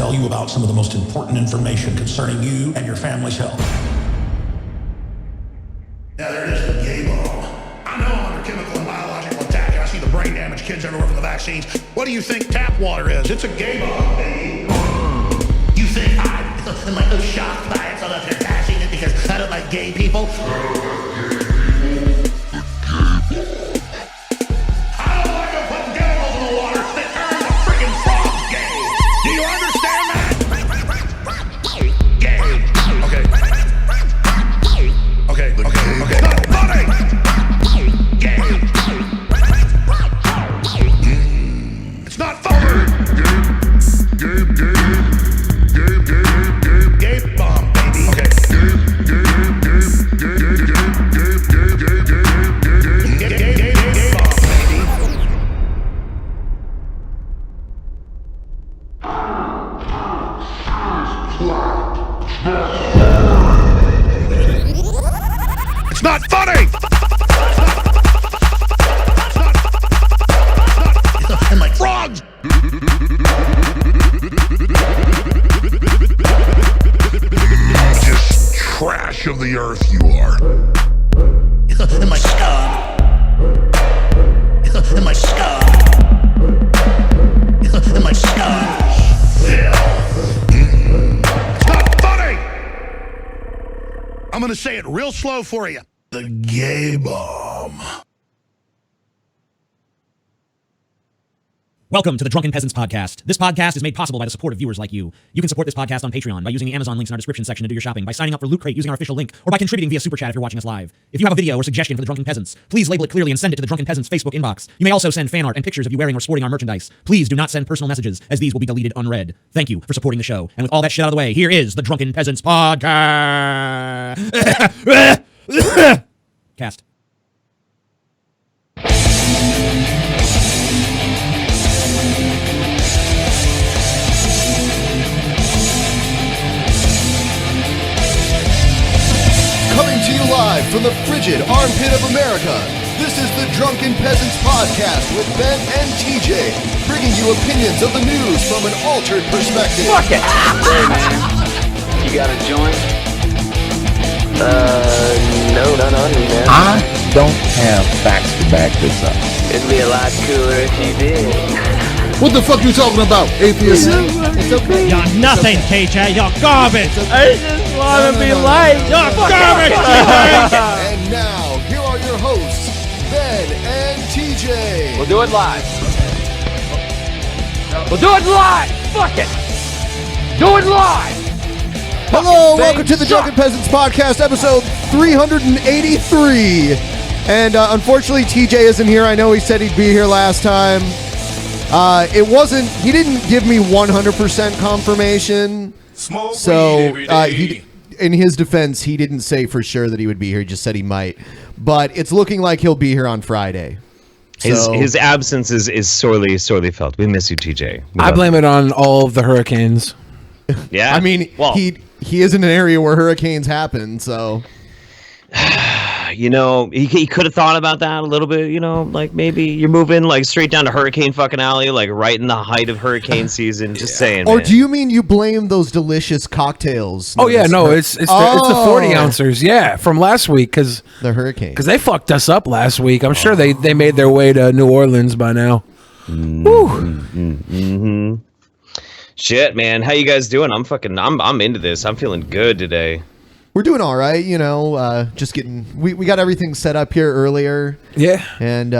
tell you about some of the most important information concerning you and your family's health. Yeah, there it is, the gay bomb. I know I'm under chemical and biological attack, and I see the brain damage kids everywhere from the vaccines. What do you think tap water is? It's a gay bomb, baby. You think I'm like shocked by it, so that they're passing it because I don't like gay people? Of the earth you are. In my scum. In my scum. In my scum. It's not funny! I'm gonna say it real slow for you. The gay bomb. Welcome to the Drunken Peasants podcast. This podcast is made possible by the support of viewers like you. You can support this podcast on Patreon by using the Amazon links in our description section to do your shopping, by signing up for Loot Crate using our official link, or by contributing via Super Chat if you're watching us live. If you have a video or suggestion for the Drunken Peasants, please label it clearly and send it to the Drunken Peasants Facebook inbox. You may also send fan art and pictures of you wearing or sporting our merchandise. Please do not send personal messages, as these will be deleted unread. Thank you for supporting the show. And with all that shit out of the way, here is the Drunken Peasants podcast. Cast. Coming to you live from the frigid armpit of America, this is the Drunken Peasants podcast with Ben and TJ, bringing you opinions of the news from an altered perspective. Fuck it! Hey man, you got a joint? No, not on me, man. I don't have facts to back this up. It'd be a lot cooler if you did. What the fuck you talking about, Atheism? It's okay. You're nothing, TJ. You're garbage. I just want to be light. You're garbage. And now, here are your hosts, Ben and TJ. We'll do it live. We'll do it live. Fuck it. Do it live. Hello, welcome to the Drunken Peasants podcast, episode 383. And unfortunately, TJ isn't here. I know he said he'd be here last time. He didn't give me 100% confirmation. So, in his defense, he didn't say for sure that he would be here. He just said he might. But it's looking like he'll be here on Friday. His absence is sorely felt. We miss you, TJ. I blame it on all of the hurricanes. Yeah. I mean, well, he is in an area where hurricanes happen, so... You know, he could have thought about that a little bit, you know, like maybe you're moving like straight down to Hurricane fucking Alley, like right in the height of hurricane season. Just saying. Or man. do you mean you blame those delicious cocktails? Oh yeah, no, it's the 40 ouncers, yeah, from last week because the hurricane. Because they fucked us up last week. I'm sure they made their way to New Orleans by now. Shit, man, how you guys doing? I'm into this. I'm feeling good today. We're doing all right, you know, just getting, we got everything set up here earlier. Yeah. And,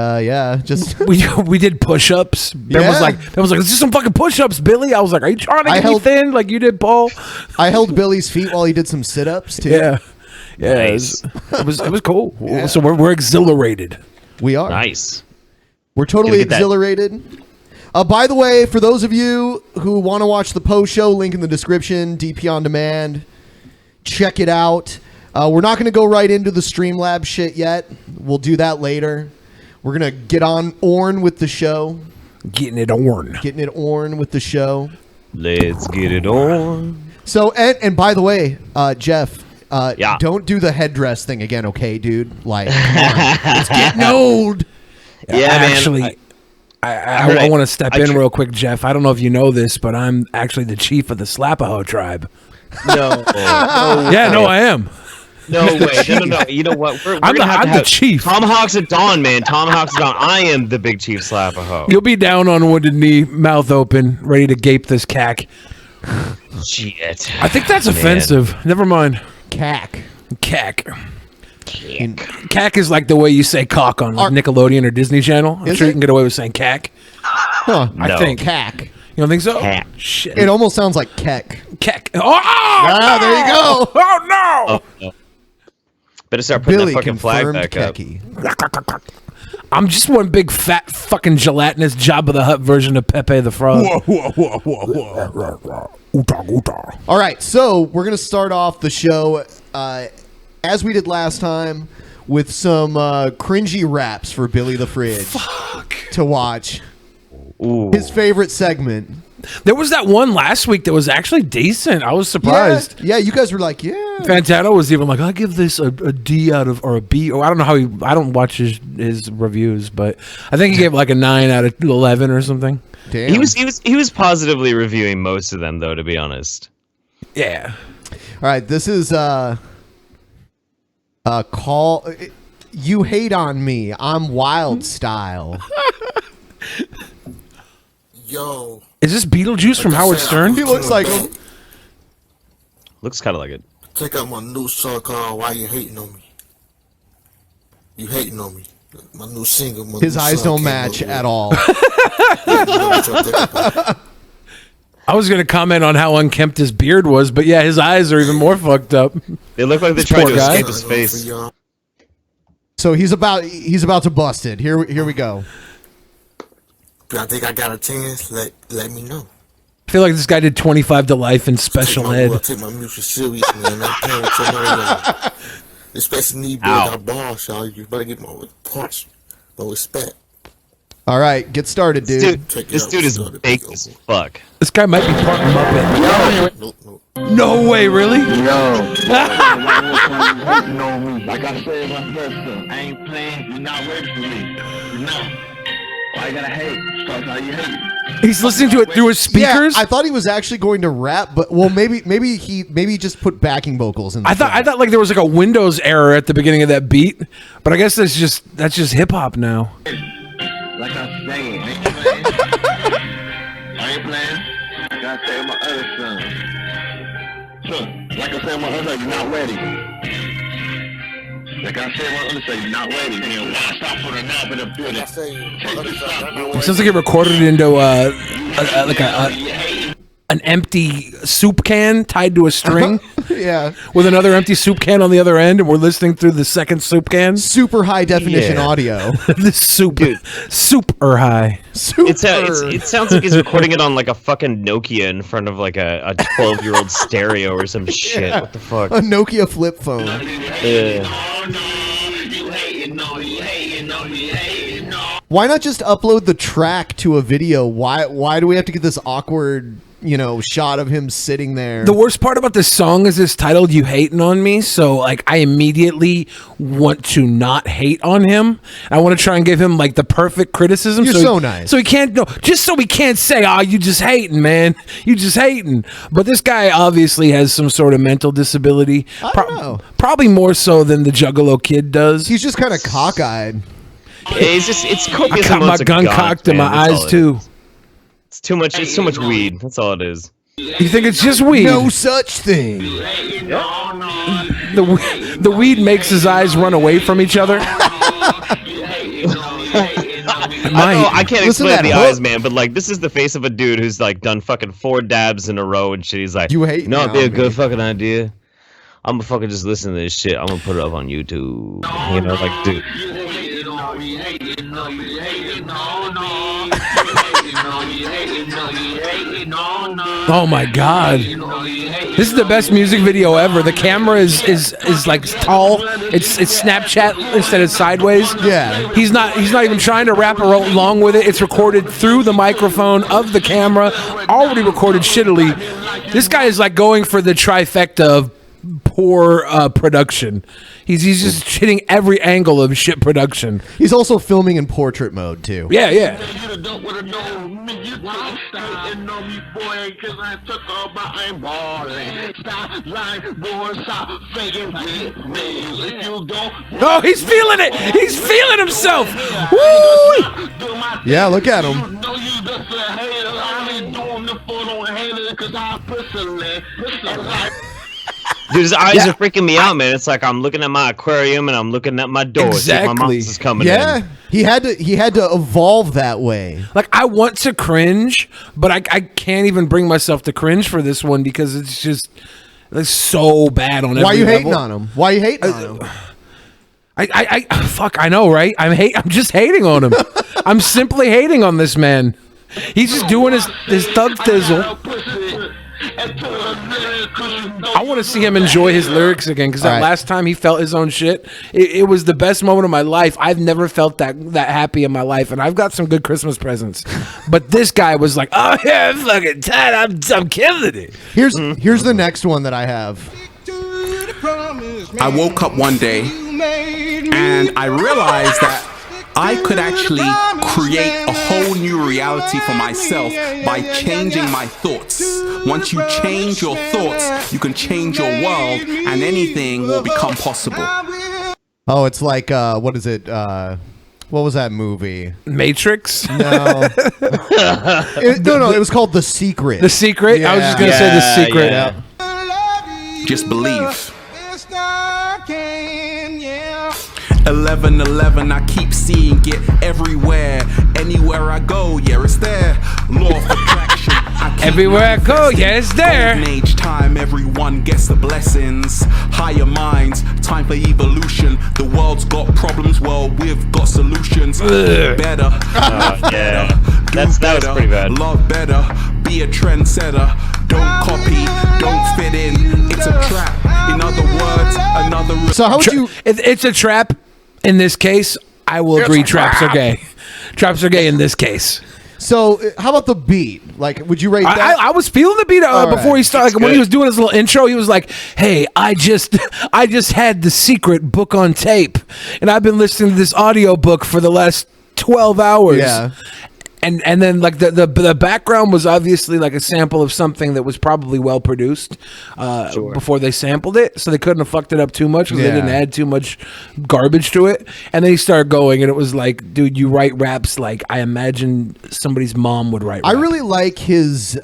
just. we did push-ups. Ben was like, let's do some fucking push-ups, Billy. I was like, are you trying to get me thin like you did, Paul? I held Billy's feet while he did some sit-ups, too. Yeah. Yeah. Nice. It was cool. Yeah. So we're exhilarated. We are. Nice. We're totally exhilarated. By the way, for those of you who want to watch the post show, link in the description, DP on demand. Check it out. We're not going to go right into the Streamlabs shit yet. We'll do that later. We're going to get on Orn with the show. Getting it on with the show. Let's get it on. So, and by the way, Jeff, don't do the headdress thing again, okay, dude? Like, come on. It's getting old. Yeah, actually, man. I want to step in real quick, Jeff. I don't know if you know this, but I'm actually the chief of the Slapaho tribe. No. I am. No way. No. You know what? I'm the chief. Tomahawks at dawn, man. Tomahawks at dawn. I am the big chief Slapaho. You'll be down on wounded knee, mouth open, ready to gape this cack. Shit. I think that's offensive. Never mind. Cack. Cack is like the way you say cock on Nickelodeon or Disney Channel. I'm sure you can get away with saying cack. Huh. I think. Cack. You don't think so? Cack. Shit. It almost sounds like keck. Keck. Oh, there you go. Oh, no. Better start putting Billy that fucking flag confirmed back kecky. up. I'm just one big fat fucking gelatinous Jabba the Hutt version of Pepe the Frog. All right, so we're going to start off the show as we did last time with some cringy raps for Billy the Fridge to watch. Ooh. His favorite segment. There was that one last week that was actually decent. I was surprised. Yeah, you guys were like, yeah. Fantano was even like, I give this a D out of, or a B. Or I don't know how I don't watch his reviews, but I think he gave like a 9 out of 11 or something. Damn. He was positively reviewing most of them, though, to be honest. Yeah. All right, this is call. You hate on me. I'm wild style. Yo. Is this Beetlejuice from Howard Stern? He looks like him. Looks kind of like it. Check out my new song called Why You Hating on Me. You hating on me. My new single. His eyes don't match at all. I was going to comment on how unkempt his beard was, but yeah, his eyes are even more fucked up. They look like they're trying to escape his face. So he's about to bust it. Here we go. I think I got a chance. Let me know. I feel like this guy did 25 to life in special ed. I take my music serious, man. I'm paying with your money. Especially me being a boss, y'all. You better get my punch. No respect. All right, get started, dude. This dude is baked as fuck. This guy might be part Muppet. Nope. No way, really? Like I said, I ain't playing. You're not ready for me. No. Why you gotta hate? Start how you hate. He's listening to it through his speakers. Yeah, I thought he was actually going to rap, but maybe he just put backing vocals in. I thought like there was like a Windows error at the beginning of that beat, but I guess that's just hip hop now. Like I said, I ain't playing. I gotta say my other son. Look, like I said, my other son, you're not ready. Like I said, my other son, you're not ready. Man, why stop for the knob in the building? It sounds like it recorded into an empty soup can tied to a string. Yeah. With another empty soup can on the other end, and we're listening through the second soup can. Super high definition audio. This super high. It sounds like he's recording it on like a fucking Nokia in front of like a 12-year-old stereo or some shit. Yeah. What the fuck? A Nokia flip phone. Why not just upload the track to a video? Why do we have to get this awkward, shot of him sitting there? The worst part about this song is it's titled "You Hating on Me," so like I immediately want to not hate on him. I want to try and give him like the perfect criticism. You're so nice. So he can't just so we can't say, "Oh, you just hating, man. You just hating." But this guy obviously has some sort of mental disability. I don't know. Probably more so than the Juggalo kid does. He's just kind of cockeyed. Yeah, it's copious I got my amounts of gun God, cocked in man. my That's eyes all it too. is. It's too much. It's too much weed. That's all it is. You think it's just weed? No such thing. The weed makes his eyes run away from each other. I can't explain the eyes, man, but like this is the face of a dude who's like done fucking 4 dabs in a row and shit. He's like, you hate? No, it'd be a good fucking idea. I'm gonna fucking just listen to this shit. I'm gonna put it up on YouTube. You know, like, dude. Oh my god. This is the best music video ever. The camera is like tall. It's Snapchat instead of sideways. Yeah. He's not even trying to rap along with it. It's recorded through the microphone of the camera, already recorded shittily. This guy is like going for the trifecta of poor production. He's just hitting every angle of shit production. He's also filming in portrait mode too. Yeah, yeah. Oh, he's feeling it. He's feeling himself. Woo! Yeah, look at him. Dude, his eyes are freaking me out, man. It's like I'm looking at my aquarium and I'm looking at my door. Exactly. My mom's is coming in. Yeah, he had to evolve that way. Like, I want to cringe, but I can't even bring myself to cringe for this one because it's just so bad on every level. Why you hating on him? Why you hating on him? Fuck, I know, right? I'm just hating on him. I'm simply hating on this man. He's just doing his thug thizzle. I want to see him enjoy his lyrics again because that last time he felt his own shit, it was the best moment of my life. I've never felt that happy in my life, and I've got some good Christmas presents. But this guy was like, "Oh yeah, I'm fucking tight. I'm killing it." Here's the next one that I have. I woke up one day and I realized that I could actually create a whole new reality for myself by changing my thoughts. Once you change your thoughts, you can change your world and anything will become possible. Oh, it's like, what is it? What was that movie? Matrix? No. No, it was called The Secret. The Secret? Yeah. I was just going to say The Secret. Yeah. Just believe. 11:11, I keep seeing it everywhere. Anywhere I go, yeah, it's there. Law of attraction. Everywhere I go, yeah, it's there. Golden age time, everyone gets the blessings. Higher minds, time for evolution. The world's got problems, well, we've got solutions. Better. Yeah. That was pretty bad. Love better. Be a trendsetter. Don't copy. Don't fit in. It's a trap. In other words, another. So how would you? It's a trap. In this case, I will agree. Traps are gay. Traps are gay in this case. So how about the beat? Like, would you rate that? I was feeling the beat before he started. Like, when he was doing his little intro, he was like, "Hey, I just had The Secret book on tape, and I've been listening to this audio book for the last 12 hours." Yeah. And then like the background was obviously like a sample of something that was probably well produced before they sampled it, so they couldn't have fucked it up too much because they didn't add too much garbage to it. And then he started going, and it was like, dude, you write raps like I imagine somebody's mom would write. I really like his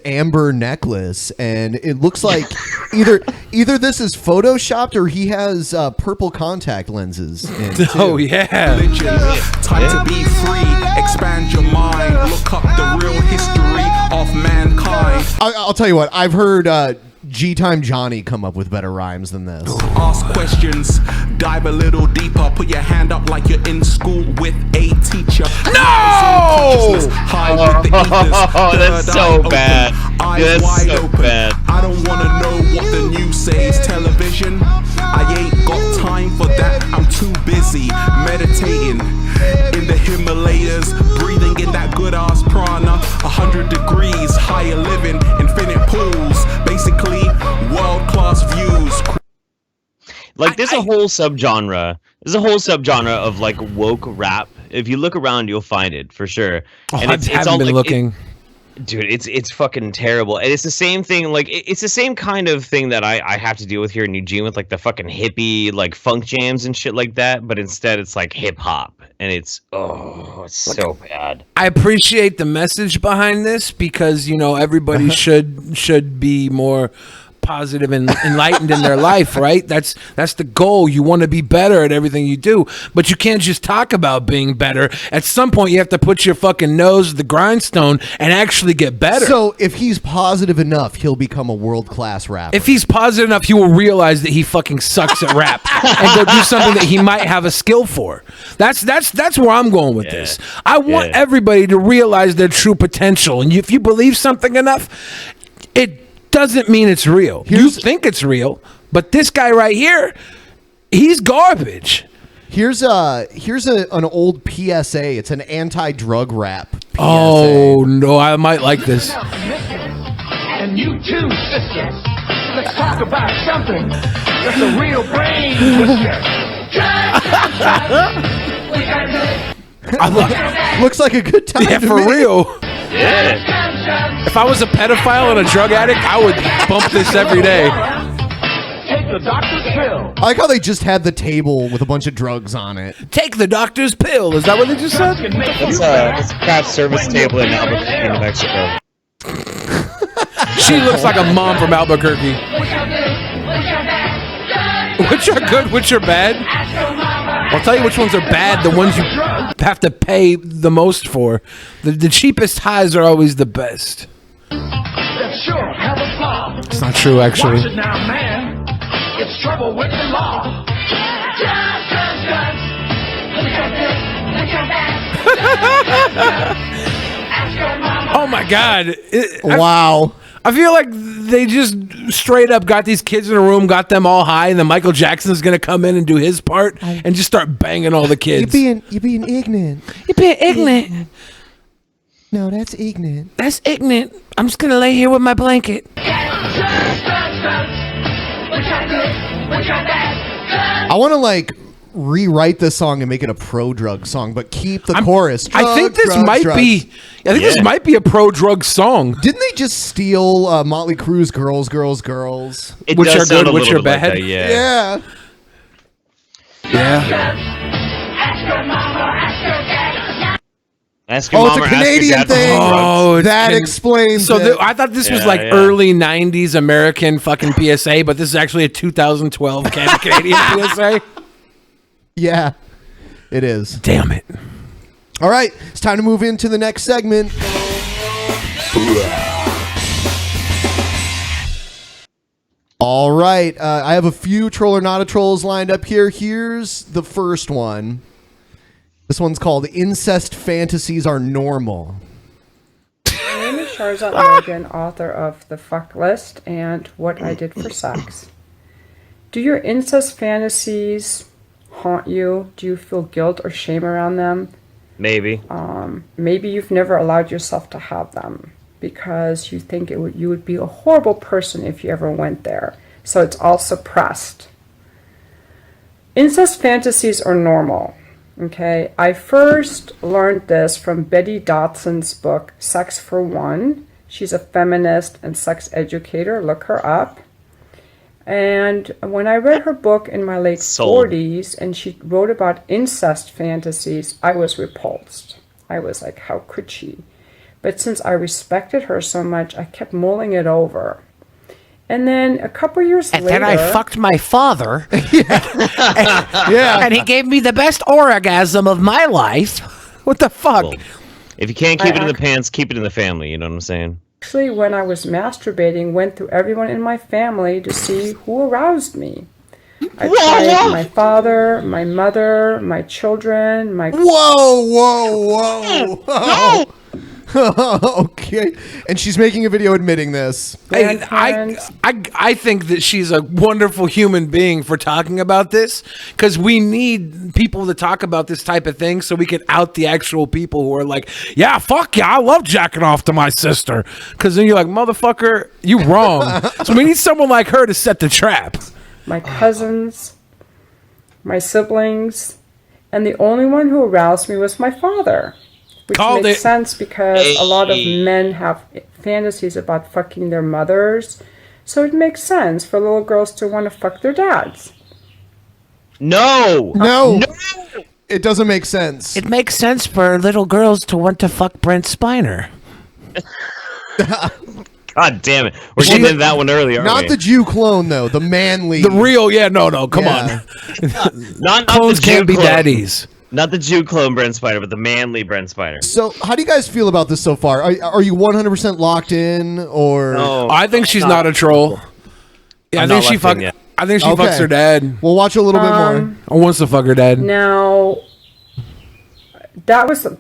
amber necklace, and it looks like either this is photoshopped or he has purple contact lenses in too. Oh yeah. Time to be free, expand your mind, look up the real history of mankind. I'll tell you what, I've heard G-Time Johnny come up with better rhymes than this. Ask questions, dive a little deeper, put your hand up like you're in school with a teacher. No! That's so bad. That's so bad. I don't want to know what the news says. Television, I ain't got time for that. I'm too busy meditating in the Himalayas, breathing in that good ass prana. 100 degrees, higher living, infinite pools, basically world class views. Like there's a whole subgenre. There's a whole subgenre of like woke rap. If you look around, you'll find it for sure. And it's all been like, looking. Dude, it's fucking terrible. And it's the same thing, like it's the same kind of thing that I have to deal with here in Eugene with like the fucking hippie like funk jams and shit like that, but instead it's like hip hop, and it's so bad. I appreciate the message behind this because, you know, everybody should be more positive and enlightened in their life, right? That's the goal. You want to be better at everything you do, but you can't just talk about being better. At some point, you have to put your fucking nose to the grindstone and actually get better. So if he's positive enough, he'll become a world-class rapper. If he's positive enough, he will realize that he fucking sucks at rap and go do something that he might have a skill for. That's where I'm going with this. I want everybody to realize their true potential, and if you believe something enough, it doesn't mean it's real. You think it's real, but this guy right here, he's garbage. Here's an old PSA. It's an anti-drug rap PSA. Oh no, I might like this. And you too, sisters. Let's talk about something that's a real brain twister. Looks like a good time. Yeah, to for me. real. Yeah. If I was a pedophile and a drug addict, I would bump this every day. Take the doctor's pill. I like how they just had the table with a bunch of drugs on it. Take the doctor's pill. Is that what they just said? It's a craft service table in Albuquerque, New Mexico. She looks like a mom from Albuquerque. Which are good, which are bad? I'll tell you which ones are bad. The ones you have to pay the most for. The cheapest highs are always the best. It's not true, actually. Watch it now, man. It's trouble with the law. Oh my God. Wow. I feel like they just straight up got these kids in a room, got them all high, and then Michael Jackson's gonna come in and do his part and just start banging all the kids. You're being ignorant. You're being ignorant. No, that's ignorant. That's ignorant. I'm just gonna lay here with my blanket. I want to like rewrite this song and make it a pro-drug song, but keep the chorus. I think this drugs, might drugs. be. I think this might be a pro-drug song. Didn't they just steal Motley Crue's "Girls, Girls, Girls"? It Which does are sound good, a which little are bit like bad. that, yeah. Ask your Oh, mom it's a or ask your Canadian dad for thing. drugs. Oh, it's That explains So it. I thought this was Yeah, like yeah. early '90s American fucking PSA, but this is actually a 2012 Canadian PSA. Yeah, it is. Damn it! All right, it's time to move into the next segment. All right, I have a few troll or not a trolls lined up here. Here's the first one. This one's called "Incest Fantasies Are Normal." My name is Charzat Morgan, author of The Fuck List and What I Did for Sex. Do your incest fantasies haunt you? Do you feel guilt or shame around them? Maybe. Maybe you've never allowed yourself to have them because you think you would be a horrible person if you ever went there. So it's all suppressed. Incest fantasies are normal. Okay, I first learned this from Betty Dotson's book, Sex for One. She's a feminist and sex educator. Look her up. And when I read her book in my late 40s and she wrote about incest fantasies, I was repulsed. I was like, how could she? But since I respected her so much, I kept mulling it over. And then a couple years later... And then I fucked my father. Yeah. And he gave me the best orgasm of my life. What the fuck? Well, if you can't keep it in the pants, keep it in the family. You know what I'm saying? Actually, when I was masturbating, went through everyone in my family to see who aroused me. I tried my father, my mother, my children, my... Whoa. Okay. And she's making a video admitting this. Hey, I think that she's a wonderful human being for talking about this, because we need people to talk about this type of thing so we can out the actual people who are like, yeah, fuck yeah, I love jacking off to my sister. Because then you're like, motherfucker, you wrong. So we need someone like her to set the trap. My cousins, my siblings, and the only one who aroused me was my father. Which makes sense because a lot of men have fantasies about fucking their mothers. So it makes sense for little girls to want to fuck their dads. No. It doesn't make sense. It makes sense for little girls to want to fuck Brent Spiner. God damn it. We're getting into that one early, aren't we? Not the Jew clone, though. The manly. The real, come on. Not Clones the Jew can't be clone. daddies. Not the Jew clone Brent Spiner, but the manly Brent Spiner. So, how do you guys feel about this so far? Are you 100% locked in, or? No, I think she's not a troll. Yeah, I think she fucks her dad. We'll watch a little bit more. I wants to fuck her dad. Now,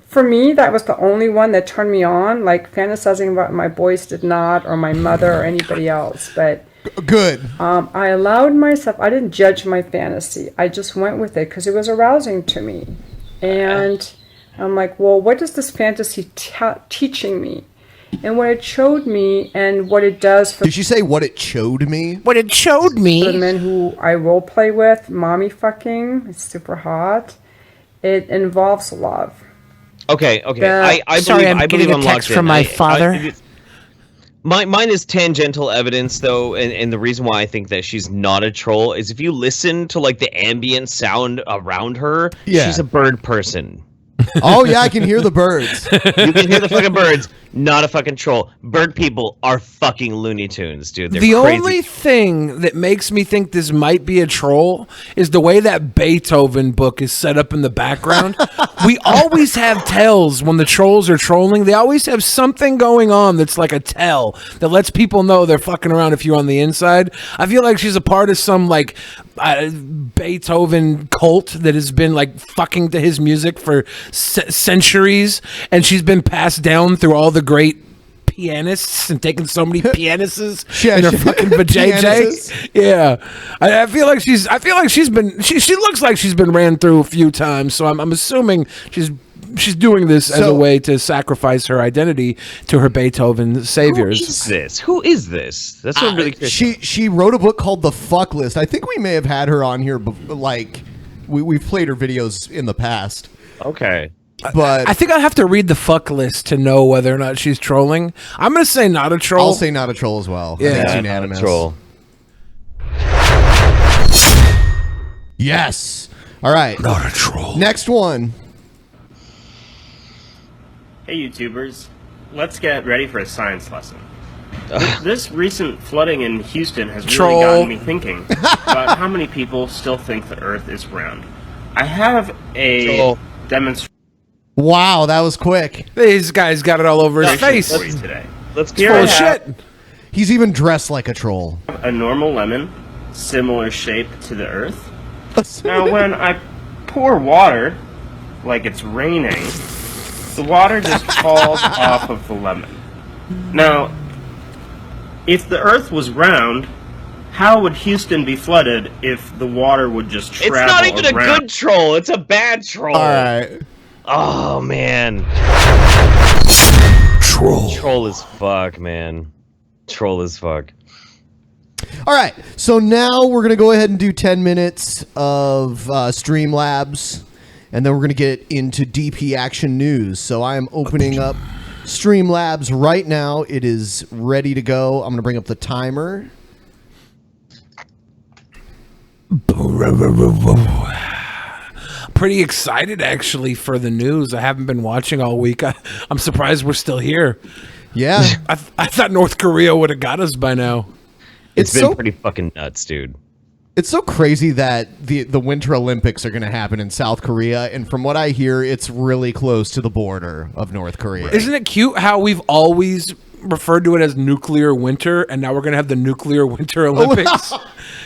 for me, that was the only one that turned me on. Like, fantasizing about my boys did not, or my mother, or anybody else. But good. I allowed myself. I didn't judge my fantasy. I just went with it because it was arousing to me. And I'm like, well, what is this fantasy teaching me? And what it showed me and what it does for... Did she say what it showed me? What it showed me? The men who I role play with, mommy fucking, it's super hot. It involves love. Okay. I Sorry, believe, I'm getting a text from my father. Mine is tangential evidence, though, and the reason why I think that she's not a troll is if you listen to like the ambient sound around her, she's a bird person. Oh yeah, I can hear the birds. You can hear the fucking birds. Not a fucking troll. Bird people are fucking Looney Tunes, dude. They're the crazy. only thing that makes me think this might be a troll is the way that Beethoven book is set up in the background. We always have tells when the trolls are trolling. They always have something going on that's like a tell that lets people know they're fucking around if you're on the inside. I feel like she's a part of some like Beethoven cult that has been like fucking to his music for centuries, and she's been passed down through all the great pianists and taken so many pianists in her fucking vajayjay. Yeah, I feel like she's been. She looks like she's been ran through a few times. So I'm assuming she's doing this as a way to sacrifice her identity to her Beethoven saviors. Who is this? That's what I'm really curious. She wrote a book called The Fuck List. I think we may have had her on here. Like we've played her videos in the past. Okay. But I think I'll have to read the fuck list to know whether or not she's trolling. I'm going to say not a troll. I'll say not a troll as well. Yeah, it's unanimous. Not a troll. Yes. All right. Not a troll. Next one. Hey YouTubers, let's get ready for a science lesson. This recent flooding in Houston has really gotten me thinking about how many people still think the Earth is round. I have a demonstration. Wow, that was quick. These guys got it all over his face. Today. Let's full shit. He's even dressed like a troll. A normal lemon, similar shape to the Earth. Now, when I pour water, like it's raining, the water just falls off of the lemon. Now, if the Earth was round, how would Houston be flooded if the water would just travel around? It's not even a good troll. It's a bad troll. All right. Oh, man. Troll as fuck, man. Troll as fuck. All right. So now we're going to go ahead and do 10 minutes of Streamlabs, and then we're going to get into DP Action News. So I am opening up Streamlabs right now. It is ready to go. I'm going to bring up the timer. Pretty excited actually for the news. I haven't been watching all week. I'm surprised we're still here. Yeah. I thought North Korea would have got us by now. It's been pretty fucking nuts, dude. It's so crazy that the Winter Olympics are going to happen in South Korea, and from what I hear, it's really close to the border of North Korea. Isn't it cute how we've always referred to it as nuclear winter, and now we're going to have the nuclear Winter Olympics?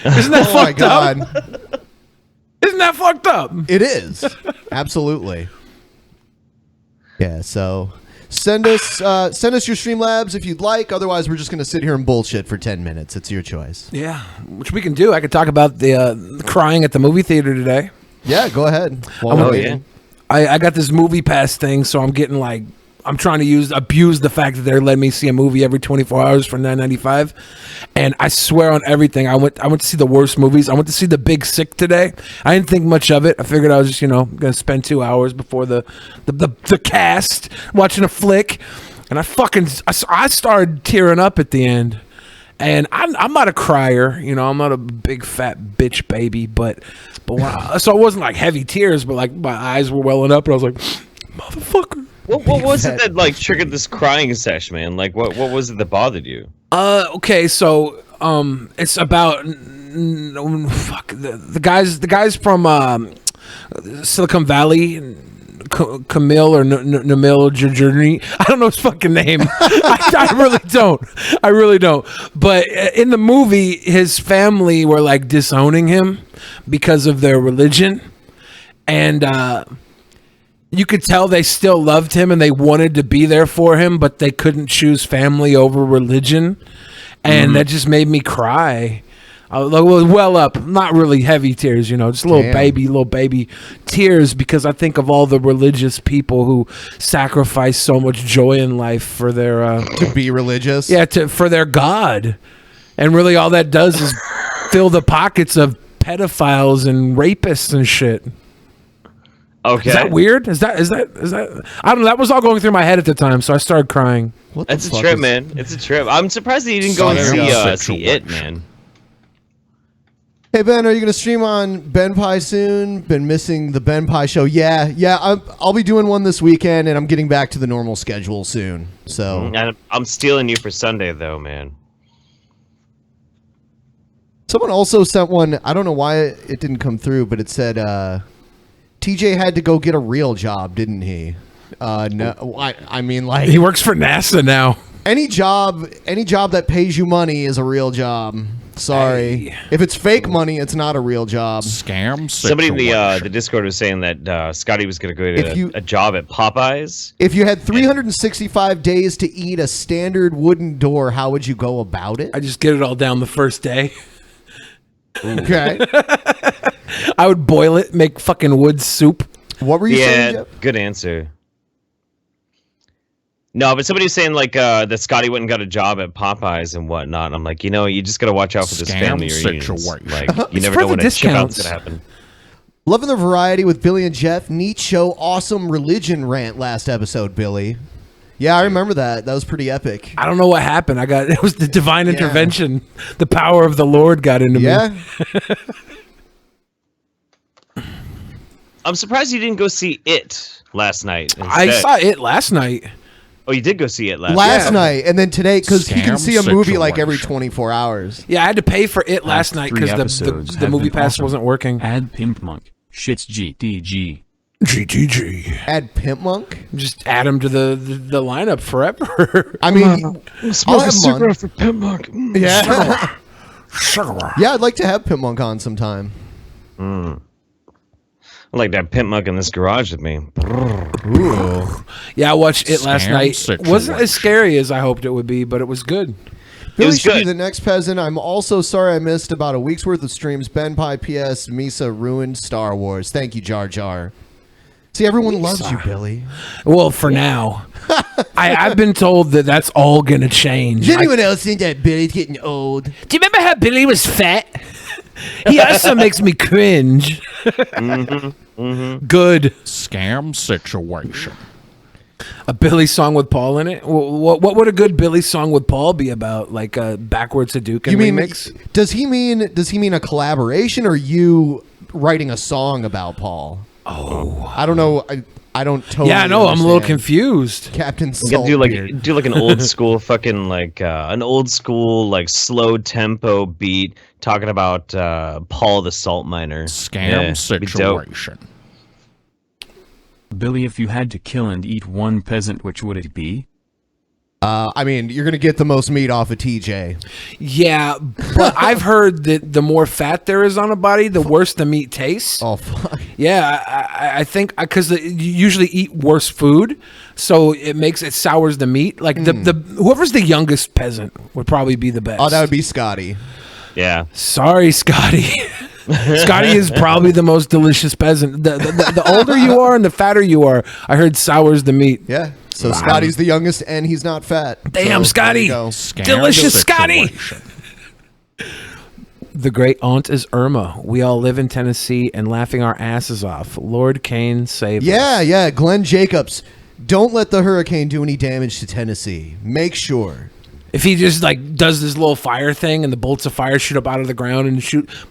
Isn't that fucked up? Isn't that fucked up? It is. Absolutely. Yeah, so send us your Streamlabs if you'd like. Otherwise, we're just going to sit here and bullshit for 10 minutes. It's your choice. Yeah, which we can do. I could talk about the crying at the movie theater today. Yeah, go ahead. I got this movie pass thing, so I'm getting like, I'm trying to abuse the fact that they're letting me see a movie every 24 hours for $9.95, and I swear on everything, I went to see the worst movies. I went to see The Big Sick today. I didn't think much of it. I figured I was just gonna spend 2 hours before the cast watching a flick, and I started tearing up at the end. And I'm not a crier, I'm not a big fat bitch baby, but so it wasn't like heavy tears, but like my eyes were welling up, and I was like, motherfucker. What was it that like triggered this crying sesh, man? Like what was it that bothered you? Okay, so it's about the guys from Silicon Valley, Camille or Namil Journey. I don't know his fucking name. I really don't. But in the movie, his family were like disowning him because of their religion, and you could tell they still loved him and they wanted to be there for him, but they couldn't choose family over religion. And that just made me cry. well up, not really heavy tears, just little baby tears, because I think of all the religious people who sacrifice so much joy in life for their to be religious. Yeah, for their God, and really all that does is fill the pockets of pedophiles and rapists and shit. Okay, is that weird? Is that? I don't know. That was all going through my head at the time, so I started crying. That's a trip, man. It's a trip. I'm surprised that you didn't go and see it, man. Hey Ben, are you gonna stream on Ben Pie soon? Been missing the Ben Pie show. Yeah. I'll be doing one this weekend, and I'm getting back to the normal schedule soon. So I'm stealing you for Sunday, though, man. Someone also sent one. I don't know why it didn't come through, but it said TJ had to go get a real job, didn't he? No, I mean, like, he works for NASA now. Any job that pays you money is a real job. Sorry, if it's fake money, it's not a real job. Scam. Somebody in the Discord was saying that Scotty was going to go get a job at Popeyes. If you had 365 days to eat a standard wooden door, how would you go about it? I just get it all down the first day. Okay. I would boil it, make fucking wood soup. What were you saying, Jeff? Good answer. No, but somebody's saying like that Scotty went and got a job at Popeyes and whatnot. And I'm like, you just got to watch out for this family reunions. Like, you never know when a chip out's going to happen. Loving the variety with Billy and Jeff. Neat show. Awesome religion rant last episode, Billy. Yeah, I remember that. That was pretty epic. I don't know what happened. It was the divine intervention. The power of the Lord got into me. I'm surprised you didn't go see it last night. I saw it last night. Oh, you did go see it last night, and then today, because he can see a movie like every 24 hours. Yeah, I had to pay for it last night because the movie pass wasn't working. Add Pimp Monk. Shit's GTG. GTG. Add Pimp Monk? Just add him to the lineup forever. I mean, I'll have cigarette for Pimp Monk. Yeah. Yeah, I'd like to have Pimp Monk on sometime. I like that Pimp Monk in this garage with me. Ooh. Yeah, I watched it last night. It wasn't as scary as I hoped it would be, but it was good. Billy should be the next peasant. I'm also sorry I missed about a week's worth of streams. Ben Pie, P.S. Misa ruined Star Wars. Thank you, Jar Jar. See, everyone loves you, Billy. Well, for now. I've been told that that's all going to change. Does anyone else think that Billy's getting old? Do you remember how Billy was fat? He also makes me cringe. Good. Scam situation. A Billy song with Paul in it? What would a good Billy song with Paul be about? Like a backwards Hadouken remix? Does he mean a collaboration, or you writing a song about Paul? Oh, I don't know. I don't totally. Yeah, I know. I'm a little confused. Captain You gotta do like an old school fucking like slow tempo beat talking about Paul the salt miner. Scam situation. Billy, if you had to kill and eat one peasant, which would it be? I mean, you're gonna get the most meat off of TJ. Yeah, but I've heard that the more fat there is on a body, the worse the meat tastes. Oh, fuck. Yeah, I think because you usually eat worse food, so it sours the meat. Like the whoever's the youngest peasant would probably be the best. Oh, that would be Scotty. Yeah. Sorry, Scotty. Scotty is probably the most delicious peasant. The older you are and the fatter you are, I heard sours the meat. Yeah. So Scotty's the youngest, and he's not fat. Damn, so, Scotty! Delicious Scotty! The great aunt is Irma. We all live in Tennessee and laughing our asses off. Lord Kane save us. Yeah. Glenn Jacobs. Don't let the hurricane do any damage to Tennessee. Make sure. If he just like does this little fire thing and the bolts of fire shoot up out of the ground and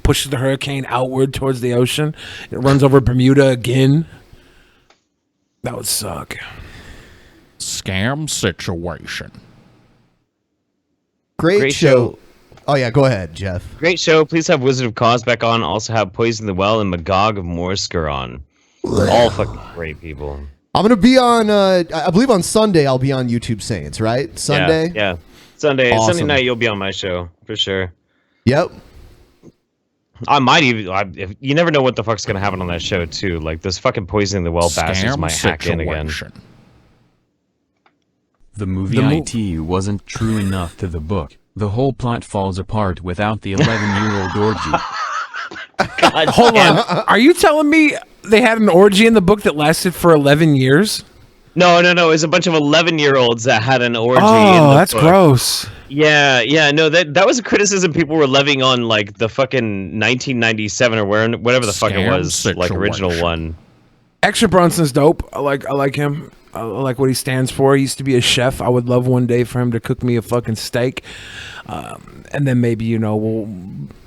pushes the hurricane outward towards the ocean, it runs over Bermuda again. That would suck. Scam situation. Great show. Oh, yeah, go ahead, Jeff. Great show. Please have Wizard of Cause back on. Also have Poison the Well and Magog of Morsker on. All fucking great people. I'm going to be on, I believe on Sunday, I'll be on YouTube Saints, right? Sunday? Yeah. Sunday Awesome. Sunday night, you'll be on my show, for sure. Yep. I might even, you never know what the fuck's going to happen on that show, too. Like, this fucking Poisoning the Well bastards might hack in again. The movie IT wasn't true enough to the book. The whole plot falls apart without the 11-year-old orgy. God, Hold on. Are you telling me they had an orgy in the book that lasted for 11 years? No. It was a bunch of 11-year-olds that had an orgy. Oh, in the that's book. gross. Yeah. No, that was a criticism people were levying on like the fucking 1997 or whatever the fuck it was, like original one. Extra Brunson's dope. I like him. I like what he stands for. He used to be a chef. I would love one day for him to cook me a fucking steak. And then maybe, we'll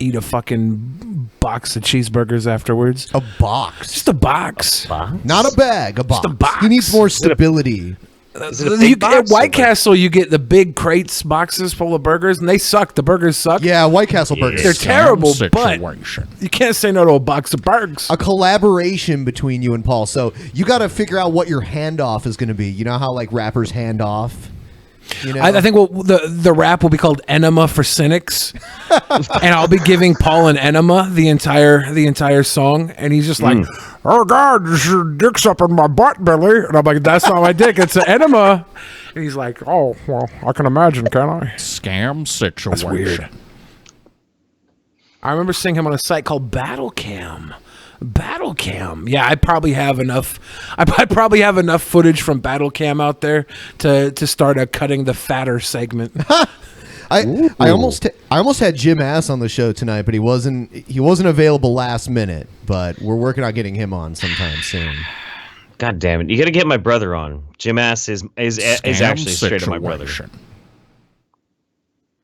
eat a fucking box of cheeseburgers afterwards. A box? Just a box. Not a bag, a box. Just a box. He needs more stability. At White Castle, you get the big crates boxes full of burgers, and they suck. The burgers suck. Yeah, White Castle burgers. They're terrible, but you can't say no to a box of burgers. A collaboration between you and Paul. So you got to figure out what your handoff is going to be. You know how like rappers hand off? I think the rap will be called Enema for Cynics, and I'll be giving Paul an enema the entire song, and he's just like, "Oh God, your dick's up in my butt, Billy," and I'm like, "That's not my dick, it's an enema," and he's like, "Oh well, I can imagine, can I?" Scam situation. That's weird. I remember seeing him on a site called Battlecam. Yeah, I probably have enough. I probably have enough footage from Battlecam out there to start a cutting the fatter segment. I almost had Jim Ass on the show tonight, but he wasn't available last minute. But we're working on getting him on sometime soon. God damn it! You got to get my brother on. Jim Ass is actually straight up my brother.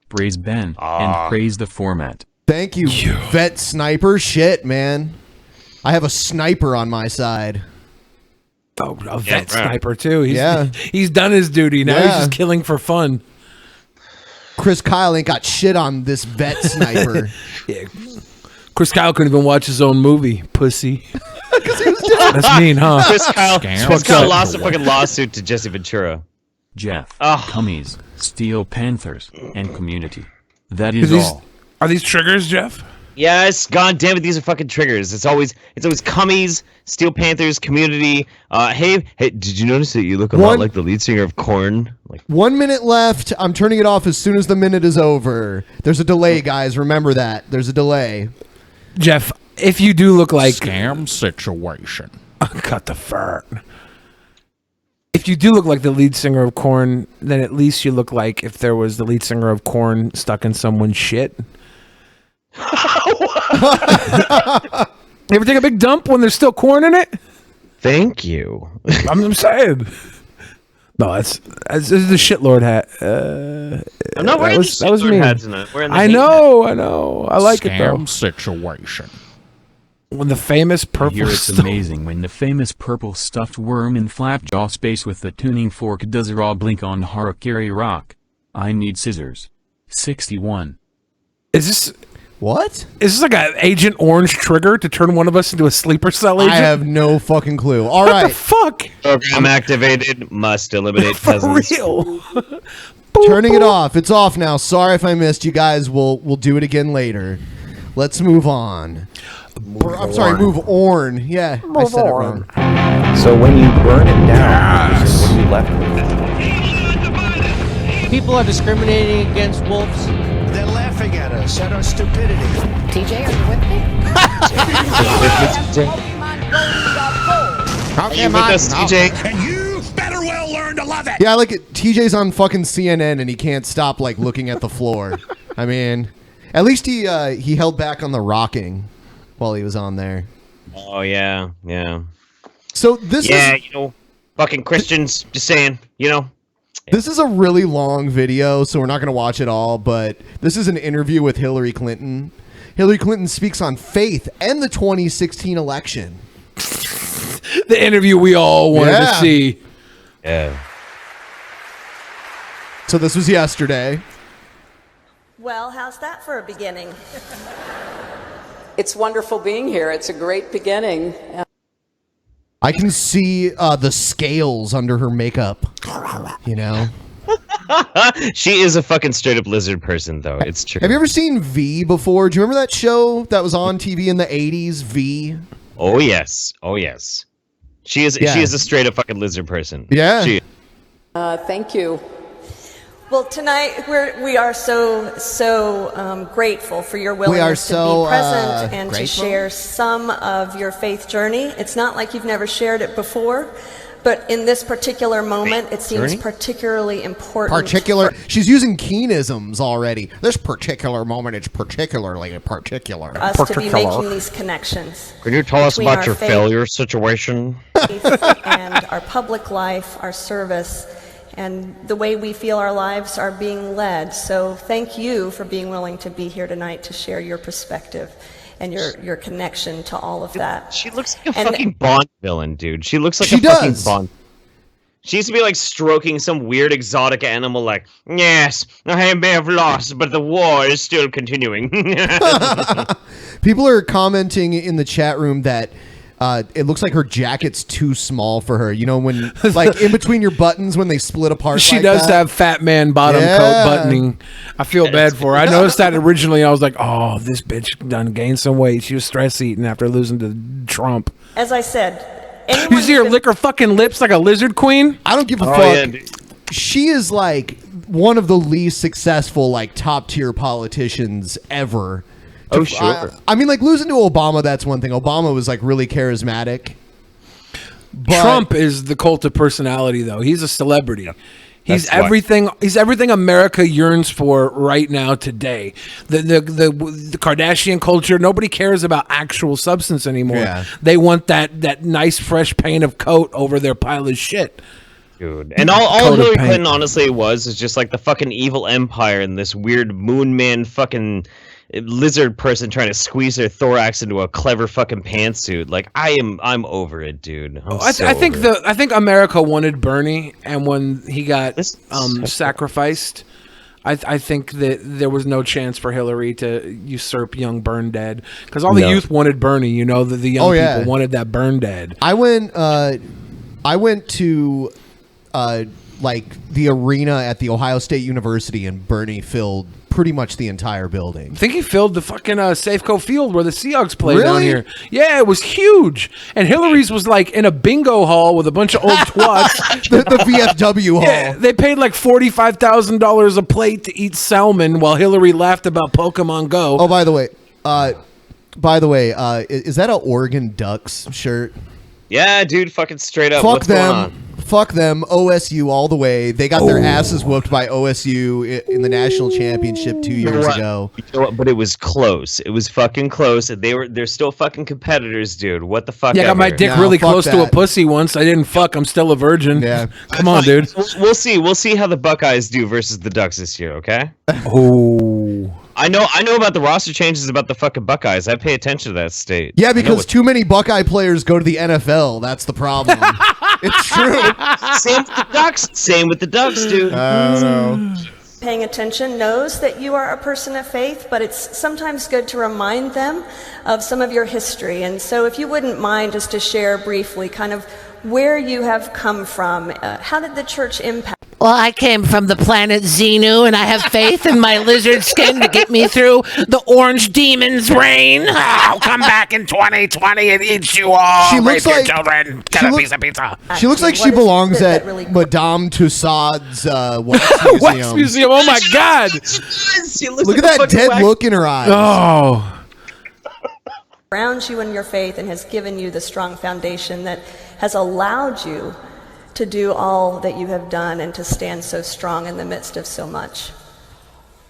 Praise Ben and praise the format. Thank you, Vet Sniper. Shit, man. I have a sniper on my side. Oh, a vet sniper too. He's done his duty. Now he's just killing for fun. Chris Kyle ain't got shit on this vet sniper. Yeah. Chris Kyle couldn't even watch his own movie, pussy. That's mean, huh? Chris Kyle lost a fucking lawsuit to Jesse Ventura. Jeff, Cummies, Steel Panthers, and Community. That is all. Are these triggers, Jeff? Yes, god damn it, these are fucking triggers. It's always Cummies, Steel Panthers, Community. Hey, did you notice that you look a lot like the lead singer of Korn? Like 1 minute left. I'm turning it off as soon as the minute is over. There's a delay, guys. Remember that. There's a delay. Jeff, if you do look like scam situation. Cut the fart. If you do look like the lead singer of Korn, then at least you look like if there was the lead singer of Korn stuck in someone's shit. You ever take a big dump when there's still corn in it? Thank you. I'm saying. No, that's the shitlord hat. I'm not wearing the shitlord hat tonight. I know. I like it though. Scam situation. When the famous purple. Here it's amazing when the famous purple stuffed worm in Flapjaw space with the tuning fork does a raw blink on Harakiri Rock. I need scissors. 61. Is this? What? Is this like an Agent Orange trigger to turn one of us into a sleeper cell agent? I have no fucking clue. All what right. the fuck? Program activated. Must eliminate peasants. For real. Turning it off. It's off now. Sorry if I missed you guys. We'll do it again later. Let's move on. I'm sorry, move on. Yeah, I said it wrong. So when you burn it down, what are you left with? People are discriminating against wolves. They're laughing at us, at our stupidity. TJ, are you with me? Are you with us, TJ? And you better well learn to love it. Yeah, I like it. TJ's on fucking CNN and he can't stop like looking at the floor. I mean, at least he held back on the rocking while he was on there. Oh yeah. So this is fucking Christians. Just saying, This is a really long video, so we're not going to watch it all, but this is an interview with Hillary Clinton. Hillary Clinton speaks on faith and the 2016 election. The interview we all wanted to see. Yeah. So this was yesterday. Well, how's that for a beginning? It's wonderful being here. It's a great beginning. I can see the scales under her makeup, She is a fucking straight up lizard person, though. It's true. Have you ever seen V before? Do you remember that show that was on TV in the 80s, V? Oh, yes. She is a straight up fucking lizard person. Yeah. Thank you. Well, tonight we are so grateful for your willingness to be present and to share some of your faith journey. It's not like you've never shared it before, but in this particular moment, it seems particularly important. She's using Keenisms already. This particular moment, it's particularly particular. For us to be making these connections. Can you tell us about your failure situation? And our public life, our service, and the way we feel our lives are being led. So thank you for being willing to be here tonight to share your perspective and your connection to all of that. She looks like a fucking Bond villain, dude. She looks like a fucking Bond. She used to be like stroking some weird exotic animal like, yes, I may have lost, but the war is still continuing. People are commenting in the chat room that it looks like her jacket's too small for her. You know, when like in between your buttons when they split apart. She does have fat man bottom coat buttoning. I feel bad for her. I noticed that originally. I was like, oh, this bitch done gained some weight. She was stress eating after losing to Trump. As I said, you see her lick her fucking lips like a lizard queen? I don't give a fuck. Yeah, she is like one of the least successful, like top tier politicians ever. Oh, sure. I mean, like losing to Obama, that's one thing. Obama was like really charismatic. But Trump is the cult of personality, though. He's a celebrity. He's everything. He's everything America yearns for right now today. The Kardashian culture. Nobody cares about actual substance anymore. Yeah. They want that nice fresh paint of coat over their pile of shit. Dude. And all Hillary Clinton honestly is just like the fucking evil empire and this weird moon man fucking lizard person trying to squeeze their thorax into a clever fucking pantsuit. Like I'm over it, dude. I think America wanted Bernie, and when he got sacrificed, I think that there was no chance for Hillary to usurp young Burn Dead, because all the youth wanted Bernie. You know, the young people wanted that Burn Dead. I went to like the arena at the Ohio State University, and Bernie filled pretty much the entire building. I think he filled the fucking Safeco Field where the Seahawks play down here. Yeah, it was huge. And Hillary's was like in a bingo hall with a bunch of old twats. the VFW hall. Yeah, they paid like $45,000 a plate to eat salmon while Hillary laughed about Pokemon Go. Oh, by the way, is that a Oregon Ducks shirt? Yeah, dude, fucking straight up. Fuck them. Fuck them. OSU all the way. They got their asses whooped by OSU in the national championship 2 years ago. You know what? But it was close. It was fucking close. They're still fucking competitors, dude. What the fuck? Yeah, I got my dick really close to a pussy once. I didn't fuck. I'm still a virgin. Yeah. Come on, dude. We'll see. We'll see how the Buckeyes do versus the Ducks this year, okay? Oh. I know about the roster changes about the fucking Buckeyes. I pay attention to that state. Yeah, because too many Buckeye players go to the NFL. That's the problem. It's true. Same with the Ducks. Same with the Ducks, dude. Paying attention knows that you are a person of faith, but it's sometimes good to remind them of some of your history. And so if you wouldn't mind just to share briefly kind of where you have come from, how did the church impact? Well, I came from the planet Xenu, and I have faith in my lizard skin to get me through the orange demon's reign. I'll come back in 2020 and eat you all. She looks like children. Get a piece of pizza. She looks like she belongs at Madame Tussauds wax museum. Oh my God! Look at that dead look in her eyes. Oh. Grounds you in your faith and has given you the strong foundation that has allowed you to do all that you have done and to stand so strong in the midst of so much.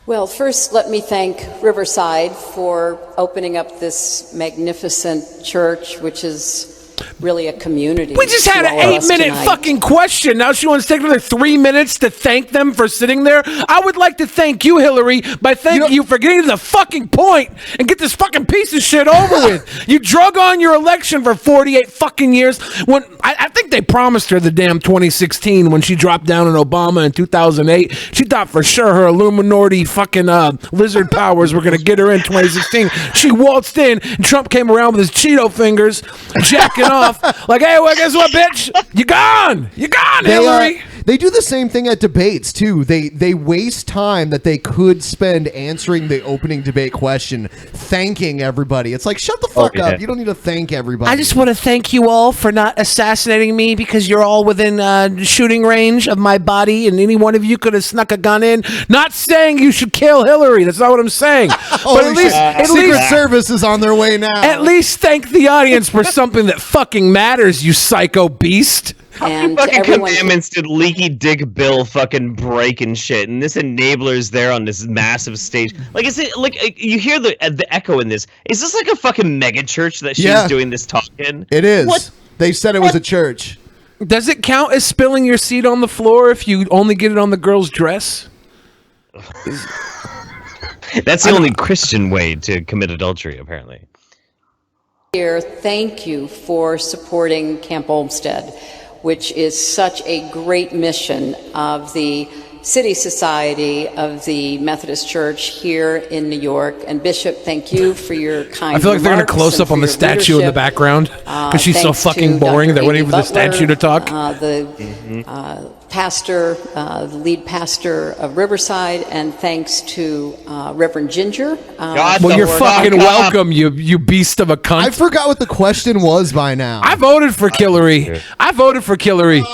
Well, first, let me thank Riverside for opening up this magnificent church, which is really a community. We just had an 8-minute fucking question. Now she wants to take another 3 minutes to thank them for sitting there. I would like to thank you, Hillary, by thanking you for getting to the fucking point and get this fucking piece of shit over with. You drug on your election for 48 fucking years. When I think they promised her the damn 2016 when she dropped down on Obama in 2008. She thought for sure her Illuminati fucking lizard powers were going to get her in 2016. She waltzed in, and Trump came around with his Cheeto fingers, jacking off like, hey, well, guess what, bitch? You gone, Hillary. They do the same thing at debates too. They waste time that they could spend answering the opening debate question, thanking everybody. It's like, shut the fuck up. You don't need to thank everybody. I just want to thank you all for not assassinating me because you're all within shooting range of my body, and any one of you could have snuck a gun in. Not saying you should kill Hillary. That's not what I'm saying. But at least Secret Service is on their way now. At least thank the audience for something that fucking matters, you psycho beast. How many fucking commandments did Leaky Dick Bill fucking break and shit? And this enabler's there on this massive stage. Like, is it like you hear the echo in this? Is this like a fucking mega church that she's doing this talk in? It is. What? They said it was a church. Does it count as spilling your seed on the floor if you only get it on the girl's dress? That's the only Christian way to commit adultery, apparently. Here, thank you for supporting Camp Olmsted, which is such a great mission of the City Society of the Methodist Church here in New York. And Bishop, thank you for your kind I feel like they're going to remarks close and up on for the your statue in the leadership. background because she's so Thanks fucking to boring. Dr. They're waiting Amy for the statue to talk. The pastor, the lead pastor of Riverside, and thanks to Reverend Ginger. Well, you're fucking welcome, you beast of a cunt. I forgot what the question was by now. I voted for Hillary. I voted for Hillary.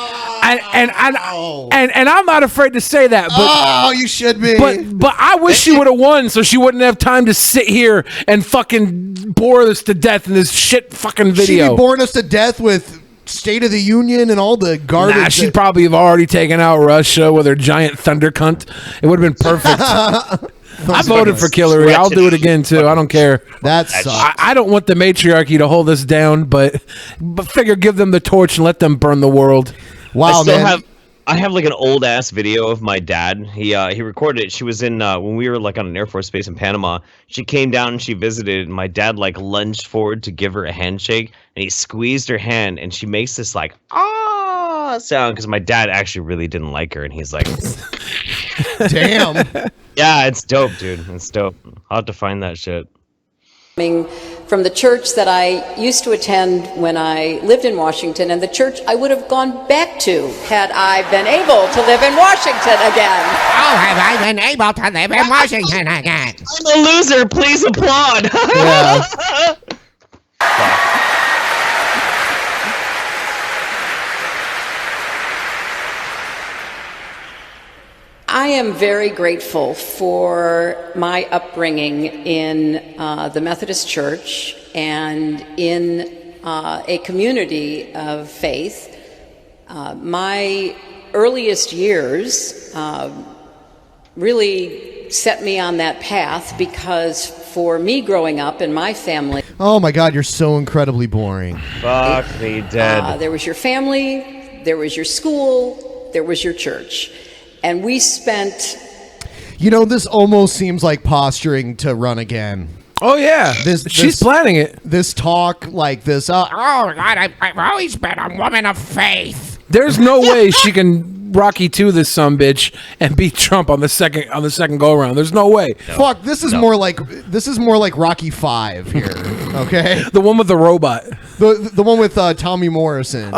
And I'm not afraid to say that. But, you should be. But I wish she would have won so she wouldn't have time to sit here and fucking bore us to death in this shit fucking video. She'd be boring us to death with State of the Union and all the garbage. Nah, she'd probably have already taken out Russia with her giant thunder cunt. It would have been perfect. I voted for Hillary. I'll do it again too. I don't care. That sucks. I don't want the matriarchy to hold us down, but figure give them the torch and let them burn the world. Wow, I have like an old ass video of my dad. He recorded it. She was in when we were like on an Air Force base in Panama. She came down and she visited. And my dad like lunged forward to give her a handshake, and he squeezed her hand, and she makes this like sound because my dad actually really didn't like her, and he's like, "Damn, yeah, it's dope, dude. It's dope. I'll have to find that shit." From the church that I used to attend when I lived in Washington, and the church I would have gone back to had I been able to live in Washington again. Oh, have I been able to live in Washington again? I'm a loser. Please applaud. I am very grateful for my upbringing in the Methodist Church and in a community of faith. My earliest years really set me on that path because for me growing up in my family... Oh my God, you're so incredibly boring. Fuck me dead. There was your family, there was your school, there was your church. And we spent... You know, this almost seems like posturing to run again. Oh, yeah. She's planning it. This talk like this. Oh, God, I've always been a woman of faith. There's no way she can Rocky 2 this sumbitch and beat Trump on the second go around. There's no way. Fuck, this is more like Rocky 5 here. Okay? The one with the robot. The one with Tommy Morrison.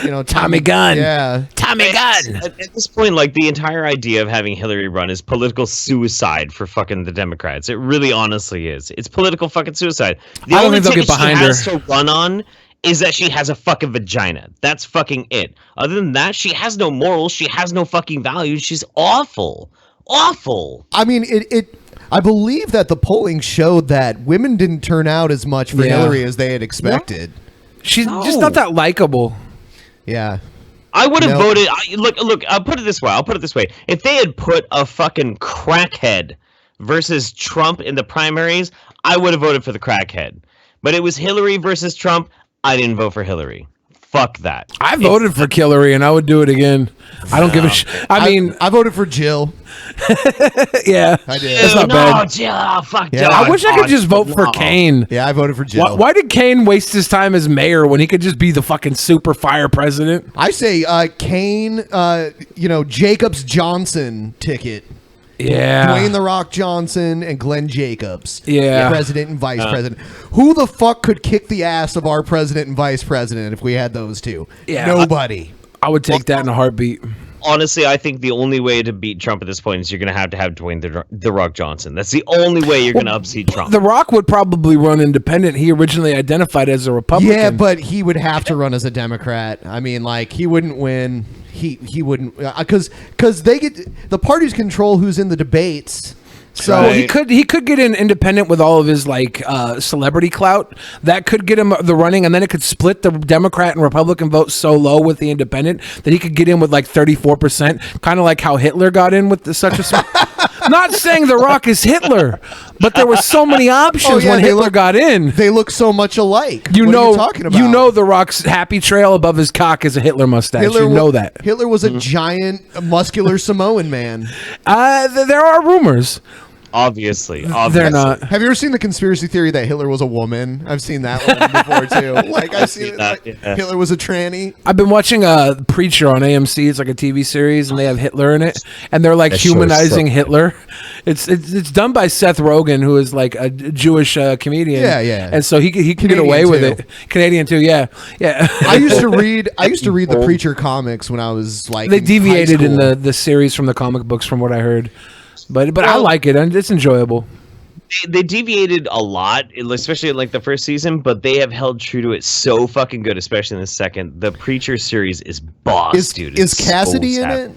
You know, Tommy Gunn. Yeah. Tommy Gunn. At this point, like, the entire idea of having Hillary run is political suicide for fucking the Democrats. It really honestly is. It's political fucking suicide. The I don't only think they'll get behind her. she has to run on is that she has a fucking vagina. That's fucking it. Other than that, she has no morals. She has no fucking values. She's awful. Awful. I mean, I believe that the polling showed that women didn't turn out as much for Hillary as they had expected. She's just not that likable. Yeah. I would have voted. Look. I'll put it this way. If they had put a fucking crackhead versus Trump in the primaries, I would have voted for the crackhead. But it was Hillary versus Trump. I didn't vote for Hillary. Fuck that. I voted for Hillary, and I would do it again. I don't give a shit. I voted for Jill. Yeah, I did. That's not bad. Jill. Fuck Yeah. Jill. I wish I could just vote for Kane. Yeah, I voted for Jill. Why did Kane waste his time as mayor when he could just be the fucking super fire president? I say Kane, Jacobs Johnson ticket. Yeah. Dwayne The Rock Johnson and Glenn Jacobs. Yeah. President and vice president. Who the fuck could kick the ass of our president and vice president if we had those two? Yeah. Nobody. I would take that in a heartbeat. honestly, I think the only way to beat Trump at this point is you're going to have Dwayne the Rock Johnson. That's the only way you're going to upseat Trump. The Rock would probably run independent. He originally identified as a Republican. Yeah, but he would have to run as a Democrat. I mean, like, he wouldn't win. He wouldn't, because they get the parties control who's in the debates. So well, he could get in independent with all of his like celebrity clout. That could get him the running, and then it could split the Democrat and Republican vote so low with the independent that he could get in with like 34%, kind of like how Hitler got in with such a. Not saying The Rock is Hitler, but there were so many options when Hitler got in. They look so much alike. You what know, are you talking about? You know, The Rock's happy trail above his cock is a Hitler mustache. You know that. Hitler was a giant, muscular Samoan man. There are rumors. Obviously. They're not. Have you ever seen the conspiracy theory that Hitler was a woman? I've seen that one before too. Like I've seen it. Like, Hitler was a tranny. I've been watching Preacher on AMC. It's like a TV series, and they have Hitler in it, and they're like That humanizing Hitler. It's done by Seth Rogen, who is like a Jewish comedian. Yeah. And so he can get away with it. Canadian too. Yeah. I used to read the Preacher comics when I was like. They deviated in the series from the comic books, from what I heard. But I like it, and it's enjoyable. They deviated a lot, especially in like the first season, but they have held true to it so fucking good, especially in the second. The Preacher series is boss, dude. Is Cassidy in it?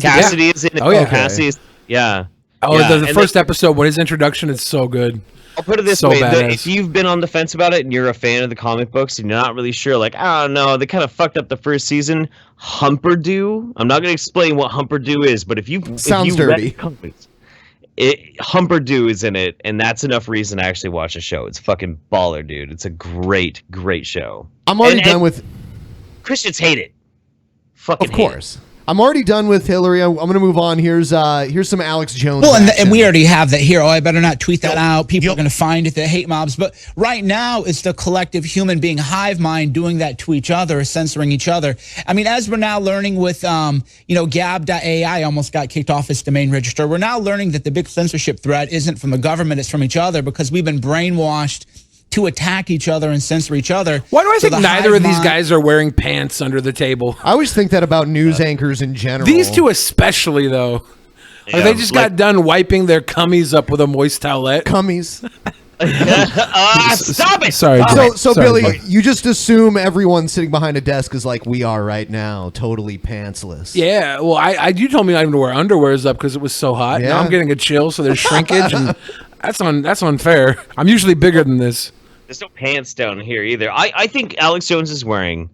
Cassidy is in it. Oh yeah, Cassidy is, yeah. Oh, yeah. the first episode, when his introduction is so good. I'll put it this So way: badass. if you've been on the fence about it and you're a fan of the comic books and you're not really sure, like, I don't know, they kind of fucked up the first season. Humperdew. I'm not going to explain what Humperdew is, but if you dirty. Humperdew is in it, and that's enough reason to actually watch the show. It's fucking baller, dude. It's a great show. I'm already done with. Christians hate it. Fucking of course. I'm already done with Hillary. I'm going to move on. Here's some Alex Jones. Well, and we already have that here. Oh, I better not tweet that out. People are going to find it, the hate mobs. But right now, it's the collective human being hive mind doing that to each other, censoring each other. I mean, as we're now learning with, Gab.ai almost got kicked off its domain register. We're now learning that the big censorship threat isn't from the government, it's from each other, because we've been brainwashed to attack each other and censor each other. Why do I think neither of these guys are wearing pants under the table? I always think that about news anchors in general. These two especially, though. Yeah, they just got done wiping their cummies up with a moist towelette. Cummies. Stop it! Sorry. So Sorry, Billy, you just assume everyone sitting behind a desk is like we are right now, totally pantsless. Yeah, well, you told me not even to wear underwears up because it was so hot. Yeah. Now I'm getting a chill, so there's shrinkage, and that's unfair. I'm usually bigger than this. There's no pants down here either. I think Alex Jones is wearing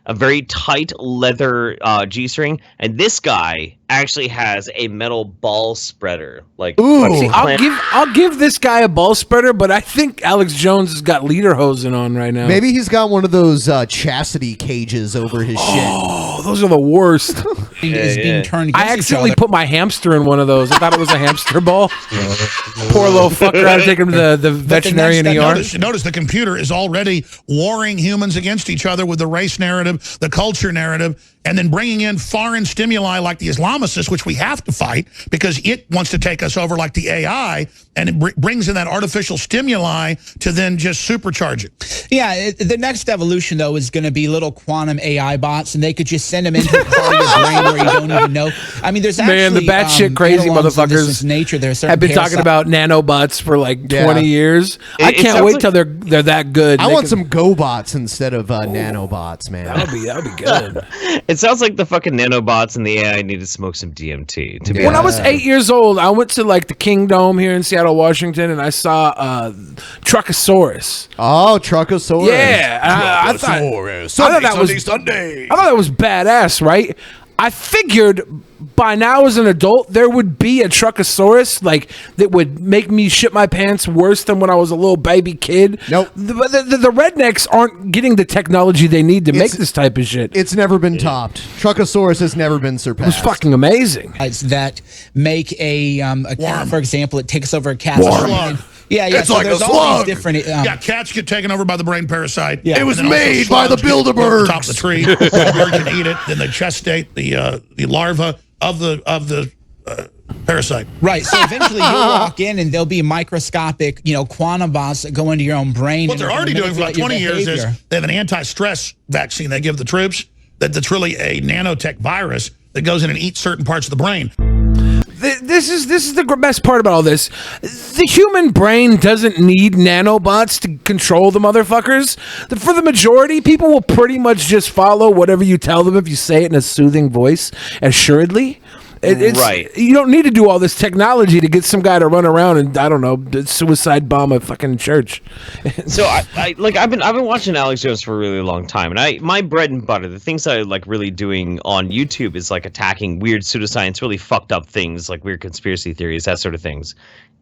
a very tight leather G-string, and this guy actually has a metal ball spreader. Like, See, I'll give this guy a ball spreader, but I think Alex Jones has got lederhosen on right now. Maybe he's got one of those chastity cages over his shit. Oh, those are the worst. Being turned against I accidentally each other. put my hamster in one of those. I thought it was a hamster ball. Poor little fucker. I had to take him to the veterinarian ER. Notice the computer is already warring humans against each other with the race narrative, the culture narrative, and then bringing in foreign stimuli like the Islamicists, which we have to fight because it wants to take us over like the AI, and it brings in that artificial stimuli to then just supercharge it. Yeah, the next evolution, though, is going to be little quantum AI bots, and they could just send them into a part of your brain where you don't even know. I mean, there's actually... Man, the batshit crazy analogs of this motherfuckers nature. There are have been talking about nanobots for like 20 years. I can't wait till they're that good. I want some GoBots instead of nanobots, man. That would be good. It sounds like the fucking nanobots and the AI need to smoke some DMT. To be When I honest. was 8 years old, I went to like the Kingdome here in Seattle, Washington, and I saw Truckosaurus. Oh, Truckosaurus. Yeah, I thought that was badass, right? I figured by now as an adult there would be a Truckosaurus like that would make me shit my pants worse than when I was a little baby kid. Nope. The rednecks aren't getting the technology they need to make this type of shit. It's never been topped. Truckosaurus has never been surpassed. It was fucking amazing. It's that make a cat, for example, it takes over a cat. Yeah, It's so like there's a all slug. these different. Yeah, cats get taken over by the brain parasite. Yeah. It was And then also made by the slugs get Bilderbergs. up Top of the tree. The bird can eat it. Then they gestate the larva of the parasite. Right. So eventually you'll walk in and there'll be microscopic, quantum bots that go into your own brain. What they're already doing for like 20 years is they have an anti-stress vaccine they give the troops that's really a nanotech virus that goes in and eats certain parts of the brain. This is the best part about all this. The human brain doesn't need nanobots to control the motherfuckers. For the majority, people will pretty much just follow whatever you tell them if you say it in a soothing voice, assuredly. Right. You don't need to do all this technology to get some guy to run around and, I don't know, suicide bomb a fucking church. So I've been watching Alex Jones for a really long time, and my bread and butter, the things I like really doing on YouTube is like attacking weird pseudoscience, really fucked up things like weird conspiracy theories, that sort of things.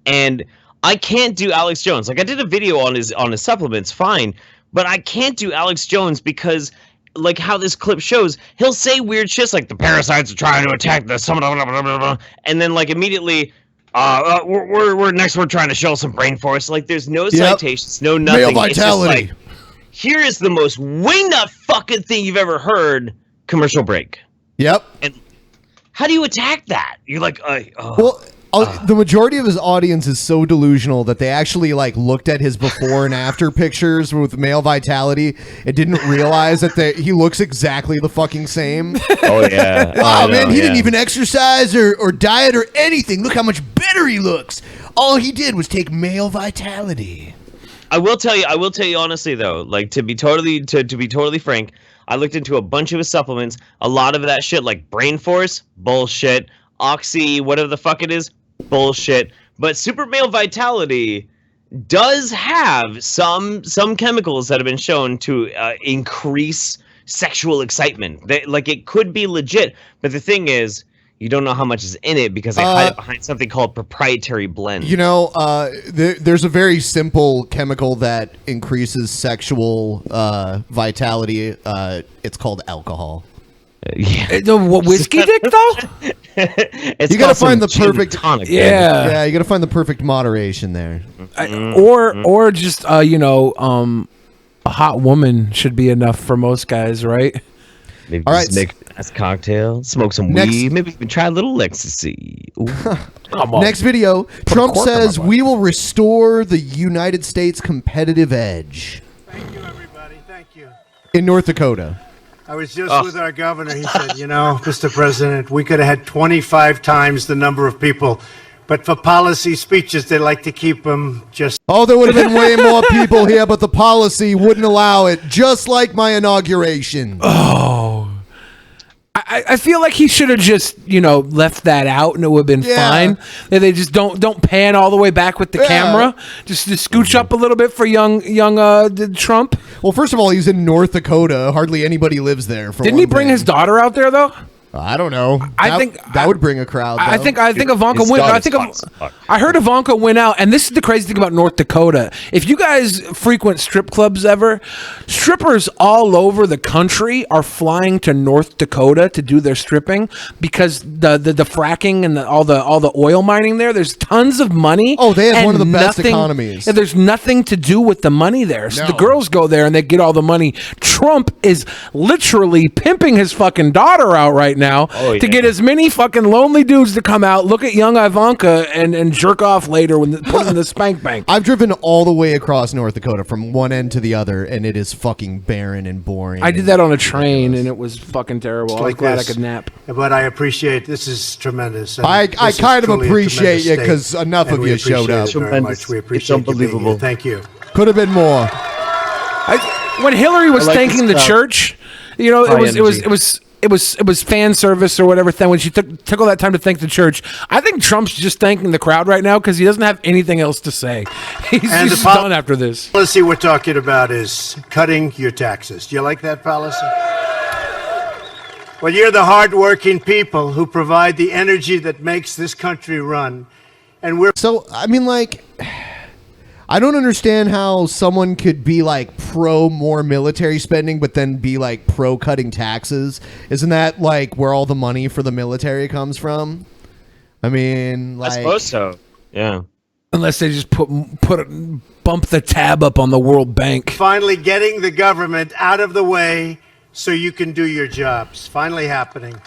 And I can't do Alex Jones. Like I did a video on his supplements, fine, but I can't do Alex Jones because, like how this clip shows, he'll say weird shit like the parasites are trying to attack the and then like immediately we're trying to show some brain force. Like there's no citations, no nothing. Male vitality. It's just like, here is the most wingnut fucking thing you've ever heard. Commercial break. Yep. And how do you attack that? You're like, the majority of his audience is so delusional that they actually like looked at his before and after pictures with male vitality and didn't realize that he looks exactly the fucking same. Oh yeah. Wow, man, he didn't even exercise or diet or anything. Look how much better he looks. All he did was take male vitality. I will tell you honestly though, like to be totally frank, I looked into a bunch of his supplements. A lot of that shit like Brain Force, bullshit. Oxy, whatever the fuck it is, bullshit. But super male vitality does have some chemicals that have been shown to increase sexual excitement. Like it could be legit, but the thing is, you don't know how much is in it because they hide it behind something called proprietary blend. You know, there's a very simple chemical that increases sexual vitality. It's called alcohol. What, whiskey dick though? You gotta find the perfect tonic. Yeah, you gotta find the perfect moderation there. Or just a hot woman should be enough for most guys, right? Maybe All just make a nice cocktail, smoke some weed, maybe even try a little ecstasy. Come on. Next video, Trump says we will restore the United States competitive edge. Thank you, everybody. Thank you. In North Dakota. I was just with our governor. He said, Mr. President, we could have had 25 times the number of people. But for policy speeches, they like to keep them just... Oh, there would have been way more people here, but the policy wouldn't allow it, just like my inauguration. Oh. I feel like he should have just, left that out and it would have been fine. They just don't pan all the way back with the camera. Just scooch up a little bit for young Trump. Well, first of all, he's in North Dakota. Hardly anybody lives there. Didn't he bring his daughter out there, though? I don't know. I think that would bring a crowd. Though. I think Ivanka went. I heard Ivanka went out, and this is the crazy thing about North Dakota. If you guys frequent strip clubs ever, strippers all over the country are flying to North Dakota to do their stripping because the fracking and all the oil mining there. There's tons of money. Oh, they have one of the best economies. And there's nothing to do with the money there. So the girls go there and they get all the money. Trump is literally pimping his fucking daughter out right now to get as many fucking lonely dudes to come out, look at young Ivanka, and jerk off later when put in the spank bank. I've driven all the way across North Dakota from one end to the other, and it is fucking barren and boring. I did that on a train, and it was fucking terrible. I was glad I could nap. But I appreciate this is tremendous. I kind of appreciate you because enough of you showed up. Very much. We appreciate it's unbelievable. Thank you. Could have been more. When Hillary was thanking the church, it was fan service or whatever thing when she took all that time to thank the church. I think Trump's just thanking the crowd right now because he doesn't have anything else to say. He's just done after this. The policy we're talking about is cutting your taxes. Do you like that policy? Well, you're the hardworking people who provide the energy that makes this country run, and we're I don't understand how someone could be like pro more military spending, but then be like pro cutting taxes. Isn't that like where all the money for the military comes from? I mean, I suppose so. Yeah. Unless they just bump the tab up on the World Bank. Finally getting the government out of the way so you can do your jobs. Finally happening.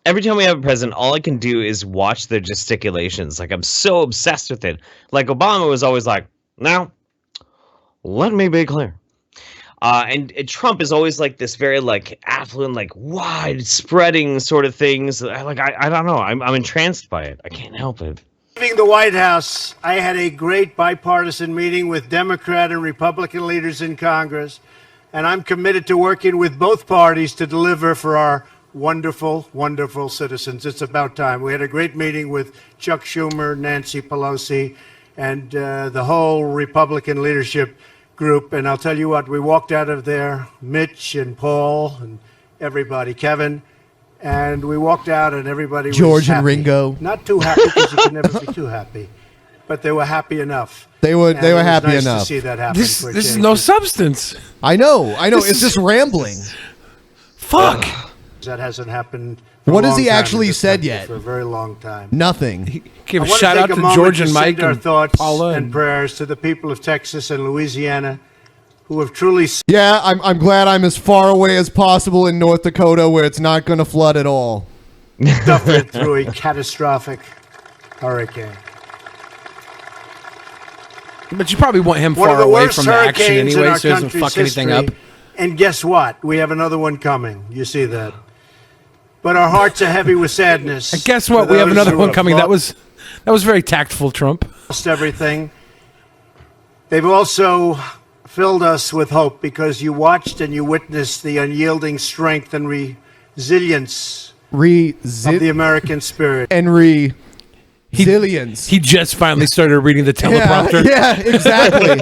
Every time we have a president, all I can do is watch their gesticulations. Like, I'm so obsessed with it. Like, Obama was always like, now, let me be clear. And Trump is always like this very like affluent, like wide spreading sort of things. Like I don't know. I'm entranced by it. I can't help it. Leaving the White House, I had a great bipartisan meeting with Democrat and Republican leaders in Congress, and I'm committed to working with both parties to deliver for our wonderful, wonderful citizens. It's about time. We had a great meeting with Chuck Schumer, Nancy Pelosi, and the whole Republican leadership group. And I'll tell you what, we walked out of there, Mitch and Paul and everybody, Kevin, and we walked out and everybody was George and happy. Ringo. Not too happy because you can never be too happy, but they were happy enough. They were And it was happy nice enough. to see that happen. This for a is change. no substance. I know. This It's just rambling. Fuck. That hasn't happened. For What a has long he time in actually this said country, yet? For a very long time. Nothing. Give I a want shout take out a to moment George to and send Mike our and thoughts Paula and prayers to the people of Texas and Louisiana, who have truly Yeah, I'm glad I'm as far away as possible in North Dakota where it's not going to flood at all. suffered through a catastrophic hurricane. But you probably want him One of far the away worst from the action hurricanes in anyway, our so he doesn't country's fuck anything history. up. And guess what? We have another one coming. You see that. But our hearts are heavy with sadness. And guess what? for We have those another who one have coming. That was very tactful, Trump. lost everything. They've also filled us with hope because you watched and you witnessed the unyielding strength and resilience of the American spirit. And resilience. He just finally started reading the teleprompter. Yeah, exactly.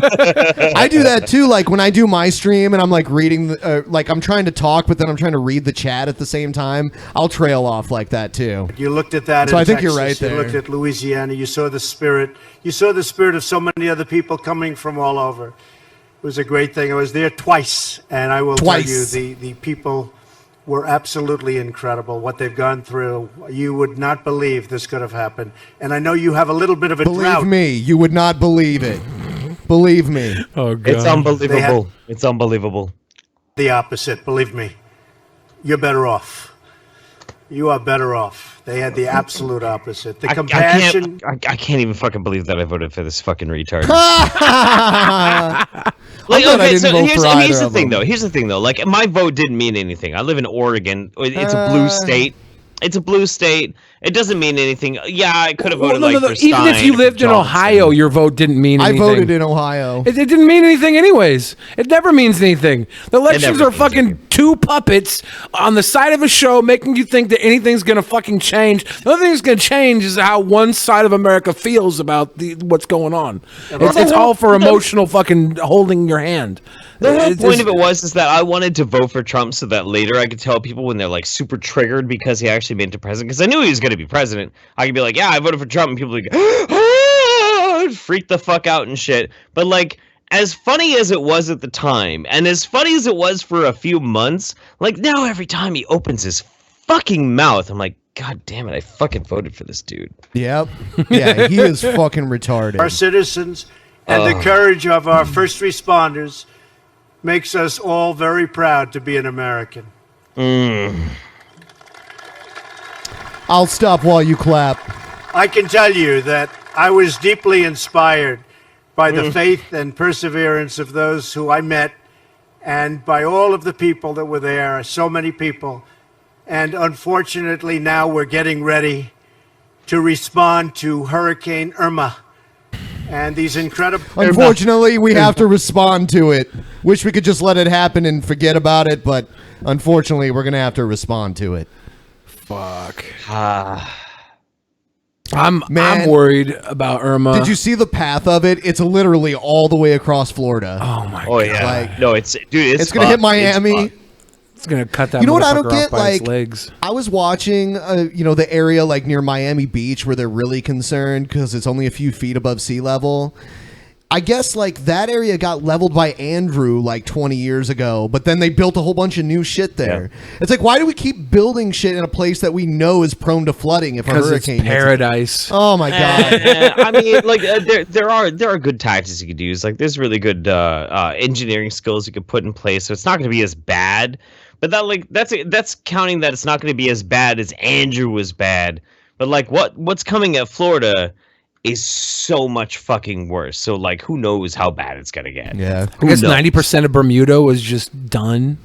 I do that too. Like when I do my stream and I'm like reading, like I'm trying to talk, but then I'm trying to read the chat at the same time. I'll trail off like that too. You looked at that. So in I think Texas. you're right there. You looked at Louisiana. You saw the spirit. You saw the spirit of so many other people coming from all over. It was a great thing. I was there twice, and I will tell you, the people were absolutely incredible. What they've gone through, you would not believe this could have happened. And I know you have a little bit of a Believe drought. me, you would not believe it. Believe me. Oh God, It's unbelievable. They had- It's unbelievable. The opposite. Believe me, you're better off. You are better off. They had the absolute opposite. The compassion. I can't even fucking believe that I voted for this fucking retard. Like, okay, so here's the thing though. Here's the thing though. Like my vote didn't mean anything. I live in Oregon. It's a blue state. It's a blue state. It doesn't mean anything. Yeah, I could have voted for Even if you Stein, lived in Johnson. Ohio, your vote didn't mean I anything. voted in Ohio. It didn't mean anything anyways. It never means anything. The elections never are fucking two puppets on the side of a show making you think that anything's going to fucking change. The only thing that's going to change is how one side of America feels about what's going on. It's all for emotional fucking holding your hand. The whole point of it was that I wanted to vote for Trump so that later I could tell people when they're like super triggered because he actually made it to president. Because I knew he was going to be president. I could be like, yeah, I voted for Trump, and people would go, freak the fuck out and shit. But like, as funny as it was at the time, and as funny as it was for a few months, like now every time he opens his fucking mouth, I'm like, God damn it, I fucking voted for this dude. Yep. Yeah, he is fucking retarded. Our citizens and the courage of our first responders makes us all very proud to be an American. I'll stop while you clap. I can tell you that I was deeply inspired by the faith and perseverance of those who I met and by all of the people that were there, so many people. And unfortunately, now we're getting ready to respond to Hurricane Irma. And these incredible... Unfortunately, we have to respond to it. Wish we could just let it happen and forget about it, but unfortunately, we're going to have to respond to it. Fuck. I'm worried about Irma. Did you see the path of it? It's literally all the way across Florida. Oh my Oh God. yeah. Like, no, it's It's going to hit Miami. It's gonna cut that. You know what I don't motherfucker off get? by its Like, legs. I was watching, the area like near Miami Beach where they're really concerned because it's only a few feet above sea level. I guess like that area got leveled by Andrew like 20 years ago, but then they built a whole bunch of new shit there. Yeah. It's like, why do we keep building shit in a place that we know is prone to flooding if a hurricane it's paradise. Oh my God. I mean, like there are good tactics you could use. Like there's really good engineering skills you could put in place, so it's not going to be as bad. But that's counting that it's not going to be as bad as Andrew was bad. But like what's coming at Florida is so much fucking worse. So like, who knows how bad it's gonna get? Yeah, I guess 90% of Bermuda was just done.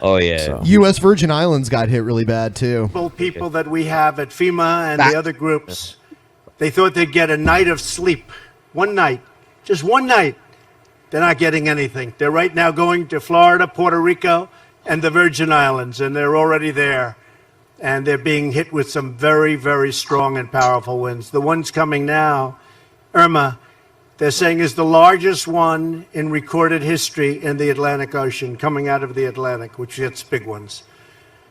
Oh yeah. U.S. Virgin Islands got hit really bad too. People that we have at FEMA and the other groups, they thought they'd get a night of sleep. One night. Just one night. They're not getting anything. They're right now going to Florida, Puerto Rico, and the Virgin Islands, and they're already there. And they're being hit with some very, very strong and powerful winds. The one's coming now, Irma, they're saying is the largest one in recorded history in the Atlantic Ocean, coming out of the Atlantic, which hits big ones.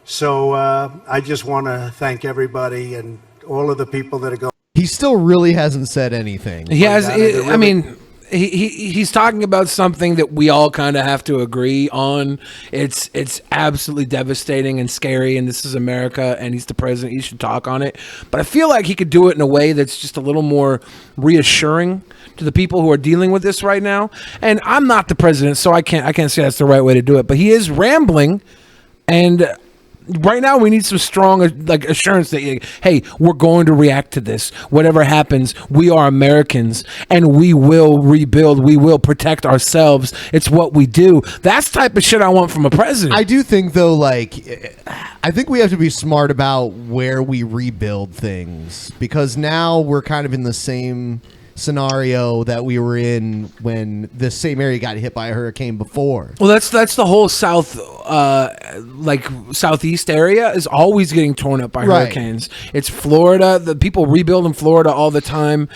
So I just want to thank everybody and all of the people that are going. He still really hasn't said anything. He has. I mean, he's talking about something that we all kind of have to agree on. It's absolutely devastating and scary, and this is America, and he's the president. He should talk on it. But I feel like he could do it in a way that's just a little more reassuring to the people who are dealing with this right now. And I'm not the president, so I can't say that's the right way to do it. But he is rambling, and right now we need some strong assurance that, hey, we're going to react to this. Whatever happens, we are Americans, and we will rebuild. We will protect ourselves. It's what we do. That's the type of shit I want from a president. I do think, though, I think we have to be smart about where we rebuild things, because now we're kind of in the same scenario that we were in when the same area got hit by a hurricane before. Well, that's the whole southeast area is always getting torn up by hurricanes. It's Florida. The people rebuild in Florida all the time.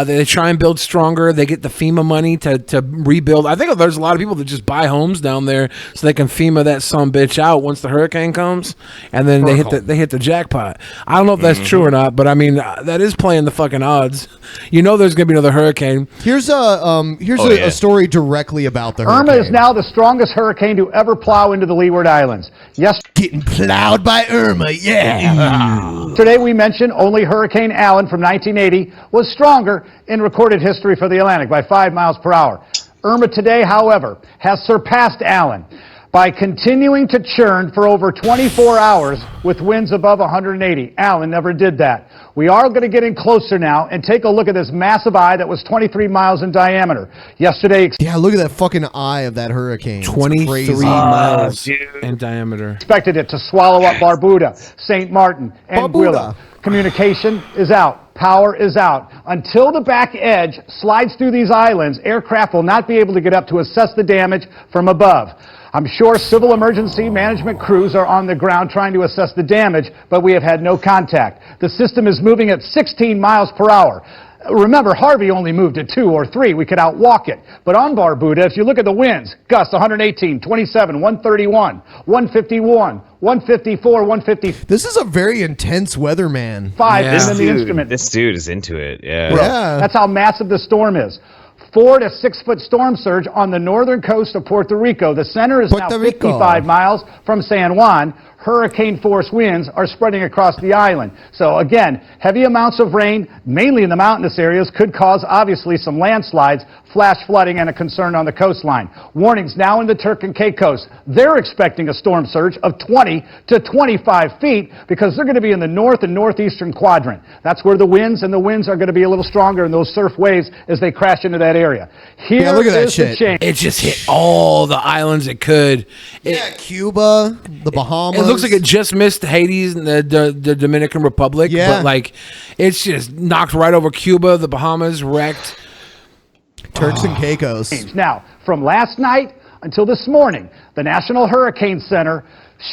They try and build stronger. They get the FEMA money to rebuild. I think there's a lot of people that just buy homes down there so they can FEMA that sumbitch out once the hurricane comes, and then they hit the jackpot. I don't know if that's true or not, but I mean that is playing the fucking odds. You know, there's gonna be another hurricane. Here's a story directly about the hurricane. Irma is now the strongest hurricane to ever plow into the Leeward Islands. Yes, getting plowed by Irma. Yeah. Today we mentioned only Hurricane Allen from 1980 was stronger in recorded history for the Atlantic by 5 miles per hour. Irma today, however, has surpassed Allen by continuing to churn for over 24 hours with winds above 180. Allen never did that. We are going to get in closer now and take a look at this massive eye that was 23 miles in diameter. Yesterday... Yeah, look at that fucking eye of that hurricane. 23 miles in diameter. Expected it to swallow up Barbuda, St. Martin, and Anguilla. Communication is out. Power is out. Until the back edge slides through these islands, aircraft will not be able to get up to assess the damage from above. I'm sure civil emergency management crews are on the ground trying to assess the damage, but we have had no contact. The system is moving at 16 miles per hour. Remember, Harvey only moved at 2 or 3. We could outwalk it. But on Barbuda, if you look at the winds, gusts 118, 27, 131, 151, 154, 150. This is a very intense weather, man. This dude is into it. Yeah. That's how massive the storm is. 4 to 6 foot storm surge on the northern coast of Puerto Rico. The center is now 55 miles from San Juan. Hurricane force winds are spreading across the island. So again, heavy amounts of rain, mainly in the mountainous areas, could cause obviously some landslides, flash flooding, and a concern on the coastline. Warnings now in the Turk and Caicos. They're expecting a storm surge of 20 to 25 feet because they're going to be in the north and northeastern quadrant. That's where the winds are going to be a little stronger in those surf waves as they crash into that area. Here look at that is shit. the change. It just hit all the islands it could. Cuba, the Bahamas. It looks like it just missed Haiti and the Dominican Republic. Yeah. But it's just knocked right over Cuba, the Bahamas, wrecked. Turks and Caicos. Now, from last night until this morning, the National Hurricane Center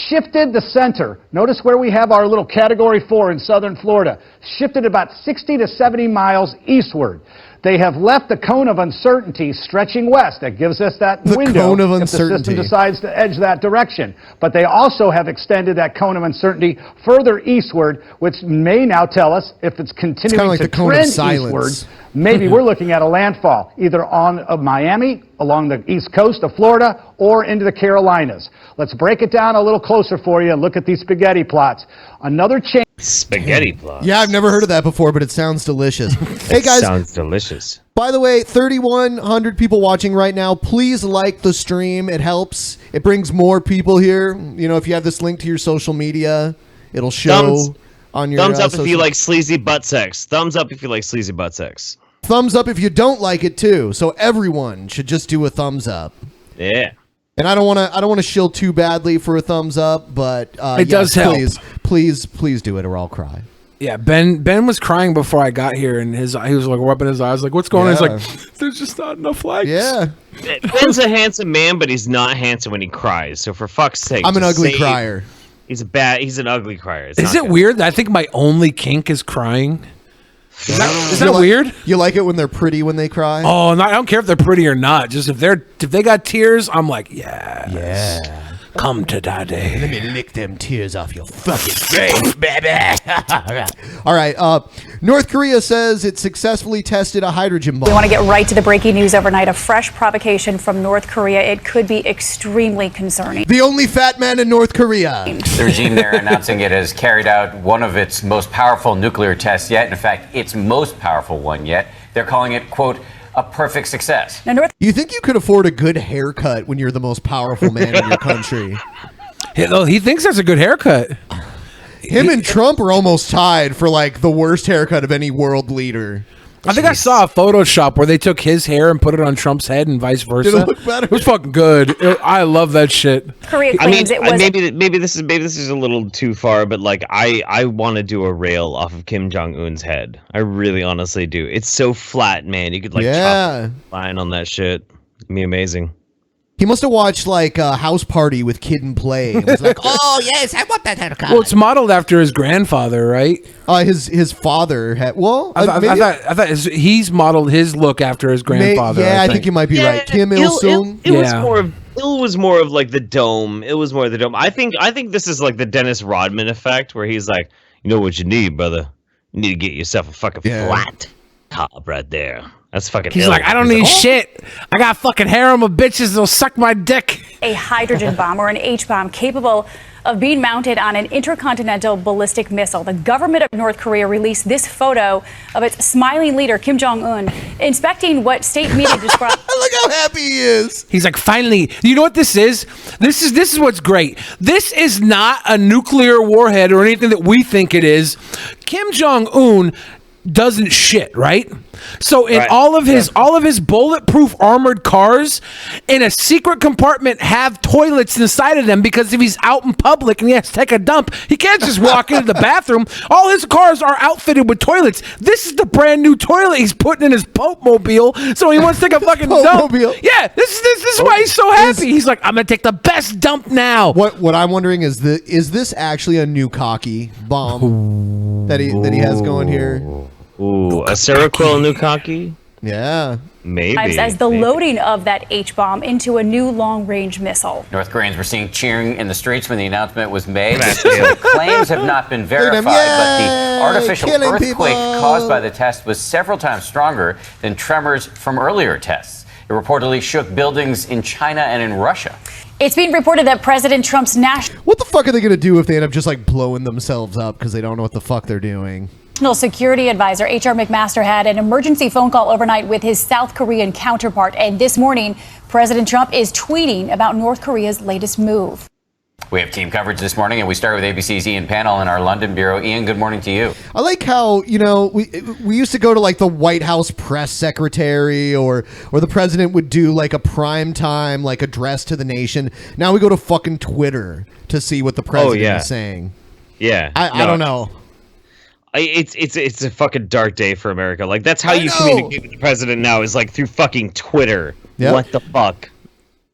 shifted the center. Notice where we have our little Category 4 in southern Florida. Shifted about 60 to 70 miles eastward. They have left the cone of uncertainty stretching west. That gives us that window cone of if the uncertainty. system decides to edge that direction. But they also have extended that cone of uncertainty further eastward, which may now tell us if it's continuing to trend eastward. Maybe we're looking at a landfall, either on Miami, along the east coast of Florida, or into the Carolinas. Let's break it down a little closer for you and look at these spaghetti plots. Another change. Spaghetti plots. Yeah, I've never heard of that before, but it sounds delicious. Hey guys, sounds delicious. By the way, 3,100 people watching right now. Please like the stream. It helps. It brings more people here. You know, if you have this link to your social media, it'll show on your thumbs up if social... you like sleazy butt sex. Thumbs up if you like sleazy butt sex. thumbs up if you don't like it too. So everyone should just do a thumbs up. Yeah. And I don't want to shill too badly for a thumbs up, but It does help. Please do it, or I'll cry. Yeah, Ben was crying before I got here, and he was like rubbing his eyes, like, "What's going on?" He's like, "There's just not enough likes." Yeah. Ben's a handsome man, but he's not handsome when he cries. So for fuck's sake, I'm an just ugly say crier. He's an ugly crier. Is it weird that I think my only kink is crying? Is that weird? You like it when they're pretty when they cry? Oh, I don't care if they're pretty or not. Just if they got tears, I'm like, yeah. Come to daddy. Let me lick them tears off your fucking face, baby. All right. North Korea says it successfully tested a hydrogen bomb. We want to get right to the breaking news overnight. A fresh provocation from North Korea. It could be extremely concerning. The only fat man in North Korea. The regime there announcing it has carried out one of its most powerful nuclear tests yet. In fact, its most powerful one yet. They're calling it, quote, a perfect success. You think you could afford a good haircut when you're the most powerful man in your country? He thinks that's a good haircut. Him and Trump are almost tied for like the worst haircut of any world leader. I think I saw a Photoshop where they took his hair and put it on Trump's head and vice versa. Did it look better? It was fucking good. I love that shit. Korea claims it was. Maybe this is a little too far, but like I want to do a rail off of Kim Jong Un's head. I really honestly do. It's so flat, man. You could like chop a line on that shit. It'd be amazing. He must have watched like a House Party with Kid and Play. It was like, oh yes, I want that haircut. Well, it's modeled after his grandfather, right? His father had. Well, I thought he's modeled his look after his grandfather. I think you might be right. Kim Il Sung. It was more of like the dome. It was more of the dome. I think this is like the Dennis Rodman effect, where he's like, you know what you need, brother? You need to get yourself a fucking flat top right there. That's fucking. He's ill. like, I don't need shit. I got fucking harem of bitches that'll suck my dick. A hydrogen bomb or an H-bomb capable of being mounted on an intercontinental ballistic missile. The government of North Korea released this photo of its smiling leader, Kim Jong-un, inspecting what state media described. Look how happy he is. He's like, finally. You know what this is? This is what's great. This is not a nuclear warhead or anything that we think it is. Kim Jong-un doesn't shit, right? So in all of his bulletproof armored cars, in a secret compartment, have toilets inside of them, because if he's out in public and he has to take a dump, he can't just walk into the bathroom. All his cars are outfitted with toilets. This is the brand new toilet he's putting in his Pope mobile. So he wants to take a fucking dump. Yeah, this is why he's so happy. He's like, I'm gonna take the best dump now. What I'm wondering is this actually a new cocky bomb that he has going here? Ooh, a Seroquel Nukaki? Yeah. Maybe. As the loading of that H-bomb into a new long-range missile. North Koreans were seen cheering in the streets when the announcement was made. The claims have not been verified, but the artificial earthquake caused by the test was several times stronger than tremors from earlier tests. It reportedly shook buildings in China and in Russia. It's being reported that President Trump's national... What the fuck are they going to do if they end up just like blowing themselves up because they don't know what the fuck they're doing? National Security Advisor H.R. McMaster had an emergency phone call overnight with his South Korean counterpart. And this morning, President Trump is tweeting about North Korea's latest move. We have team coverage this morning, and we start with ABC's Ian Pannell in our London bureau. Ian, good morning to you. I like how, we used to go to like the White House press secretary or the president would do like a prime time like address to the nation. Now we go to fucking Twitter to see what the president is saying. Yeah. I don't know. It's a fucking dark day for America. Like, that's how you communicate with the president now, is like through fucking Twitter. Yep. What the fuck?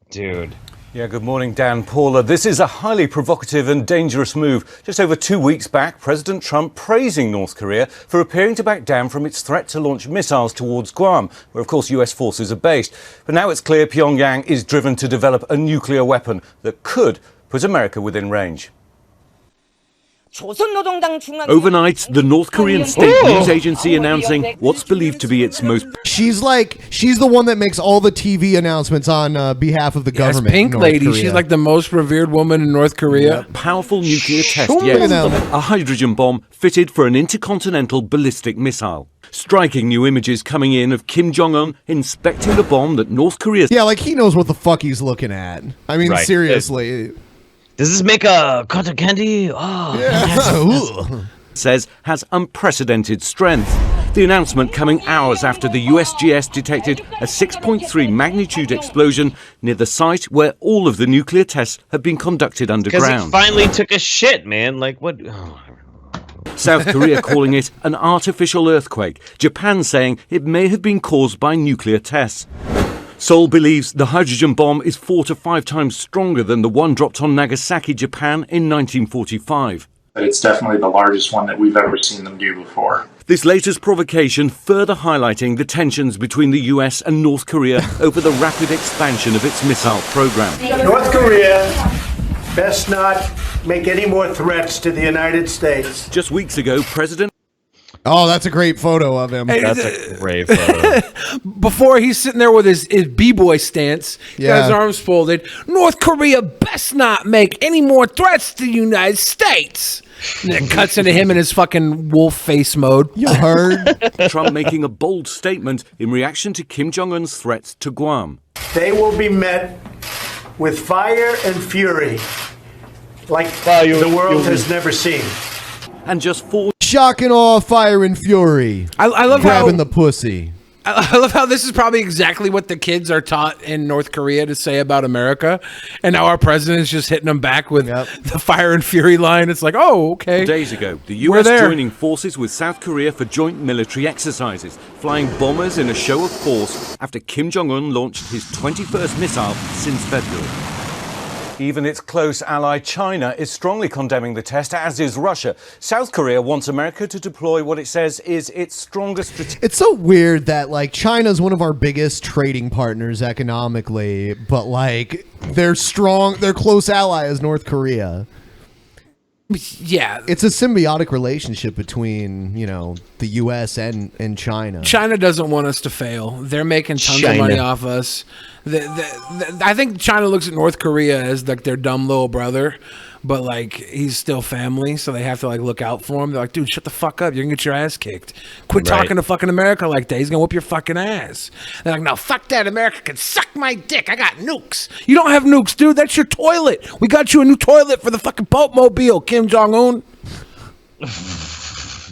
Dude. Yeah, good morning, Dan. Paula. This is a highly provocative and dangerous move. Just over 2 weeks back, President Trump praising North Korea for appearing to back down from its threat to launch missiles towards Guam, where, of course, US forces are based. But now it's clear Pyongyang is driven to develop a nuclear weapon that could put America within range. Overnight, the North Korean state news agency announcing what's believed to be its most... She's the one that makes all the TV announcements on behalf of the government. Pink lady. She's like the most revered woman in North Korea. Powerful nuclear test yet. A hydrogen bomb fitted for an intercontinental ballistic missile. Striking new images coming in of Kim Jong-un inspecting the bomb that North Korea... Yeah, like he knows what the fuck he's looking at. I mean, seriously. Does this make a cotton candy? Oh, says has unprecedented strength. The announcement coming hours after the USGS detected a 6.3 magnitude explosion near the site where all of the nuclear tests have been conducted Because underground. it finally took a shit, man. Like, what? Oh. South Korea calling it an artificial earthquake. Japan saying it may have been caused by nuclear tests. Seoul believes the hydrogen bomb is 4 to 5 times stronger than the one dropped on Nagasaki, Japan in 1945. But it's definitely the largest one that we've ever seen them do before. This latest provocation further highlighting the tensions between the US and North Korea over the rapid expansion of its missile program. North Korea best not make any more threats to the United States. Just weeks ago, President... Oh, that's a great photo of him. That's a great photo. Before he's sitting there with his b-boy stance, got his arms folded. North Korea best not make any more threats to the United States. And then it cuts into him in his fucking wolf face mode. You heard? Trump making a bold statement in reaction to Kim Jong-un's threats to Guam. They will be met with fire and fury like the world has never seen. And just 4 shock and awe, fire and fury. I love grabbing the pussy. I love how this is probably exactly what the kids are taught in North Korea to say about America, and now our president is just hitting them back with the fire and fury line. It's like, oh, okay. Days ago, the US joining forces with South Korea for joint military exercises, flying bombers in a show of force after Kim Jong-un launched his 21st missile since February. Even its close ally China is strongly condemning the test, as is Russia. South Korea wants America to deploy what it says is its strongest... It's so weird that, like, China's one of our biggest trading partners economically, but, like, their close ally is North Korea. Yeah. It's a symbiotic relationship between, you know, the U.S. and China. China doesn't want us to fail. They're making tons of money off us. I think China looks at North Korea as like their dumb little brother, but like he's still family, so they have to like look out for him. They're like, dude, shut the fuck up. You're gonna get your ass kicked. Quit talking to fucking America like that. He's gonna whoop your fucking ass. They're like, no, fuck that. America can suck my dick. I got nukes. You don't have nukes, dude. That's your toilet. We got you a new toilet for the fucking Pope Mobile, Kim Jong-un.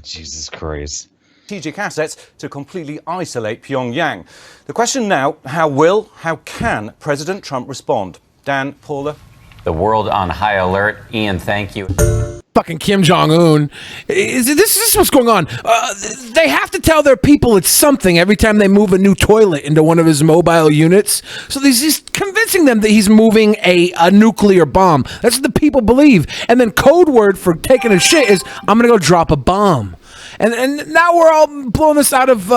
Jesus Christ. Strategic assets to completely isolate Pyongyang. The question now, how can President Trump respond? Dan, Paula? The world on high alert. Ian, thank you. Fucking Kim Jong-un. This is what's going on. They have to tell their people it's something every time they move a new toilet into one of his mobile units. So he's convincing them that he's moving a nuclear bomb. That's what the people believe. And then code word for taking a shit is, I'm going to go drop a bomb. And now we're all blowing this out of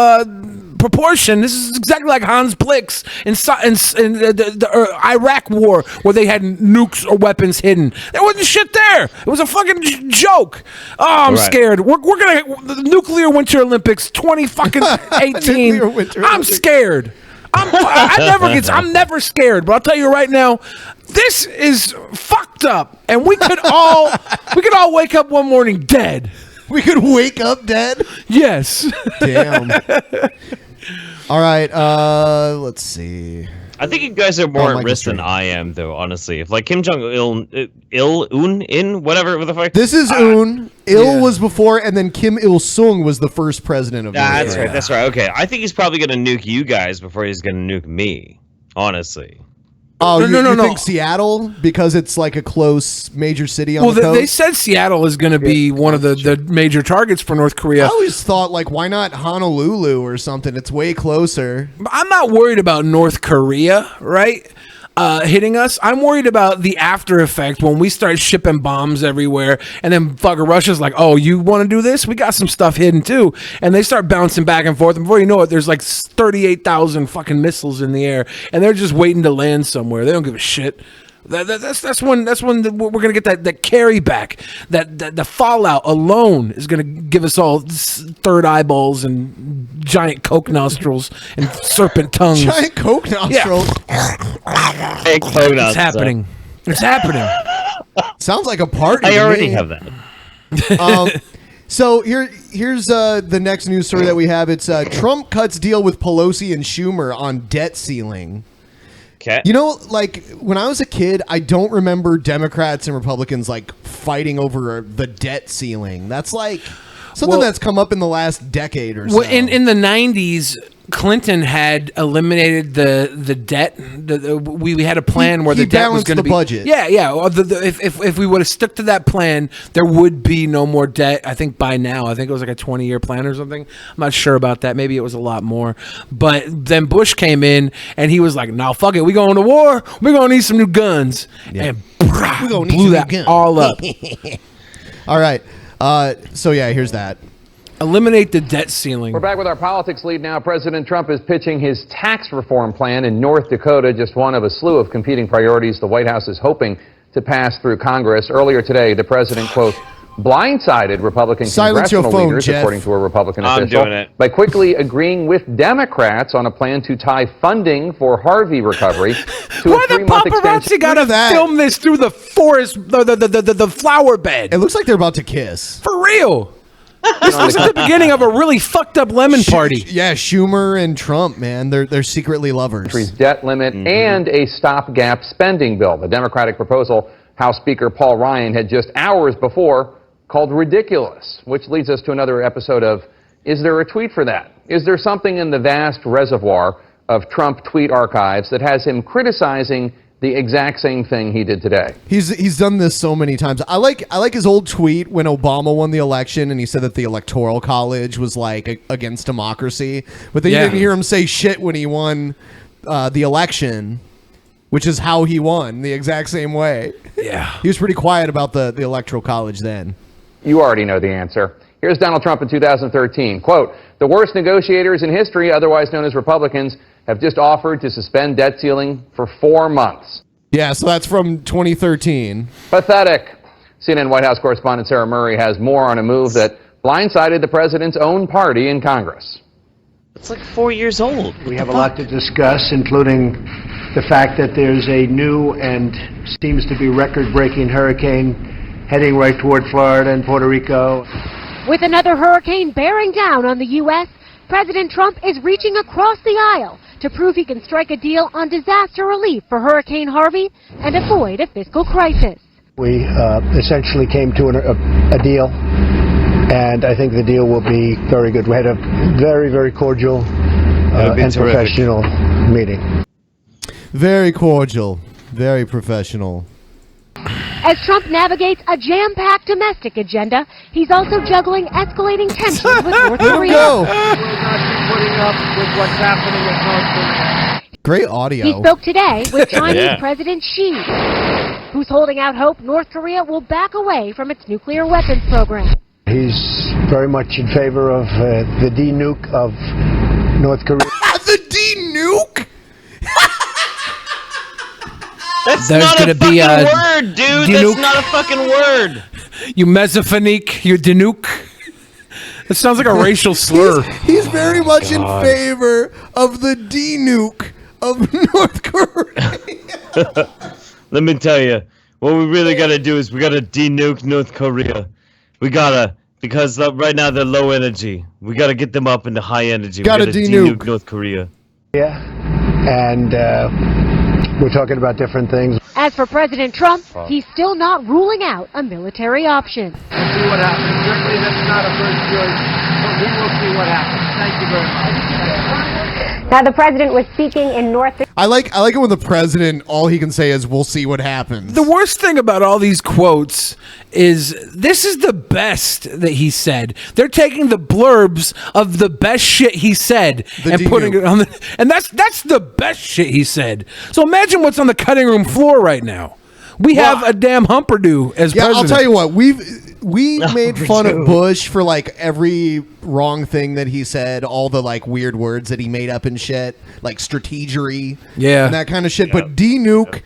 proportion. This is exactly like Hans Blix in the Iraq war, where they had nukes or weapons hidden. There wasn't shit there. It was a fucking joke. Oh, I'm scared. We're gonna the nuclear Winter Olympics 2018. I'm scared. I'm never scared, but I'll tell you right now, this is fucked up, and we could all wake up one morning dead. We could wake up dead? Yes. Damn. All right, let's see. I think you guys are more at risk than I am, though, honestly. If, like, Kim Jong-il, whatever the fuck. This is Un. Was before, and then Kim Il-sung was the first president of North Korea. That's right. Okay, I think he's probably going to nuke you guys before he's going to nuke me, honestly. Oh, you think Seattle? Because it's like a close major city on the coast? They said Seattle is going to be one of the major targets for North Korea. I always thought, like, why not Honolulu or something? It's way closer. I'm not worried about North Korea, right? Hitting us. I'm worried about the after effect when we start shipping bombs everywhere, and then fucking Russia's like, oh, you want to do this? We got some stuff hidden too, and they start bouncing back and forth, and before you know it, there's like 38,000 fucking missiles in the air, and they're just waiting to land somewhere. They don't give a shit. That's when we're gonna get that carry back. That the fallout alone is gonna give us all third eyeballs and giant coke nostrils and serpent tongues. Giant coke nostrils. Yeah. It's happening. It's happening. Sounds like a party. I already have that. So here's the next news story that we have. It's Trump cuts deal with Pelosi and Schumer on debt ceiling. Okay. You know, like, when I was a kid, I don't remember Democrats and Republicans, like, fighting over the debt ceiling. That's like... Something that's come up in the last decade or so. Well, in the 90s, Clinton had eliminated the debt. We had a plan where the debt was going to be budget. Yeah. If we would have stuck to that plan, there would be no more debt. I think by now, I think it was like a 20-year plan or something. I'm not sure about that. Maybe it was a lot more. But then Bush came in and he was like, "No, fuck it. We going to war. We're going to need some new guns." And We're gonna need blew some that new guns. all up. All right. So yeah, here's that. Eliminate the debt ceiling. We're back with our politics lead now. President Trump is pitching his tax reform plan in North Dakota, just one of a slew of competing priorities the White House is hoping to pass through Congress. Earlier today, the president, quote, blindsided Republican Silence your congressional phone, leaders, Jeff. according to a Republican I'm official, doing it. by quickly agreeing with Democrats on a plan to tie funding for Harvey recovery to Why a the 3-month paparazzi extension. gotta film this through the forest, the flower bed? It looks like they're about to kiss. For real. This looks like the beginning of a really fucked up lemon party. Yeah, Schumer and Trump, man, they're secretly lovers. Country's debt limit and a stopgap spending bill. The Democratic proposal, House Speaker Paul Ryan had just hours before called ridiculous, which leads us to another episode of Is There a Tweet for That? Is there something in the vast reservoir of Trump tweet archives that has him criticizing the exact same thing he did today? He's done this so many times. I like his old tweet when Obama won the election and he said that the Electoral College was like against democracy, but then you didn't hear him say shit when he won the election, which is how he won, the exact same way. Yeah, he was pretty quiet about the Electoral College then. You already know the answer. Here's Donald Trump in 2013. Quote, the worst negotiators in history, otherwise known as Republicans, have just offered to suspend debt ceiling for 4 months. Yeah, so that's from 2013. Pathetic. CNN White House correspondent Sarah Murray has more on a move that blindsided the president's own party in Congress. It's like 4 years old. We have a lot to discuss, including the fact that there's a new and seems to be record-breaking hurricane heading right toward Florida and Puerto Rico. With another hurricane bearing down on the U.S., President Trump is reaching across the aisle to prove he can strike a deal on disaster relief for Hurricane Harvey and avoid a fiscal crisis. We essentially came to a deal, and I think the deal will be very good. We had a very, very cordial and professional meeting. Very cordial, very professional. As Trump navigates a jam-packed domestic agenda, he's also juggling escalating tensions with North Korea. We'll not be putting up with what's happening in North Korea. Great audio. He spoke today with Chinese Yeah. President Xi, who's holding out hope North Korea will back away from its nuclear weapons program. He's very much in favor of the denuke of North Korea. The denuke? That's There's not gonna a be fucking a word, dude. Denuke. That's not a fucking word. You mesophonique, you Denuke. It sounds like a racial slur. He's very much in favor of the denuke of North Korea. Let me tell you, what we really got to do is we got to denuke North Korea. We got to, because right now they're low energy. We got to get them up into high energy. Gotta we gotta denuke. North Korea. Yeah, and we're talking about different things. As for President Trump, he's still not ruling out a military option. We'll see what happens. Certainly that's not a first choice, but we will see what happens. Thank you very much. Now, the president was speaking in North. I like it when the president, all he can say is, we'll see what happens. The worst thing about all these quotes is this is the best that he said. They're taking the blurbs of the best shit he said and putting it on the, and that's the best shit he said. So imagine what's on the cutting room floor right now. We have a damn humperdo as president. I'll tell you what, we made fun of Bush for like every wrong thing that he said, all the like weird words that he made up and shit, like strategery, and that kind of shit. But denuke,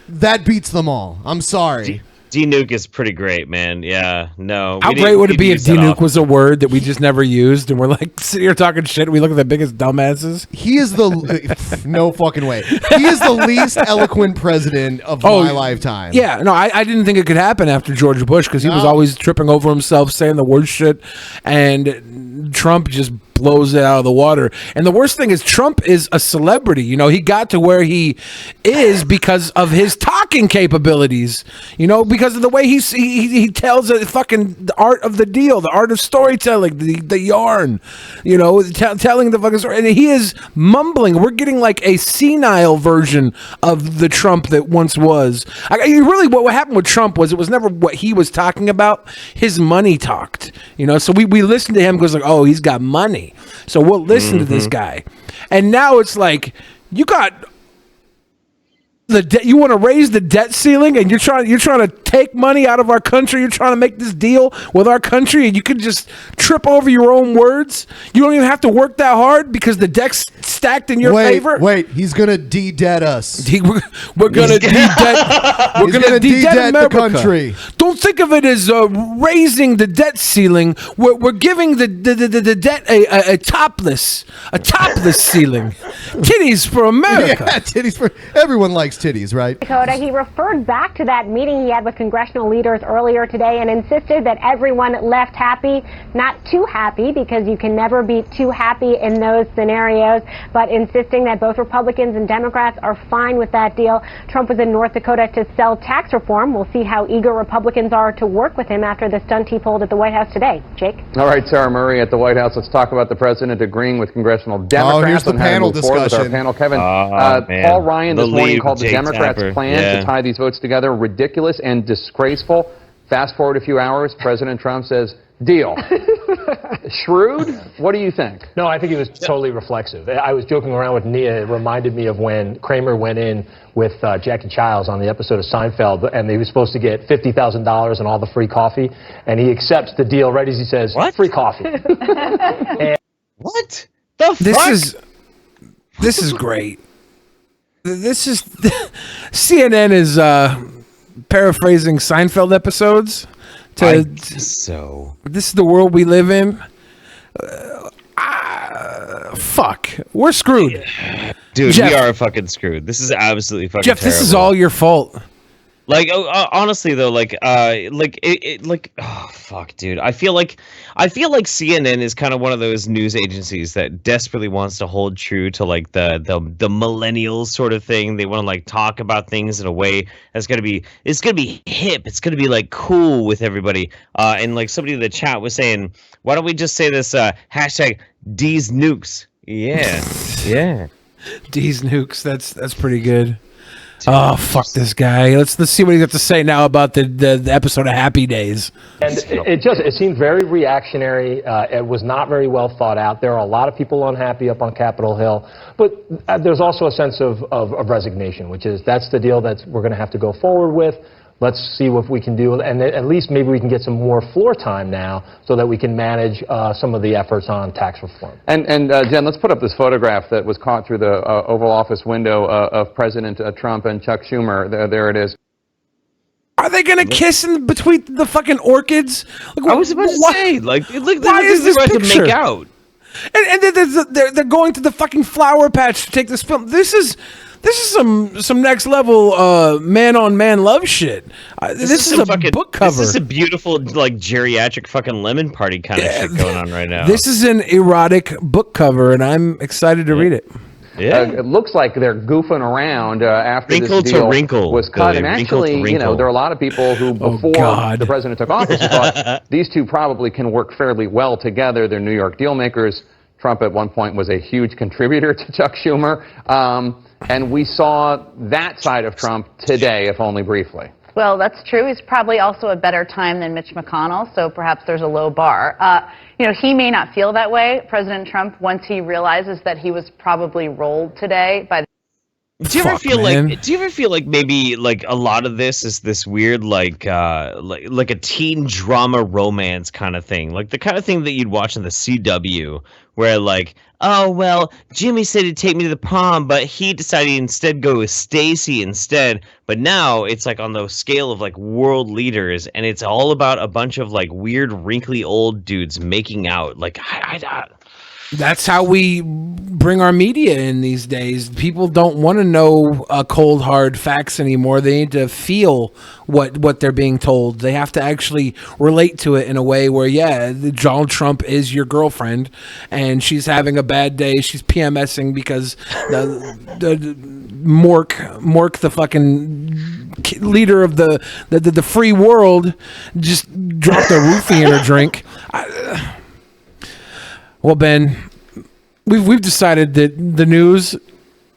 that beats them all. I'm sorry. Denuke is pretty great, man. Yeah, no. How great would it be if denuke was a word that we just never used and we're like sitting here talking shit and we look at the biggest dumbasses? He is the no fucking way. He is the least eloquent president of my lifetime. Yeah, no, I didn't think it could happen after George Bush because he was always tripping over himself, saying the worst shit. And then Trump just blows it out of the water. And the worst thing is Trump is a celebrity. You know, he got to where he is because of his talking capabilities, you know, because of the way he tells the fucking art of the deal, the art of storytelling, the yarn, you know, telling the fucking story. And he is mumbling. We're getting like a senile version of the Trump that once was. Really, what happened with Trump was it was never what he was talking about. His money talked, you know, so we listened to him because like, oh, he's got money. So we'll listen to this guy. And now it's like, you got you want to raise the debt ceiling, and you're trying to take money out of our country. You're trying to make this deal with our country, and you can just trip over your own words. You don't even have to work that hard because the deck's stacked in your favor. Wait, he's gonna de-debt us. We're gonna de-debt. We're gonna de-debt the country. Don't think of it as raising the debt ceiling. We're giving the debt a topless ceiling. Titties for America. Yeah, titties for everyone likes titties, right? Dakota, he referred back to that meeting he had with congressional leaders earlier today and insisted that everyone left happy, not too happy, because you can never be too happy in those scenarios, but insisting that both Republicans and Democrats are fine with that deal. Trump was in North Dakota to sell tax reform. We'll see how eager Republicans are to work with him after the stunt he pulled at the White House today. Jake? All right, Sarah Murray at the White House. Let's talk about the president agreeing with congressional Democrats here's the on how to panel move forward with our discussion. panel. Kevin, Paul Ryan this morning called the Democrats' plan to tie these votes together ridiculous and disgraceful. Fast forward a few hours, President Trump says, deal. Shrewd? What do you think? No, I think it was totally reflexive. I was joking around with Nia. It reminded me of when Kramer went in with Jackie Childs on the episode of Seinfeld, and he was supposed to get $50,000 and all the free coffee, and he accepts the deal right as he says, "What? Free coffee." What the fuck? This is great. This is CNN is paraphrasing Seinfeld episodes. This is the world we live in. Fuck, we're screwed, dude. Jeff, we are fucking screwed. This is absolutely fucking Jeff. terrible. This is all your fault. Like, honestly though, oh fuck, dude. I feel like CNN is kind of one of those news agencies that desperately wants to hold true to like the millennials sort of thing. They want to like talk about things in a way that's gonna be hip. It's gonna be like cool with everybody. And like somebody in the chat was saying, why don't we just say this hashtag D's nukes? Yeah, yeah. D's nukes. That's pretty good. Oh, fuck this guy. Let's see what he got to say now about the episode of Happy Days. And it seemed very reactionary. It was not very well thought out. There are a lot of people unhappy up on Capitol Hill, but there's also a sense of resignation, which is that's the deal that we're going to have to go forward with. Let's see what we can do, and at least maybe we can get some more floor time now so that we can manage some of the efforts on tax reform. And Jen, let's put up this photograph that was caught through the Oval Office window of President Trump and Chuck Schumer. There it is. Are they going to kiss in between the fucking orchids? Like, I was about to say, like, look, why is this about picture? to make out? And they're going to the fucking flower patch to take this film. This is some next level man on man love shit. This is a fucking book cover. This is a beautiful like geriatric fucking lemon party kind of shit going on right now. This is an erotic book cover, and I'm excited to read it. Yeah. It looks like they're goofing around after Wrinkle this to deal wrinkle, was cut. Billy. And actually, Wrinkle to you know, wrinkle. there are a lot of people who, before the president took office, thought these two probably can work fairly well together. They're New York deal makers. Trump at one point was a huge contributor to Chuck Schumer. And we saw that side of Trump today, if only briefly. Well, that's true. He's probably also a better time than Mitch McConnell, so perhaps there's a low bar. You know, he may not feel that way, President Trump, once he realizes that he was probably rolled today by Do you ever feel like maybe like a lot of this is this weird like a teen drama romance kind of thing, like the kind of thing that you'd watch in the CW, where like, oh well, Jimmy said he'd take me to the prom, but he decided he'd instead go with Stacy instead. But now it's like on the scale of like world leaders, and it's all about a bunch of like weird wrinkly old dudes making out. Like That's how we bring our media in these days. People don't want to know cold hard facts anymore. They need to feel what they're being told. They have to actually relate to it in a way where, yeah, Donald Trump is your girlfriend and she's having a bad day. She's PMSing because the Mork, the fucking leader of the free world, just dropped a roofie in her drink. Well, Ben, we've decided that the news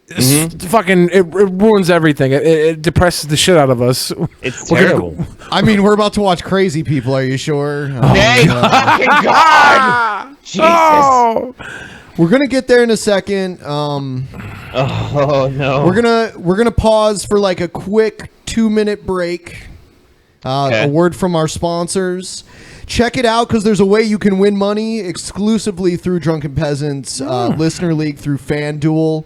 is fucking it ruins everything. It depresses the shit out of us. It's terrible. I mean, we're about to watch Crazy People. Are you sure? Thank fucking God! Jesus. Oh. We're gonna get there in a second. Oh no. We're gonna pause for like a quick 2-minute break. A word from our sponsors. Check it out because there's a way you can win money exclusively through Drunken Peasants Listener League through FanDuel.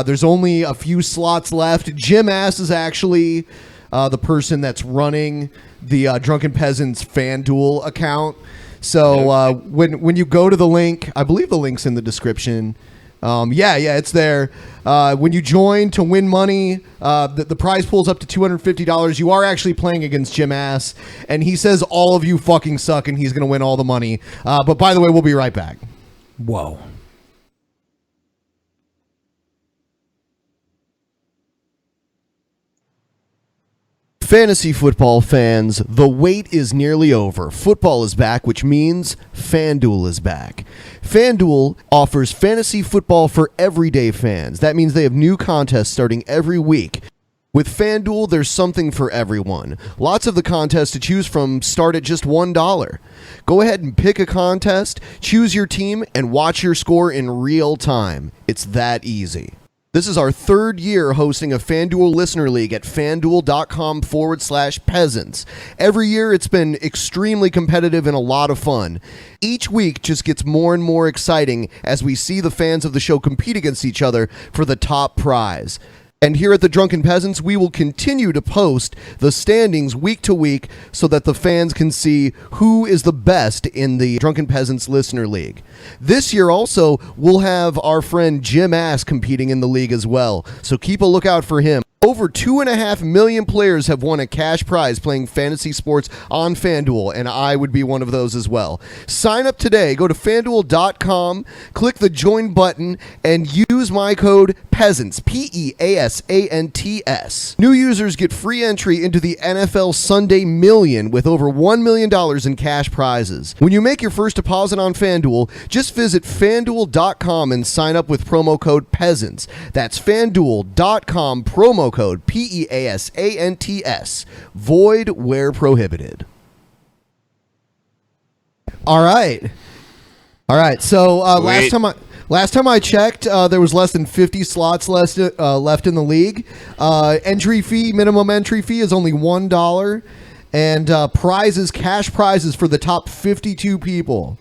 There's only a few slots left. Jim Ass is actually the person that's running the Drunken Peasants FanDuel account. So when you go to the link, I believe the link's in the description. It's there. When you join to win money, the prize pool's up to $250. You are actually playing against Jim Ass, and he says all of you fucking suck, and he's going to win all the money. But by the way, we'll be right back. Whoa. Fantasy football fans, the wait is nearly over. Football is back, which means FanDuel is back. FanDuel offers fantasy football for everyday fans. That means they have new contests starting every week. With FanDuel, there's something for everyone. Lots of the contests to choose from start at just $1. Go ahead and pick a contest, choose your team, and watch your score in real time. It's that easy. This is our third year hosting a FanDuel Listener League at fanduel.com/peasants. Every year it's been extremely competitive and a lot of fun. Each week just gets more and more exciting as we see the fans of the show compete against each other for the top prize. And here at the Drunken Peasants, we will continue to post the standings week to week so that the fans can see who is the best in the Drunken Peasants Listener League. This year also, we'll have our friend Jim Ass competing in the league as well, so keep a lookout for him. Over 2.5 million players have won a cash prize playing fantasy sports on FanDuel, and I would be one of those as well. Sign up today. Go to fanduel.com, click the join button, and use my code PEASANTS, PEASANTS. New users get free entry into the NFL Sunday Million with over $1 million in cash prizes. When you make your first deposit on FanDuel, just visit fanduel.com and sign up with promo code PEASANTS. That's fanduel.com, promo code PEASANTS. Void where prohibited. All right. So last time I checked, there was less than 50 slots left in the league. Minimum entry fee is only $1, and cash prizes for the top 52 people.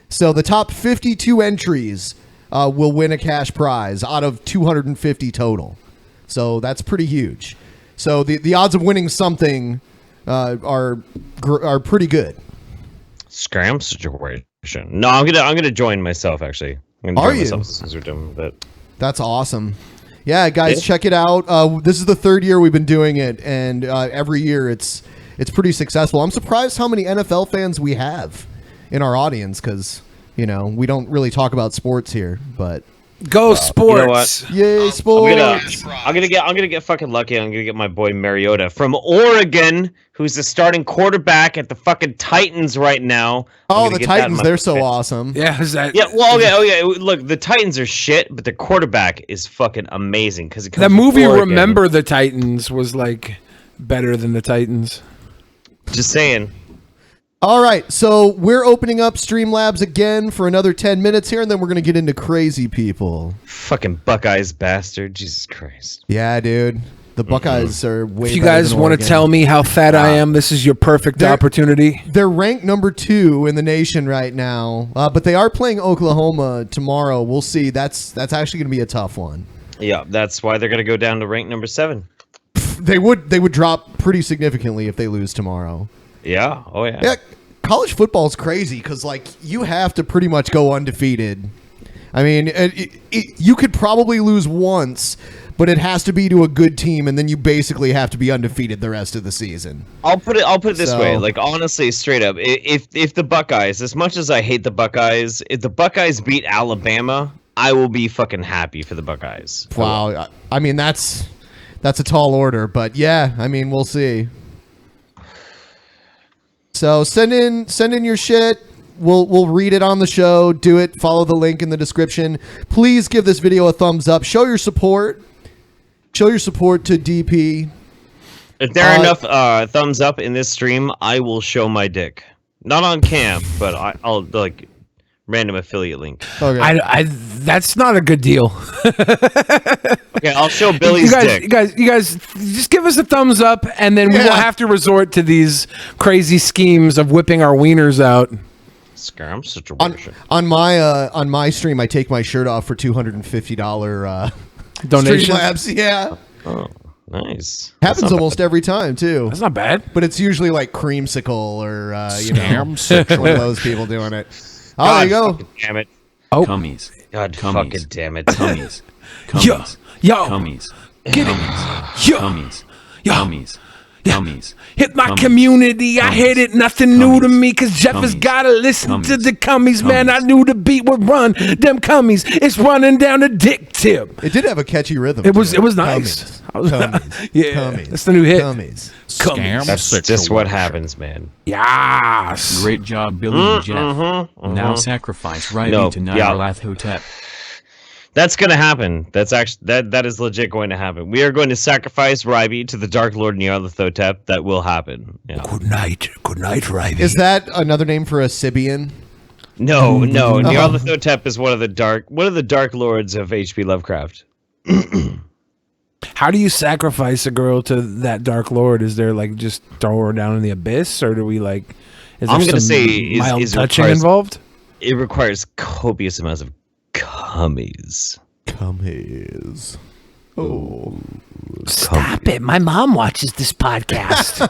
So the top 52 entries will win a cash prize out of 250 total. So that's pretty huge. So the odds of winning something are pretty good. Scram situation. No, I'm gonna join myself actually. Are you? Since we're done with it. That's awesome. Yeah, guys, check it out. This is the third year we've been doing it, and every year it's pretty successful. I'm surprised how many NFL fans we have in our audience because we don't really talk about sports here, but. Go sports! You know Yay, sports! I'm gonna get fucking lucky. I'm gonna get my boy Mariota from Oregon, who's the starting quarterback at the fucking Titans right now. Oh, the Titans! They're so awesome. Yeah, Look, the Titans are shit, but the quarterback is fucking amazing because that movie Remember the Titans was like better than the Titans. Just saying. All right, so we're opening up Streamlabs again for another 10 minutes here, and then we're going to get into Crazy People. Fucking Buckeyes bastard. Jesus Christ. Yeah, dude. The Buckeyes are way better. If you guys want to tell me how fat I am, this is your perfect opportunity. They're ranked number 2 in the nation right now, but they are playing Oklahoma tomorrow. We'll see. That's actually going to be a tough one. Yeah, that's why they're going to go down to rank number 7. They would drop pretty significantly if they lose tomorrow. Yeah. Oh, yeah. Yeah, college football is crazy because, you have to pretty much go undefeated I mean, you could probably lose once, but it has to be to a good team, and then you basically have to be undefeated the rest of the season. I'll put it this way, like honestly, straight up, if the Buckeyes, as much as I hate the Buckeyes, if the Buckeyes beat Alabama, I will be fucking happy for the Buckeyes. Wow, I mean that's a tall order, but yeah, I mean we'll see. So send in your shit. We'll read it on the show. Do it. Follow the link in the description. Please give this video a thumbs up. Show your support. Show your support to DP. If there are enough thumbs up in this stream, I will show my dick. Not on cam, but I'll like random affiliate link. Okay. That's not a good deal. Okay, I'll show Billy's dick. You guys, just give us a thumbs up, and then we will have to resort to these crazy schemes of whipping our wieners out. I'm such a on my stream, I take my shirt off for $250 donation. Streamlabs, yeah. Oh, nice. Happens almost every time too. That's not bad. But it's usually like Creamsicle or Scam. one of those people doing it. Oh, there you go. Damn it. Oh, Cummies. God fucking damn it. Cummies. Yo. Cummies. Get it. Yo. Cummies. Yo. Cummies. Cummies. Hit my community. I hit it. Nothing new to me, because Jeff has got to listen to the cummies, man. I knew the beat would run. Them cummies. It's running down the dick tip. It did have a catchy rhythm. It was nice. Cummies. Yeah. Cummies. That's the new hit. Cummies. That's just what happens, man. Yes. Great job, Billy and Jeff. Now sacrifice Ryby to Nyarlathotep. That's gonna happen. That's actually that is legit going to happen. We are going to sacrifice Ryby to the Dark Lord Nyarlathotep. That will happen. Yeah. Good night, Ryby. Is that another name for a Sibian? No. Nyarlathotep is one of the dark lords of H.P. Lovecraft. How do you sacrifice a girl to that Dark Lord? Is there like just throw her down in the abyss, or do we like? Is there I'm gonna say mild is touching involved? It requires copious amounts of cummies. Oh. Stop it. My mom watches this podcast.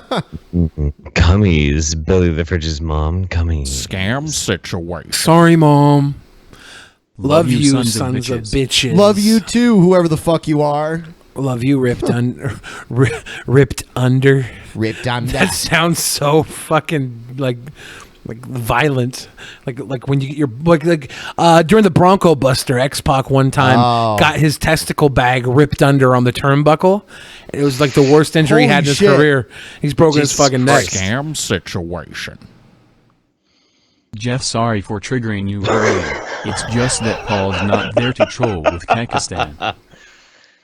Cummies. Billy the Fridge's mom. Cummies. Scam situation. Sorry, Mom. Love you, sons of bitches. bitches. Love you too, whoever the fuck you are. Love you, ripped under. Ripped under. That sounds so fucking like violent, like when you get your during the Bronco Buster, X-Pac one time got his testicle bag ripped under on the turnbuckle. It was like the worst injury he had in his career. He's broken his fucking neck. Scam situation. Jeff, sorry for triggering you earlier. It's just that Paul's not there to troll with Kekistan.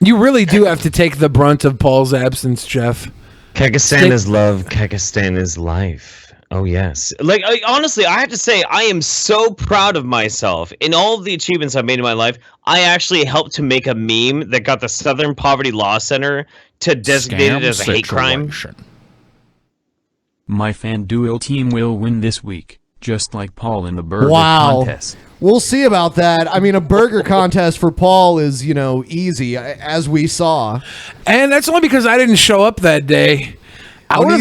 You really do have to take the brunt of Paul's absence, Jeff. Kekistan is love. Kekistan is life. Oh, yes. Honestly, I have to say, I am so proud of myself. In all of the achievements I've made in my life, I actually helped to make a meme that got the Southern Poverty Law Center to designate it as a hate crime. My fan duel team will win this week, just like Paul in the burger contest. We'll see about that. I mean, a burger contest for Paul is, easy, as we saw. And that's only because I didn't show up that day. I would have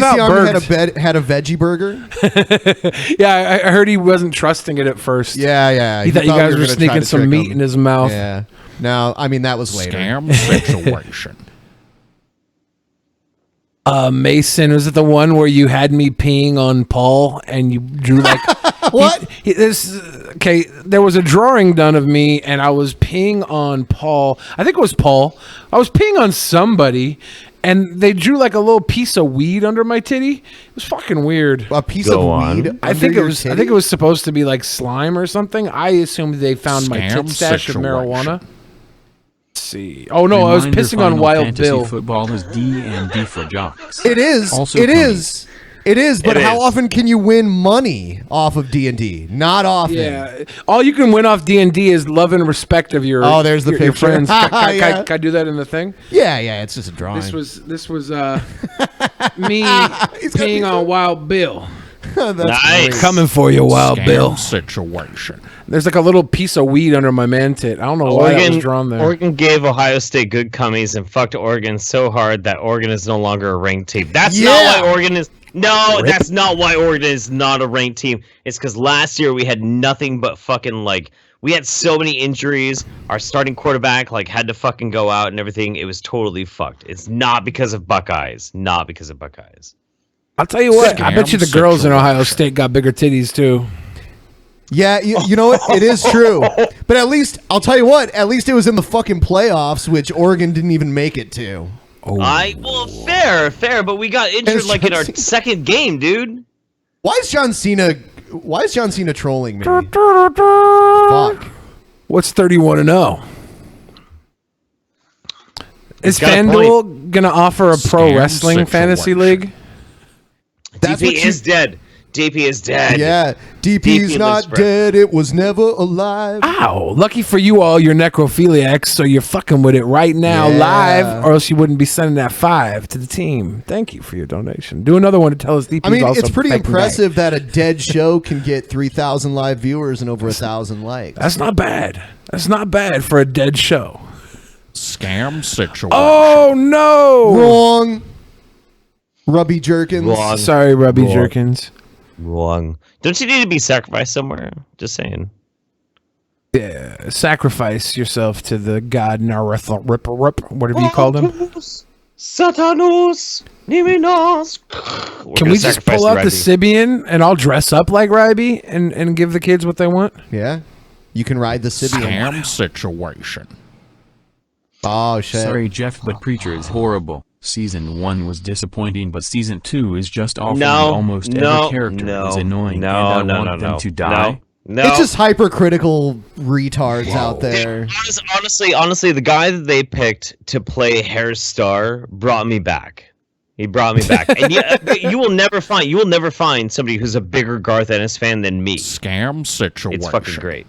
had a veggie burger. Yeah, I heard he wasn't trusting it at first. Yeah. He thought you guys were sneaking some meat in his mouth. Yeah. No, I mean that was later. Scam situation. Mason, was it the one where you had me peeing on Paul and you drew like what? There was a drawing done of me and I was peeing on Paul. I think it was Paul. I was peeing on somebody. And they drew like a little piece of weed under my titty. It was fucking weird. A piece of weed? I think it was supposed to be like slime or something. I assumed they found my tit stash of marijuana. Let's see. Oh no, I was pissing on Wild Bill. Football is D&D for jocks. It is. It is, but how often can you win money off of D&D? Not often. Yeah, all you can win off D&D is love and respect of your. Oh, there's the your picture. Friends. Can I do that in the thing? Yeah, it's just a drawing. This was me peeing on Wild Bill. Nice. Coming for you, Wild Bill. Situation. There's like a little piece of weed under my man tit. I don't know why that was drawn there. Oregon gave Ohio State good cummies and fucked Oregon so hard that Oregon is no longer a ranked team. That's not why Oregon is. No, that's not why Oregon is not a ranked team. It's because last year we had nothing but fucking We had so many injuries. Our starting quarterback like had to fucking go out and everything. It was totally fucked. It's not because of Buckeyes. Not because of Buckeyes. I'll tell you what. I bet you the girls in Ohio State got bigger titties too. Yeah, you know what? It is true. But at least, I'll tell you what, at least it was in the fucking playoffs, which Oregon didn't even make it to. Well, fair, but we got injured like in our second game, dude. Why is John Cena trolling me? Fuck. What's 31-0? Is FanDuel gonna offer a pro wrestling fantasy league? DP is dead. DP is dead. Yeah, DP's not dead. It was never alive. Ow! Lucky for you all, you're necrophiliacs, so you're fucking with it right now live, or else you wouldn't be sending that 5 to the team. Thank you for your donation. Do another one to tell us DP's I mean, also it's pretty fucking impressive that a dead show can get 3,000 live viewers and over 1,000 likes. That's not bad. That's not bad for a dead show. Scam situation. Oh no! Wrong. Rubby Jerkins. Wrong. Sorry, Rubby Jerkins. Wrong. Don't you need to be sacrificed somewhere? Just saying. Yeah, sacrifice yourself to the god Naruth Ripper, whatever you called him. Satanos, Niminos. Can we just pull out the Sibian and I'll dress up like Ryby and give the kids what they want? Yeah. You can ride the Sibian. Scam situation. Oh, shit. Sorry, Jeff, but Preacher is horrible. Season 1 was disappointing, but Season 2 is just awful. Almost every character is annoying, and I want them to die. No. It's just hypercritical retards out there. Honestly, the guy that they picked to play Hair Star brought me back. He brought me back, and you will never find somebody who's a bigger Garth Ennis fan than me. Scam situation. It's fucking great.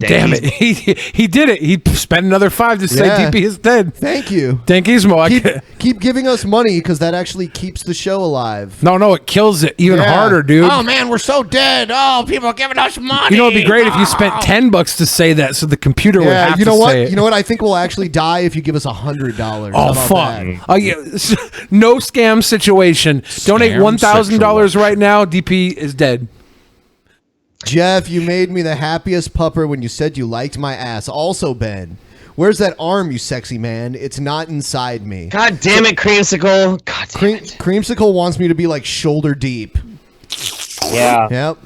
Damn it. He did it. He spent another 5 to say DP is dead. Thank you. Dankismo. Keep giving us money because that actually keeps the show alive. No, it kills it even harder, dude. Oh, man, we're so dead. Oh, people are giving us money. You know, it'd be great if you spent $10 to say that so the computer would have to say it. You know what? I think we'll actually die if you give us $100. Oh, fuck. Oh, yeah. No scam situation. Donate $1,000 right now. DP is dead. Jeff, you made me the happiest pupper when you said you liked my ass. Also, Ben, where's that arm, you sexy man? It's not inside me. God damn it, Creamsicle. God damn it. Creamsicle wants me to be like shoulder deep. Yeah. Yep.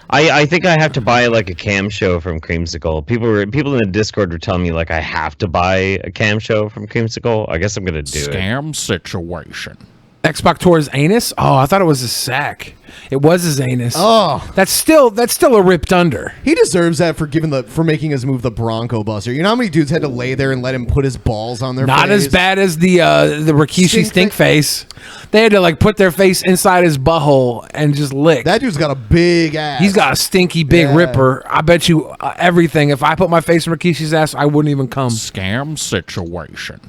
I think I have to buy like a cam show from Creamsicle. People in the Discord were telling me like I have to buy a cam show from Creamsicle. I guess I'm gonna do it. Scam situation. Xbox Tour's anus? Oh, I thought it was his sack. It was his anus. Oh, that's still a ripped under. He deserves that for making us move the Bronco Buster. You know how many dudes had to lay there and let him put his balls on their face? Not as bad as the Rikishi stink face. They had to like put their face inside his butthole and just lick. That dude's got a big ass. He's got a stinky big ripper. I bet you everything. If I put my face in Rikishi's ass, I wouldn't even come. Scam situation.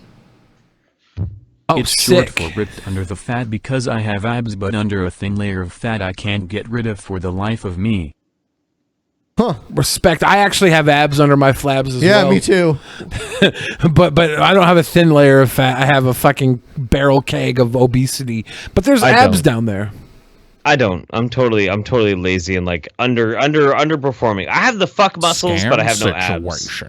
Oh, it's short for ripped under the fat because I have abs, but under a thin layer of fat I can't get rid of for the life of me. Huh. Respect. I actually have abs under my flabs as well. Yeah, me too. but I don't have a thin layer of fat. I have a fucking barrel keg of obesity. But there's abs down there. I don't. I'm totally lazy and like underperforming. I have the fuck muscles, but I have no abs.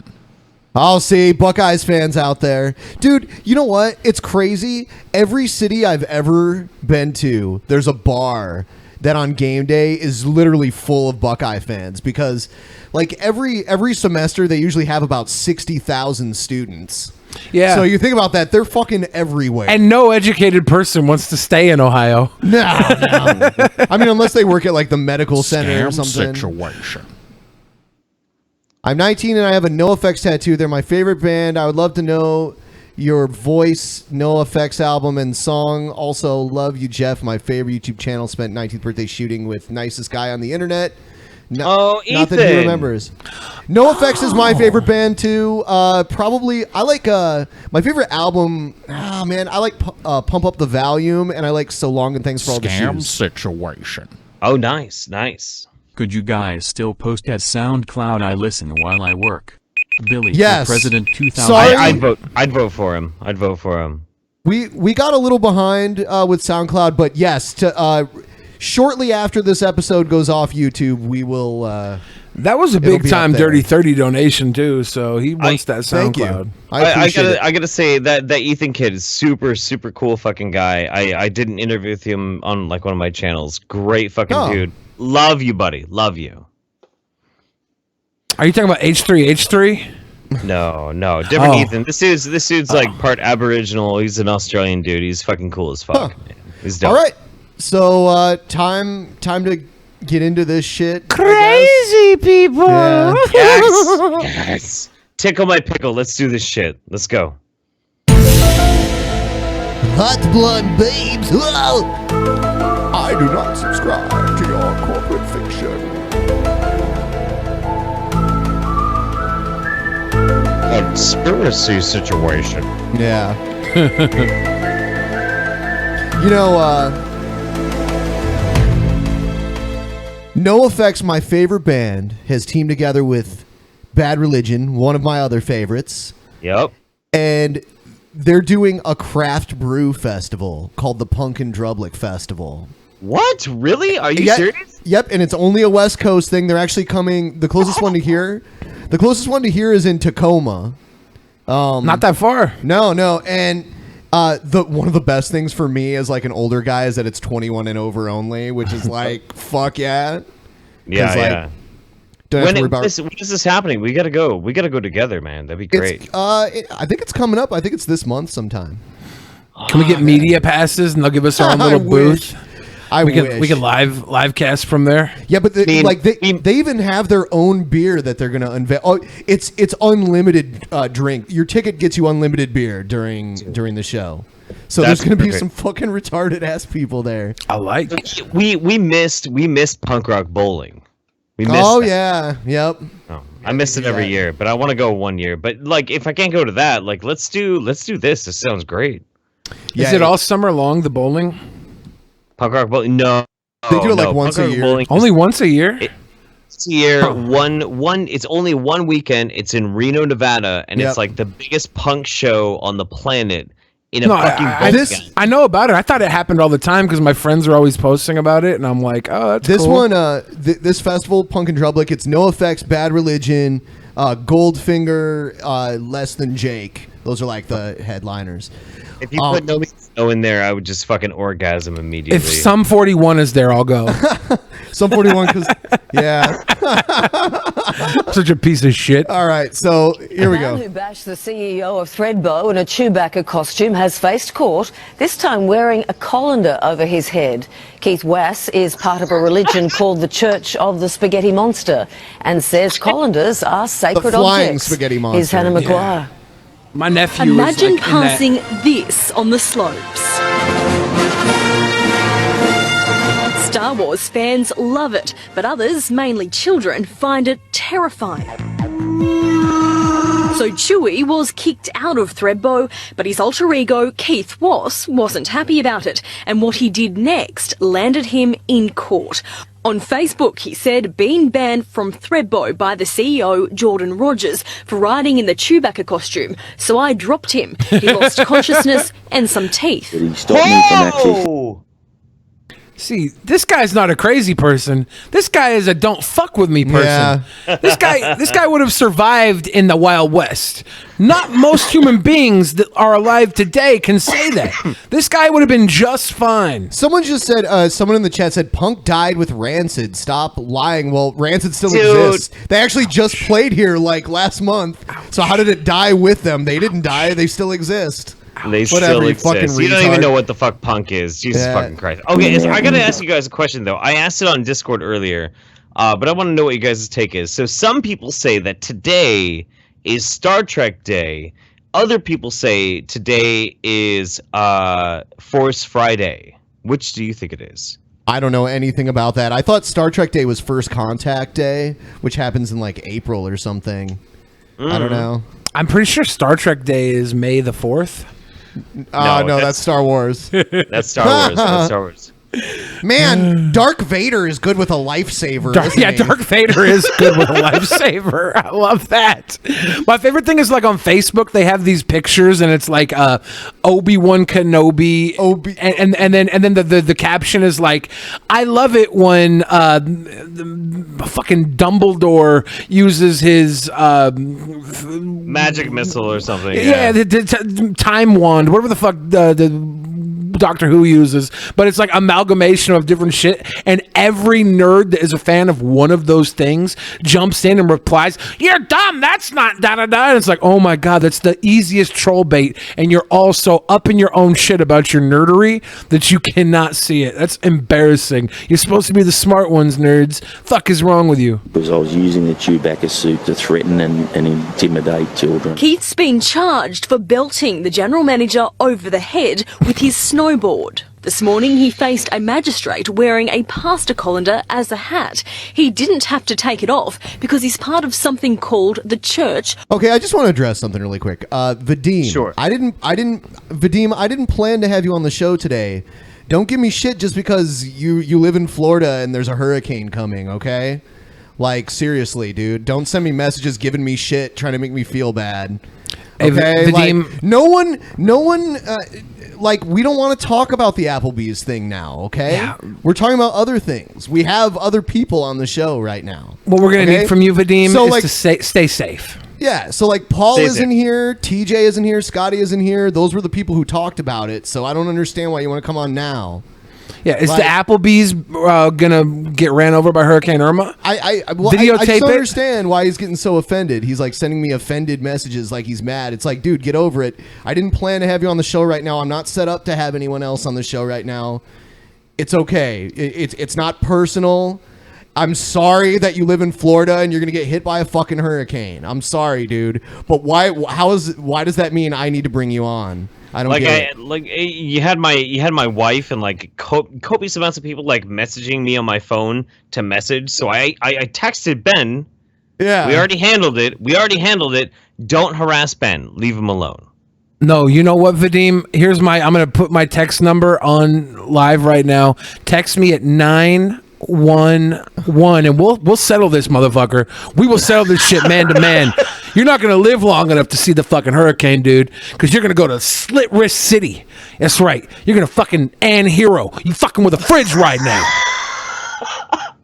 I'll see Buckeyes fans out there. Dude, you know what? It's crazy. Every city I've ever been to, there's a bar that on game day is literally full of Buckeye fans because like every semester they usually have about 60,000 students. Yeah. So you think about that, they're fucking everywhere. And no educated person wants to stay in Ohio. No. I mean, unless they work at like the medical center or something. Situation. I'm 19 and I have a NoFX tattoo. They're my favorite band. I would love to know your voice, NoFX album and song. Also, love you, Jeff. My favorite YouTube channel. Spent 19th birthday shooting with nicest guy on the internet. Ethan. Not that he remembers. NoFX is my favorite band too. Probably, I like my favorite album. Oh man, I like Pump Up the Volume, and I like So Long and Thanks for All the Shoes. Scam situation. Oh, nice. Could you guys still post at SoundCloud? I listen while I work. Billy, yes. for President 2000. Sorry. I'd vote for him. We got a little behind with SoundCloud, but yes, shortly after this episode goes off YouTube, we will That was a big time Dirty 30 donation too. So he wants that SoundCloud. I gotta say that Ethan kid is super cool fucking guy. I did an interview with him on like one of my channels. Great fucking dude. Love you, buddy. Love you. Are you talking about H3H3? No, different Ethan. This dude's like part Aboriginal. He's an Australian dude. He's fucking cool as fuck. Man. He's dope. All right, so time to get into this shit. Crazy people. Yeah. Yes. Tickle my pickle. Let's do this shit. Let's go. Hot blood babes. Whoa. I do not subscribe to your corporate fiction. Conspiracy situation. Yeah. You know, NoFX, my favorite band, has teamed together with Bad Religion, one of my other favorites. Yep. And they're doing a craft brew festival called the Punkin' Drublick Festival. What? Really? Are you serious? Yep, and it's only a West Coast thing. They're actually coming. The closest one to here is in Tacoma. Not that far. No, and one of the best things for me as like an older guy is that it's 21 and over only, which is like fuck yeah. Yeah. Don't have to worry about. When is this happening? We gotta go. We gotta go together, man. That'd be great. I think it's coming up. I think it's this month sometime. Can we get media passes and they'll give us our own little booth? We wish. can live cast from there. Yeah, but they even have their own beer that they're gonna unveil. Oh, it's unlimited drink. Your ticket gets you unlimited beer during the show. So there's gonna be some fucking retarded ass people there. I like. We missed punk rock bowling. We missed. Oh yeah, yep. Oh, I miss it every year, but I want to go one year. But like, if I can't go to that, like, let's do this. This sounds great. Is it all summer long? The bowling. Punk rock bowling? No, they do it like once a year. Only once a year. It's a year. One. It's only one weekend. It's in Reno, Nevada, and it's like the biggest punk show on the planet. In a fucking I know about it. I thought it happened all the time because my friends are always posting about it, and I'm like, oh, that's this cool. one. This festival, Punkin' Drublick. It's NoFX, Bad Religion, Goldfinger, Less Than Jake. Those are like the headliners. If you put No Means No in there, I would just fucking orgasm immediately. If Sum 41 is there, I'll go. Sum 41, because yeah. Such a piece of shit. All right, so here we go. The man who bashed the CEO of Threadbow in a Chewbacca costume has faced court, this time wearing a colander over his head. Keith Wass is part of a religion called the Church of the Spaghetti Monster and says colanders are sacred the flying objects. Spaghetti Monster. Here's Hannah McGuire. My nephew Imagine is like passing this on the slopes. Star Wars fans love it, but others, mainly children, find it terrifying. So Chewie was kicked out of Threadbow, but his alter ego, Keith Wass, wasn't happy about it, and what he did next landed him in court. On Facebook, he said being banned from Threadbow by the CEO, Jordan Rogers, for riding in the Chewbacca costume. So I dropped him. He lost consciousness and some teeth. See, this guy's not a crazy person. This guy is a don't fuck with me person. Yeah. This guy would have survived in the Wild West. Not most human beings that are alive today can say that. This guy would have been just fine. Someone just said, someone in the chat said, Punk died with Rancid. Stop lying. Well, Rancid still exists. They actually just played here like last month. So how did it die with them? They didn't die. They still exist. They still exist. You don't even know what the fuck punk is. Jesus fucking Christ. Okay, I gotta ask you guys a question though. I asked it on Discord earlier, but I want to know what you guys' take is. So some people say that today is Star Trek Day. Other people say today is Force Friday. Which do you think it is? I don't know anything about that. I thought Star Trek Day was First Contact Day, which happens in like April or something. I don't know. I'm pretty sure Star Trek Day is May the 4th. No, that's Star Wars. That's Star Wars. That's Star Wars. Man, Dark Vader is good with a lifesaver. Dark Vader is good with a lifesaver. I love that. My favorite thing is like on Facebook they have these pictures and it's like Obi-Wan Kenobi, and then the caption is like, I love it when the fucking Dumbledore uses his magic missile or something. Yeah, the time wand, whatever the fuck the Doctor Who uses, but it's like amalgamation of different shit, and every nerd that is a fan of one of those things jumps in and replies, "You're dumb, that's not da-da-da," and it's like, oh my god, that's the easiest troll bait, and you're all so up in your own shit about your nerdery that you cannot see it. That's embarrassing. You're supposed to be the smart ones, nerds. Fuck is wrong with you? Because I was using the Chewbacca suit to threaten and intimidate children. Keith's been charged for belting the general manager over the head with his snowboard. This morning he faced a magistrate wearing a pastor colander as a hat. He didn't have to take it off because he's part of something called the church. Okay, I just want to address something really quick. Vadim, sure. Vadim, I didn't plan to have you on the show today. Don't give me shit just because you live in Florida and there's a hurricane coming, okay? Like, seriously, dude. Don't send me messages giving me shit, trying to make me feel bad. Okay, Vadim, like, no one, like, we don't want to talk about the Applebee's thing now, okay? Yeah. We're talking about other things. We have other people on the show right now. What we're going to need from you, Vadim, So, is like, to stay safe. Yeah, so like Paul Stay isn't safe. here, TJ isn't here, Scotty isn't here. Those were the people who talked about it, so I don't understand why you want to come on now. Yeah, is Like- the Applebee's gonna get ran over by Hurricane Irma? I Videotape just don't it? understand why he's getting so offended. He's like sending me offended messages like he's mad. It's like, dude, get over it. I didn't plan to have you on the show right now. I'm not set up to have anyone else on the show right now. It's okay. It's not personal. I'm sorry that you live in Florida and you're gonna get hit by a fucking hurricane. I'm sorry, dude. But why does that mean I need to bring you on? I don't get it. You had my wife and like copious amounts of people like messaging me on my phone to message. So I texted Ben. Yeah. We already handled it. Don't harass Ben. Leave him alone. No, you know what, Vadim? I'm gonna put my text number on live right now. Text me at 911 and we'll settle this, motherfucker. We will settle this shit man to man. You're not gonna live long enough to see the fucking hurricane, dude, because you're gonna go to Slit Wrist City. That's right. You're gonna fucking Ann Hero. You fucking with a fridge right now.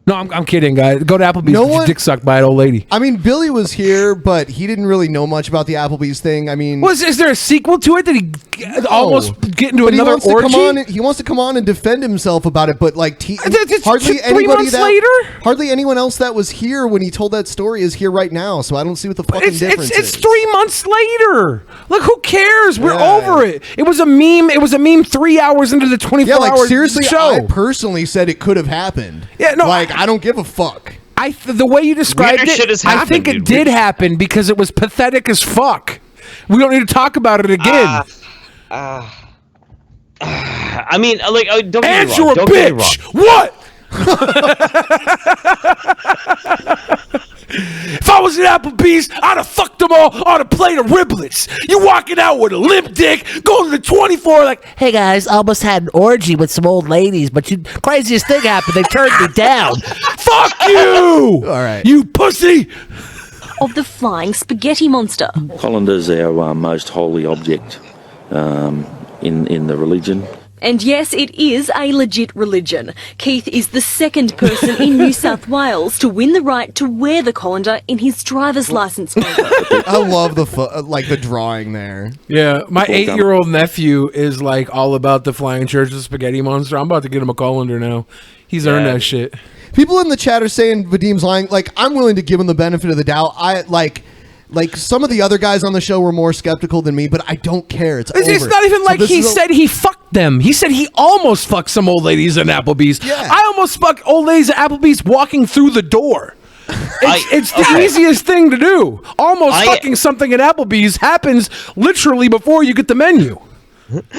No, I'm kidding, guys. Go to Applebee's. No Get your one- dick sucked by an old lady. I mean, Billy was here, but he didn't really know much about the Applebee's thing. I mean, Is there a sequel to it? Did he almost get into but another he wants orgy? To come on, he wants to come on and defend himself about it, but like It's hardly 3 anybody months later? hardly anyone else that was here when he told that story is here right now. So I don't see what the fucking difference It's is. 3 months later. Look, who cares? We're Yeah. over it. It was a meme. It was a meme 3 hours into the 24 Yeah, like hour seriously, show. I personally said it could have happened. Yeah, no, like I don't give a fuck. The way you described Weirder shit it, has I happened, think it dude. did happen because it was pathetic as fuck. We don't need to talk about it again. I mean, like, don't get And me you're wrong. a Don't get me bitch. wrong. What? If I was at Applebee's, I'd have fucked them all on a plate of riblets. You walking out with a limp dick, going to the 24 like, Hey guys, almost had an orgy with some old ladies, but craziest thing happened. They turned me down. fuck you! All right. You pussy! Of the flying spaghetti monster. Colander's our most holy object in the religion. And yes, it is a legit religion. Keith is the second person in New South Wales to win the right to wear the colander in his driver's license paper. I love the drawing there. Yeah, my 8-year-old nephew is like all about the flying church of spaghetti monster. I'm about to get him a colander now. He's earned that shit. People in the chat are saying Vadim's lying. Like, I'm willing to give him the benefit of the doubt. Like some of the other guys on the show were more skeptical than me, but I don't care. It's It's over. not even So like this he is said he fucked them. He said he almost fucked some old ladies at Applebee's. Yeah. I almost fucked old ladies at Applebee's walking through the door. It's the easiest thing to do. Almost fucking something at Applebee's happens literally before you get the menu.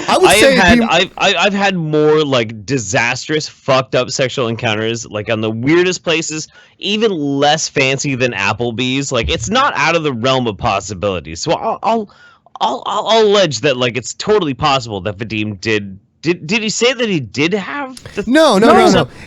I've had more like disastrous, fucked up sexual encounters, like on the weirdest places, even less fancy than Applebee's. Like, it's not out of the realm of possibilities. So I'll allege that like it's totally possible that Vadim did he say that he did have have? No.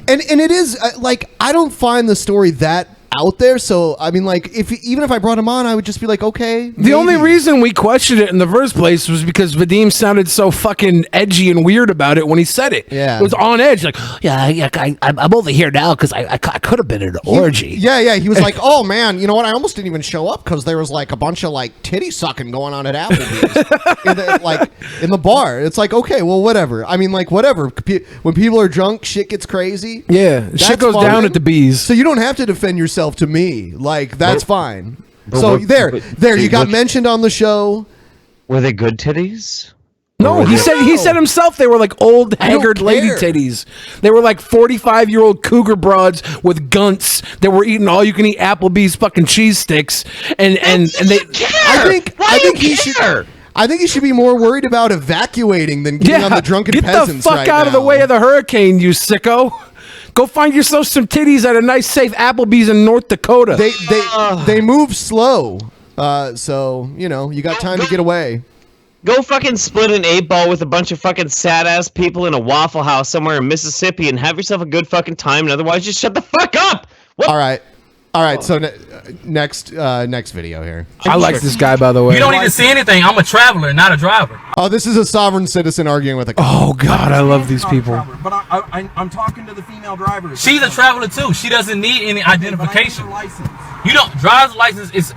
And it is like, I don't find the story that out there. So I mean, like, even if I brought him on, I would just be like, okay. The only reason we questioned it in the first place was because Vadim sounded so fucking edgy and weird about it when he said it. Yeah, it was on edge. Like, I'm over here now because I could have been at an orgy. Yeah. He was like, oh man, you know what? I almost didn't even show up because there was like a bunch of like titty sucking going on at Applebee's in the bar. It's like, okay, well, whatever. I mean, like, whatever. When people are drunk, shit gets crazy. Yeah, shit goes down at the bees. So you don't have to defend yourself to me. Like, that's fine. So there, you got mentioned on the show. Were they good titties? No, he said himself they were like old, haggard lady titties. They were like 45-year-old cougar broads with gunts that were eating all-you-can-eat Applebee's fucking cheese sticks, and they. I think he should be more worried about evacuating than getting on the Drunken Peasants. Get the fuck out of the way of the hurricane, you sicko. Go find yourself some titties at a nice, safe Applebee's in North Dakota. They move slow, so you know you got time to get away. Go fucking split an 8-ball with a bunch of fucking sad-ass people in a Waffle House somewhere in Mississippi and have yourself a good fucking time, and otherwise just shut the fuck up! What? All right, so next video here. I like this guy, by the way. You don't need to see anything. I'm a traveler, not a driver. Oh, this is a sovereign citizen arguing with a cop. Oh, God, I love these people. But I'm talking to the female driver. She's a traveler, too. She doesn't need any identification. You don't. Driver's license is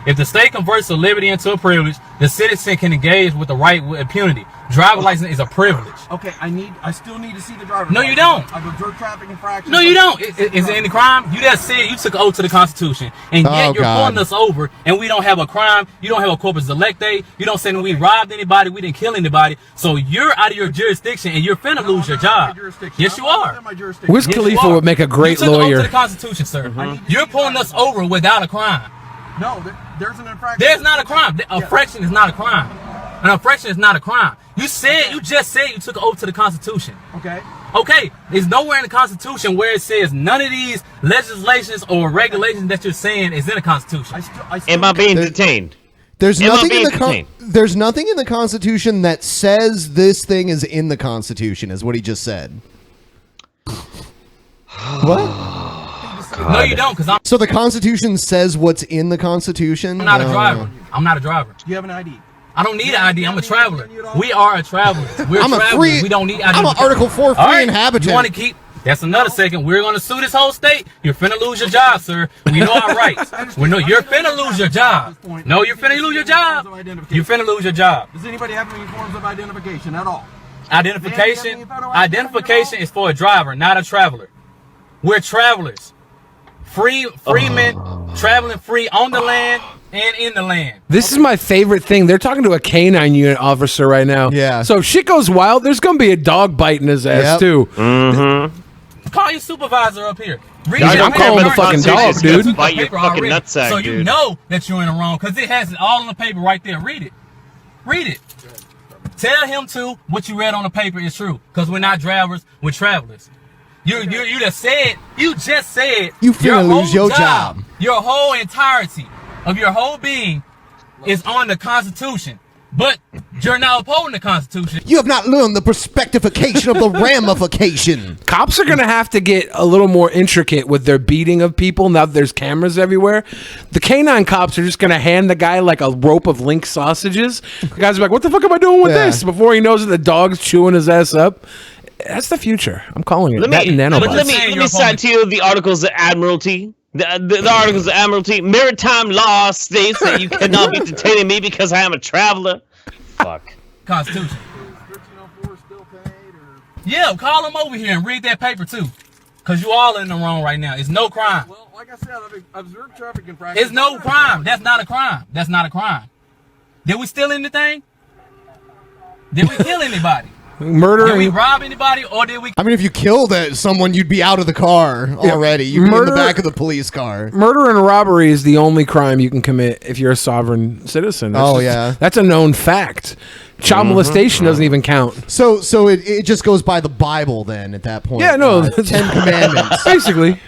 if the state converts a liberty into a privilege, the citizen can engage with the right with impunity. Driver's license is a privilege. Okay, I still need to see the driver. No, you don't. I go drug traffic infraction. No, you don't. Is there any crime? You just said you took an oath to the Constitution, and yet you're pulling us over, and we don't have a crime. You don't have a corpus delicti. You don't say that we robbed anybody, we didn't kill anybody. So you're out of your jurisdiction, and you're finna lose your job. Yes, you are. Wiz Khalifa would make a great you took lawyer. an oath to the Constitution, sir. You're pulling us over without a crime. No, there's an infraction. There's not a crime. Infraction is not a crime. An infraction is not a crime. You just said you took an oath to the Constitution. Okay. There's nowhere in the Constitution where it says none of these legislations or regulations that you're saying is in the Constitution. Am I being detained? There's nothing in the Constitution that says this thing is in the Constitution, is what he just said. What? God. No, you don't, because So the Constitution says what's in the Constitution? I'm not a driver. I'm not a driver. Do you have an ID? I don't need an ID. I'm a traveler. We are a traveler. We're I'm travelers. a free. We don't need ID. I'm an Article 4 free inhabitant. You want to keep? That's another second. We're going to sue this whole state. You're finna lose your job, sir. We know our rights. You're finna lose your job. No, you're finna lose your job. You're finna lose your job. Does anybody have any forms of identification at all? Identification is for a driver, not a traveler. We're travelers. Freemen traveling free on the land and in the land. This is my favorite thing. They're talking to a canine unit officer right now. Yeah. So if shit goes wild, there's going to be a dog biting his ass, too. Mm-hmm. Call your supervisor up here. I'm calling the fucking dog, dude. Bite your fucking nutsack, so you know that you're in the wrong, because it has it all on the paper right there. Read it. Read it. Tell him what you read on the paper is true, because we're not drivers, we're travelers. You just said you finna lose your job. Your whole entirety of your whole being is on the Constitution, but you're now upholding the Constitution. You have not learned the perspectification of the ramification. Cops are gonna have to get a little more intricate with their beating of people now that there's cameras everywhere. The canine cops are just gonna hand the guy like a rope of Link sausages. The guy's like, "What the fuck am I doing with this?" Before he knows that the dog's chewing his ass up. That's the future. I'm calling it. Let me cite to you the Articles of Admiralty. The Articles of Admiralty. Maritime law states that you cannot be detaining me because I am a traveler. Fuck. Constitution. Yeah, call him over here and read that paper too. Because you all in the wrong right now. It's no crime. Well, like I said, I've observed traffic infractions. It's no crime. That's not a crime. That's not a crime. Did we steal anything? Did we kill anybody? Murder? Did we rob anybody, or did we? I mean, if you killed someone, you'd be out of the car already. You'd be in the back of the police car. Murder and robbery is the only crime you can commit if you're a sovereign citizen. That's a known fact. Child molestation doesn't even count. So it just goes by the Bible then at that point. Yeah, no. 10 Commandments. Basically.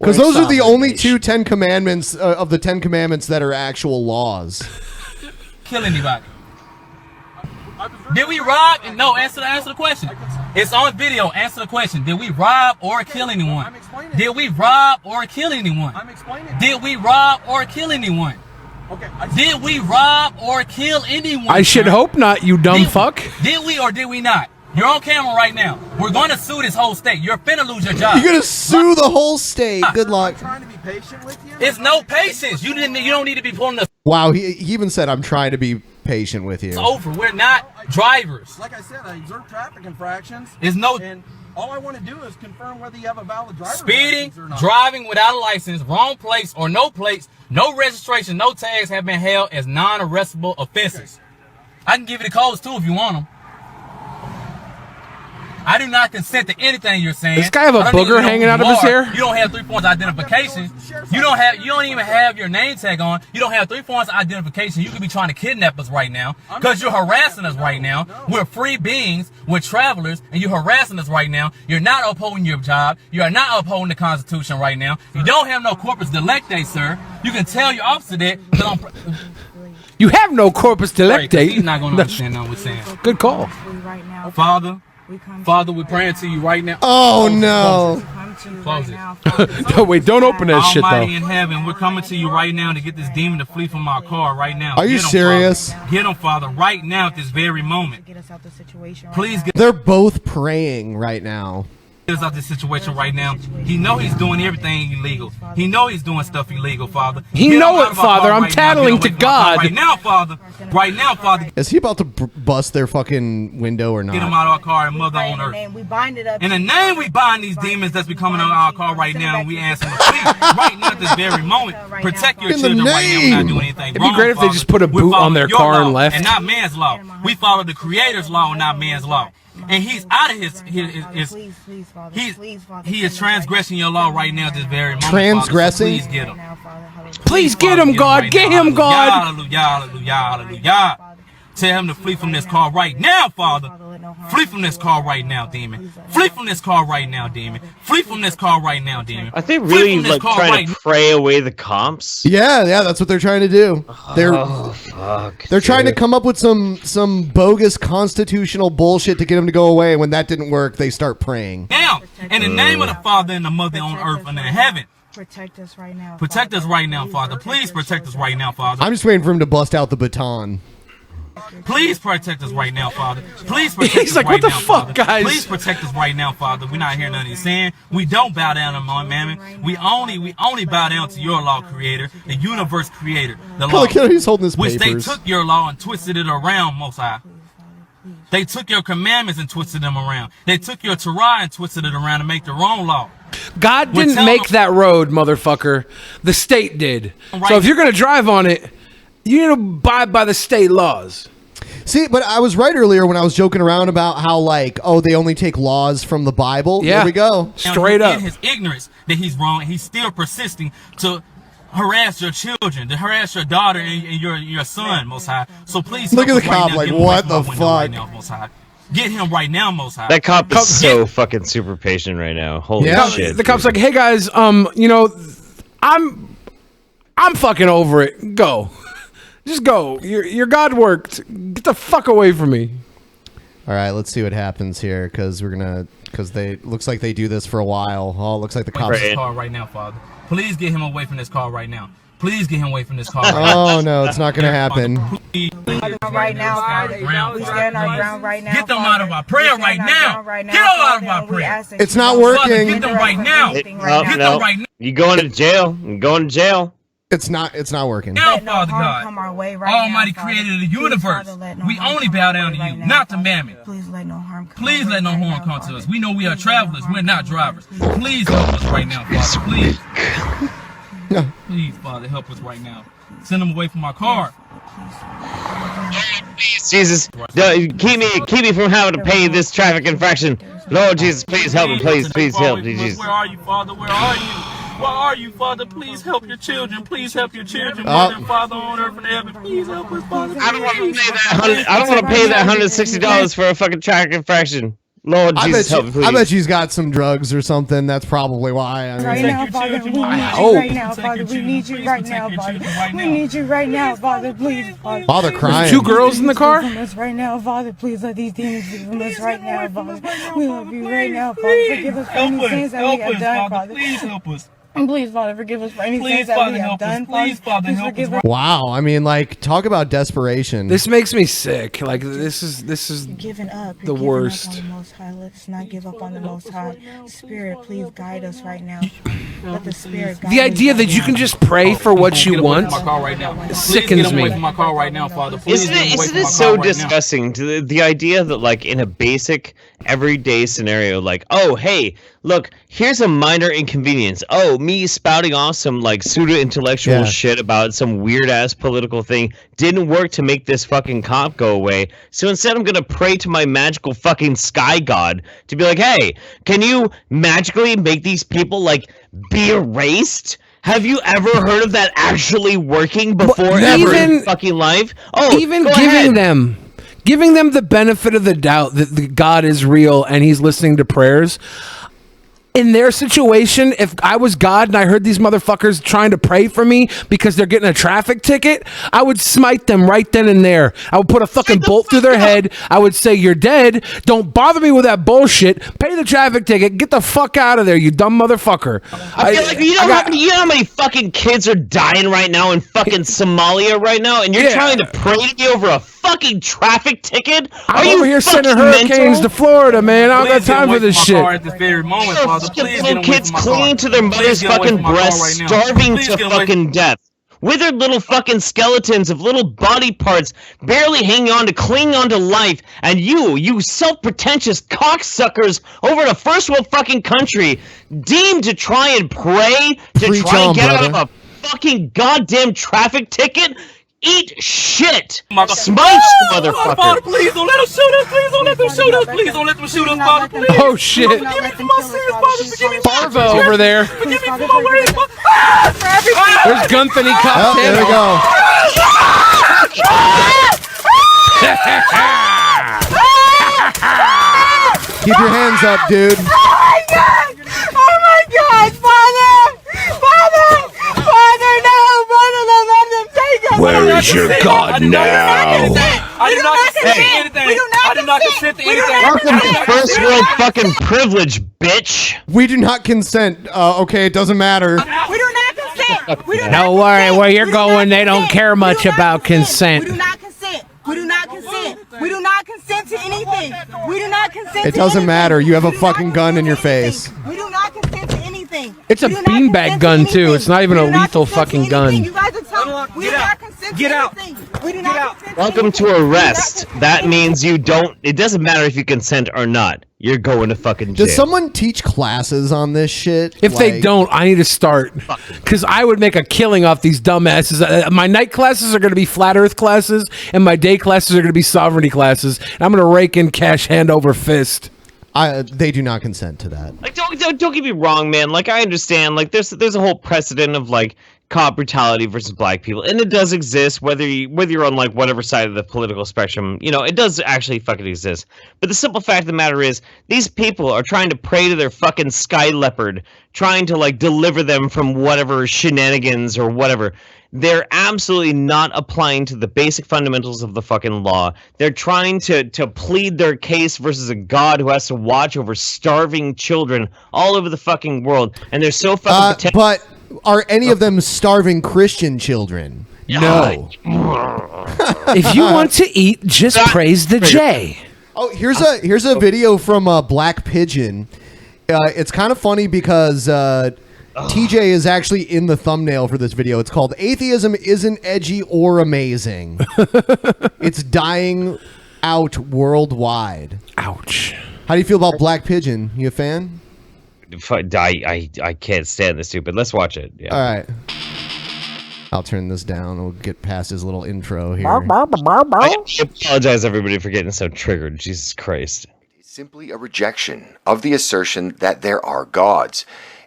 Because those are the only two 10 Commandments of the 10 Commandments that are actual laws. Kill anybody. Did we rob? No, answer the question. It's on video. Answer the question. Did we rob or kill anyone? Did we rob or kill anyone? Did we rob or kill anyone? Did we rob or kill anyone? I should hope not, you dumb fuck. Did we or did we not? You're on camera right now. We're going to sue this whole state. You're finna lose your job. You're gonna sue the whole state. Good luck. Trying to be patient with you. It's no patience. You don't need to be pulling the. Wow, he even said, "I'm trying to be patient with you." It's over. We're not drivers. Like I said, I observe traffic infractions. There's no. And all I want to do is confirm whether you have a valid driver's Speeding, license or not. driving without a license, wrong plates or no plates, no registration, no tags have been held as non-arrestable offenses. I can give you the codes too if you want them. I do not consent to anything you're saying. Does this guy have a booger hanging out of his hair? You don't have 3 points identification. You don't even have your name tag on. You don't have 3 points identification. You could be trying to kidnap us right now because you're harassing us right now. We're free beings. We're travelers, and you're harassing us right now. You're not upholding your job. You are not upholding the Constitution right now. You don't have no corpus delicti, sir. You can tell your officer that. You have no corpus delicti. He's not going to understand what we're saying. Good call. Father, we're praying to you right now. Oh, no. Close it. No, wait, don't open that shit, though. Almighty in heaven, we're coming to you right now to get this demon to flee from our car right now. Are you serious? Get him, Father, right now at this very moment. Please get They're both praying right now. us out this situation right now. He know he's doing everything illegal. He know he's doing stuff illegal, Father. He know it, Father. I'm tattling to God. Right now, Father. Right now, Father. Is he about to bust their fucking window or not? Get him out of our car and mother on earth. In the name we bind these demons that's becoming on our car right now, and we ask them to please, right now at this very moment, protect your children right now. We're not doing anything It'd be great if they just put a boot on their car and left. And not man's law. We follow the Creator's law and not man's law. And he's out of he is transgressing your law right now at this very moment. Transgressing? Father, so please get him. Please get him, God. Get him, God. Hallelujah, hallelujah, hallelujah. Tell him to flee from this car right now, Father. Flee from this car right now, demon. Flee from this car right now, demon. Flee from this car right now, demon. Are they really like trying to pray away the comps? Yeah, that's what they're trying to do. They're trying to come up with some bogus constitutional bullshit to get them to go away. When that didn't work, they start praying. Now, in the name of the Father and the Mother on earth and in heaven. Protect us right now. Protect us right now, Father. Please protect us right now, Father. I'm just waiting for him to bust out the baton. Please protect us right now, Father. Please protect us right now, what the fuck, Father. guys? Please protect us right now, Father. We're not hearing nothing he's saying. We don't bow down to my mammon. We only bow down to your law, Creator, the universe Creator, the law. Look at he's holding his which papers. they took your law and twisted it around, Most High. They took your commandments and twisted them around. They took your Torah and twisted it around to make their own law. God didn't make that road, motherfucker. The state did. So if you're going to drive on it, you need to abide by the state laws. See, but I was right earlier when I was joking around about how, like, oh, they only take laws from the Bible. Yeah. Here we go. Straight up. In his ignorance that he's wrong, he's still persisting to harass your children, to harass your daughter and your son, Most High. So please look at the right cop now. like, Get him what away the from my window right fuck? now, Most High. Get him right now, Most High. That cop is so fucking super patient right now. Holy shit. The cop's like, hey guys, you know, I'm fucking over it. Go. Just go. Your God worked. Get the fuck away from me. All right, let's see what happens here, because they looks like they do this for a while. Oh, it looks like the cops. This car right now, Father. Please get him away from this car right now. Please get him away from this car. Oh no, it's not gonna happen. Right now, Father. We stand our ground right now. Get them out of our prayer right now. Get them out of our prayer. It's not working. Get them right now. Get them right now. You going to jail? You going to jail? It's not working. Now, Father God, Almighty Creator of the universe, we only bow down to you, not to mammon. Please let no harm come to us. We know we are travelers. We're not drivers. Please help us right now, Father. Please. Please, Father, help us right now. Send them away from our car. Jesus, keep me from having to pay this traffic infraction. Lord Jesus, please help me. Please help me, Jesus. Where are you, Father? Where are you? Where are you, Father? Please help your children. Please help your children. Mother and Father on earth and heaven. Please help us, Father. I don't want to pay that $160 for a fucking traffic infraction. Lord Jesus, help me, please. I bet she's got some drugs or something. That's probably why. I mean, Right now, Father, we need you right now, Father. We need you right now, Father. We need you right now, Father. Please, Father. Father crying. There's 2 girls in the car? From us right now, Father. Please let these demons leave from us right now, Father. We love you right now, Father. Forgive us for any sins that we have done, Father. Please help us. And please, Father, forgive us for any sins that we have done, Father. Please, Father, help us. wow. I mean, like, talk about desperation. This makes me sick. Like, this is Giving up. the worst. On the Most High. Let's not give up on the Most High. Spirit, please guide us right now. Let the Spirit guide The idea that you can just pray for what you want sickens me. My car right now, Father. Isn't it so disgusting to the idea that, like, in a basic everyday scenario, like, oh, hey, look, here's a minor inconvenience. Oh, me spouting off some, like, pseudo-intellectual shit about some weird-ass political thing didn't work to make this fucking cop go away. So instead I'm gonna pray to my magical fucking sky god to be like, hey, can you magically make these people, like, be erased? Have you ever heard of that actually working before ever in fucking life? Oh, even giving them the benefit of the doubt that the God is real and he's listening to prayers. In their situation, if I was God and I heard these motherfuckers trying to pray for me because they're getting a traffic ticket, I would smite them right then and there. I would put a fucking bolt through their head. I would say, you're dead. Don't bother me with that bullshit. Pay the traffic ticket. Get the fuck out of there, you dumb motherfucker. I feel like you know how many fucking kids are dying right now in fucking Somalia right now, and you're trying to pray to me over a fucking traffic ticket? I'm over here sending hurricanes to Florida, man. I don't got time for this shit. At this very moment, Father. Little kids clinging to their mother's fucking breasts, starving to fucking death. Withered little fucking skeletons of little body parts barely hanging on to, clinging on to life. And you self-pretentious cocksuckers over in a first world fucking country deemed to try and pray to try and get out of a fucking goddamn traffic ticket? Eat shit! Smite, motherfucker! Father, please don't let them shoot us! Please don't let them shoot us! Please don't let them shoot us, Father! Please! Oh shit! Forgive me for my sins, Father! Forgive me for my Farva over there. Forgive me for my words! There's Gunthany Cop. There we go. Keep your hands up, dude. Oh my God! Oh my God! Father! Father! Father, no! Father, no! Let them take us! Where is your God now? I do not consent to anything! I do not consent to anything! Welcome to first world fucking privilege, bitch! We do not consent. Okay, it doesn't matter. We do not consent! We do not Don't worry, where you're going, they don't care much about consent. We do not consent! We do not consent! We do not consent to anything! We do not consent It doesn't matter. You have a fucking gun in your face. We do not consent to anything! It's a beanbag gun too. It's not even a lethal fucking gun. You guys are telling we do not consent to anything! We do not consent to Welcome to arrest. That means you don't. It doesn't matter if you consent or not. You're going to fucking jail. Does someone teach classes on this shit? If they don't, I need to start. Because I would make a killing off these dumbasses. My night classes are going to be flat earth classes, and my day classes are going to be sovereignty classes. And I'm going to rake in cash hand over fist. They do not consent to that. Like, don't get me wrong, man. Like, I understand. Like, there's a whole precedent of like cop brutality versus black people, and it does exist. Whether you're on like whatever side of the political spectrum, you know, it does actually fucking exist. But the simple fact of the matter is, these people are trying to pray to their fucking sky leopard, trying to like deliver them from whatever shenanigans or whatever. They're absolutely not applying to the basic fundamentals of the fucking law. They're trying to plead their case versus a god who has to watch over starving children all over the fucking world. And they're so fucking but are any of them starving Christian children? No. If you want to eat, just praise the J. Oh, here's a video from Black Pigeon. It's kind of funny because TJ is actually in the thumbnail for this video. It's called "Atheism Isn't Edgy or Amazing." It's dying out worldwide. Ouch. How do you feel about Black Pigeon? You a fan? I can't stand this stupid. Let's watch it. Yeah. All right. I'll turn this down. We'll get past his little intro here. I apologize, everybody, for getting so triggered. Jesus Christ. It's simply a rejection of the assertion that there are gods.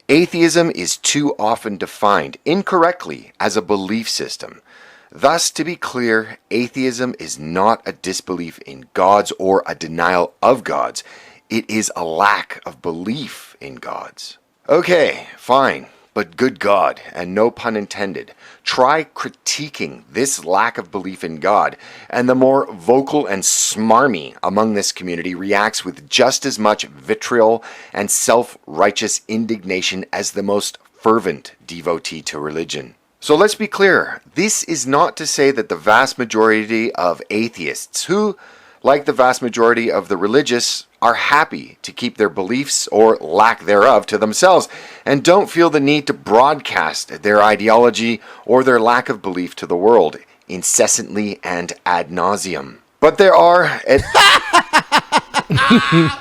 Atheism is too often defined incorrectly as a belief system. Thus, to be clear, atheism is not a disbelief in gods or a denial of gods. it is a lack of belief in gods. Okay, fine. But good God, and no pun intended, try critiquing this lack of belief in God, and the more vocal and smarmy among this community reacts with just as much vitriol and self-righteous indignation as the most fervent devotee to religion. So let's be clear, this is not to say that the vast majority of atheists who, like the vast majority of the religious, are happy to keep their beliefs or lack thereof to themselves and don't feel the need to broadcast their ideology or their lack of belief to the world incessantly and ad nauseum. But there are at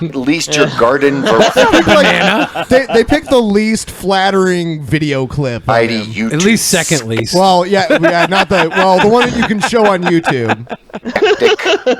least your garden they picked the least flattering video clip. At least second least. Well, yeah, not the one that you can show on YouTube.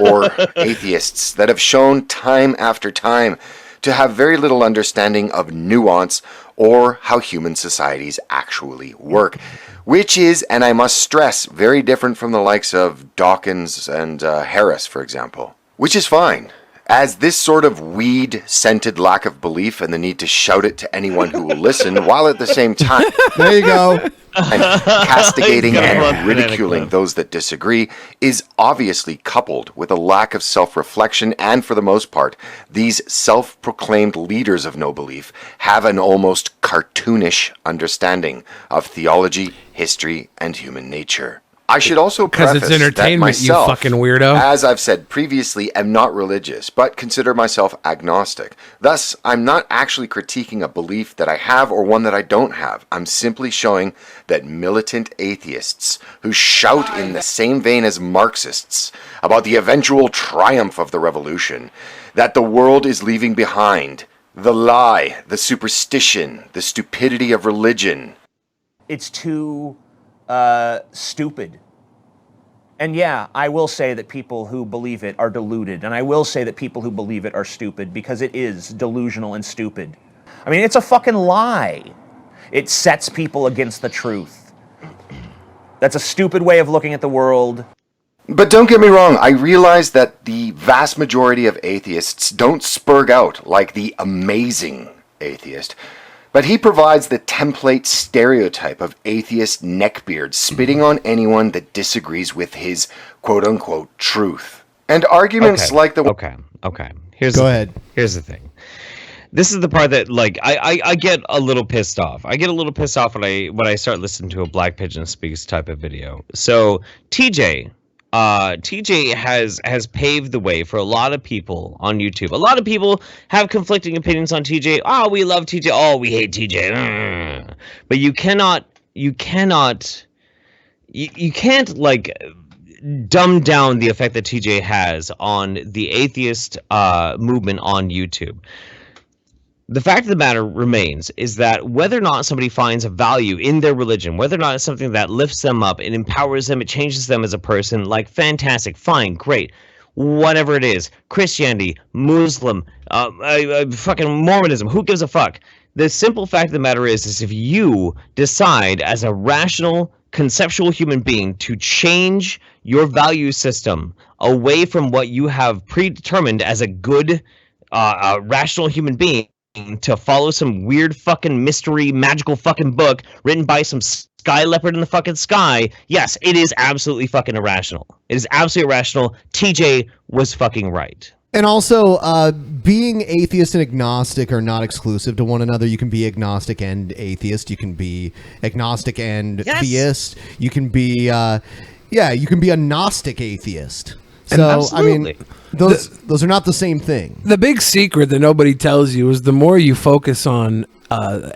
Or atheists that have shown time after time to have very little understanding of nuance or how human societies actually work, which is, and I must stress, very different from the likes of Dawkins and Harris, for example, which is fine. As this sort of weed-scented lack of belief and the need to shout it to anyone who will listen, while at the same time there you go, and castigating and ridiculing those that disagree, is obviously coupled with a lack of self-reflection, and for the most part, these self-proclaimed leaders of no belief have an almost cartoonish understanding of theology, history, and human nature. I should also preface it's entertainment, that myself, you fucking weirdo. as I've said previously, am not religious, but consider myself agnostic. Thus, I'm not actually critiquing a belief that I have or one that I don't have. I'm simply showing that militant atheists who shout in the same vein as Marxists about the eventual triumph of the revolution, that the world is leaving behind the lie, the superstition, the stupidity of religion. It's too stupid. And yeah, I will say that people who believe it are deluded, and I will say that people who believe it are stupid, because it is delusional and stupid. I mean, it's a fucking lie. It sets people against the truth. That's a stupid way of looking at the world. But don't get me wrong, I realize that the vast majority of atheists don't spurg out like the amazing atheist. But he provides the template stereotype of atheist neckbeard spitting on anyone that disagrees with his quote-unquote truth. And arguments like the... Okay. Here's the thing. This is the part that, like, I get a little pissed off. I get a little pissed off when I start listening to a Black Pigeon Speaks type of video. So, TJ has paved the way for a lot of people on YouTube. A lot of people have conflicting opinions on TJ. Oh, we love TJ. Oh, we hate TJ. But you can't like dumb down the effect that TJ has on the atheist movement on YouTube. The fact of the matter remains is that whether or not somebody finds a value in their religion, whether or not it's something that lifts them up, it empowers them, it changes them as a person, like, fantastic, fine, great, whatever it is, Christianity, Muslim, fucking Mormonism, who gives a fuck? The simple fact of the matter is if you decide as a rational, conceptual human being to change your value system away from what you have predetermined as a good, rational human being, to follow some weird fucking mystery magical fucking book written by some sky leopard in the fucking sky, yes, it is absolutely fucking irrational. It is absolutely irrational. TJ was fucking right. And also, being atheist and agnostic are not exclusive to one another. You can be agnostic and atheist. You can be agnostic and theist. You can be, you can be a Gnostic atheist. So, absolutely. I mean, those are not the same thing. The big secret that nobody tells you is the more you focus on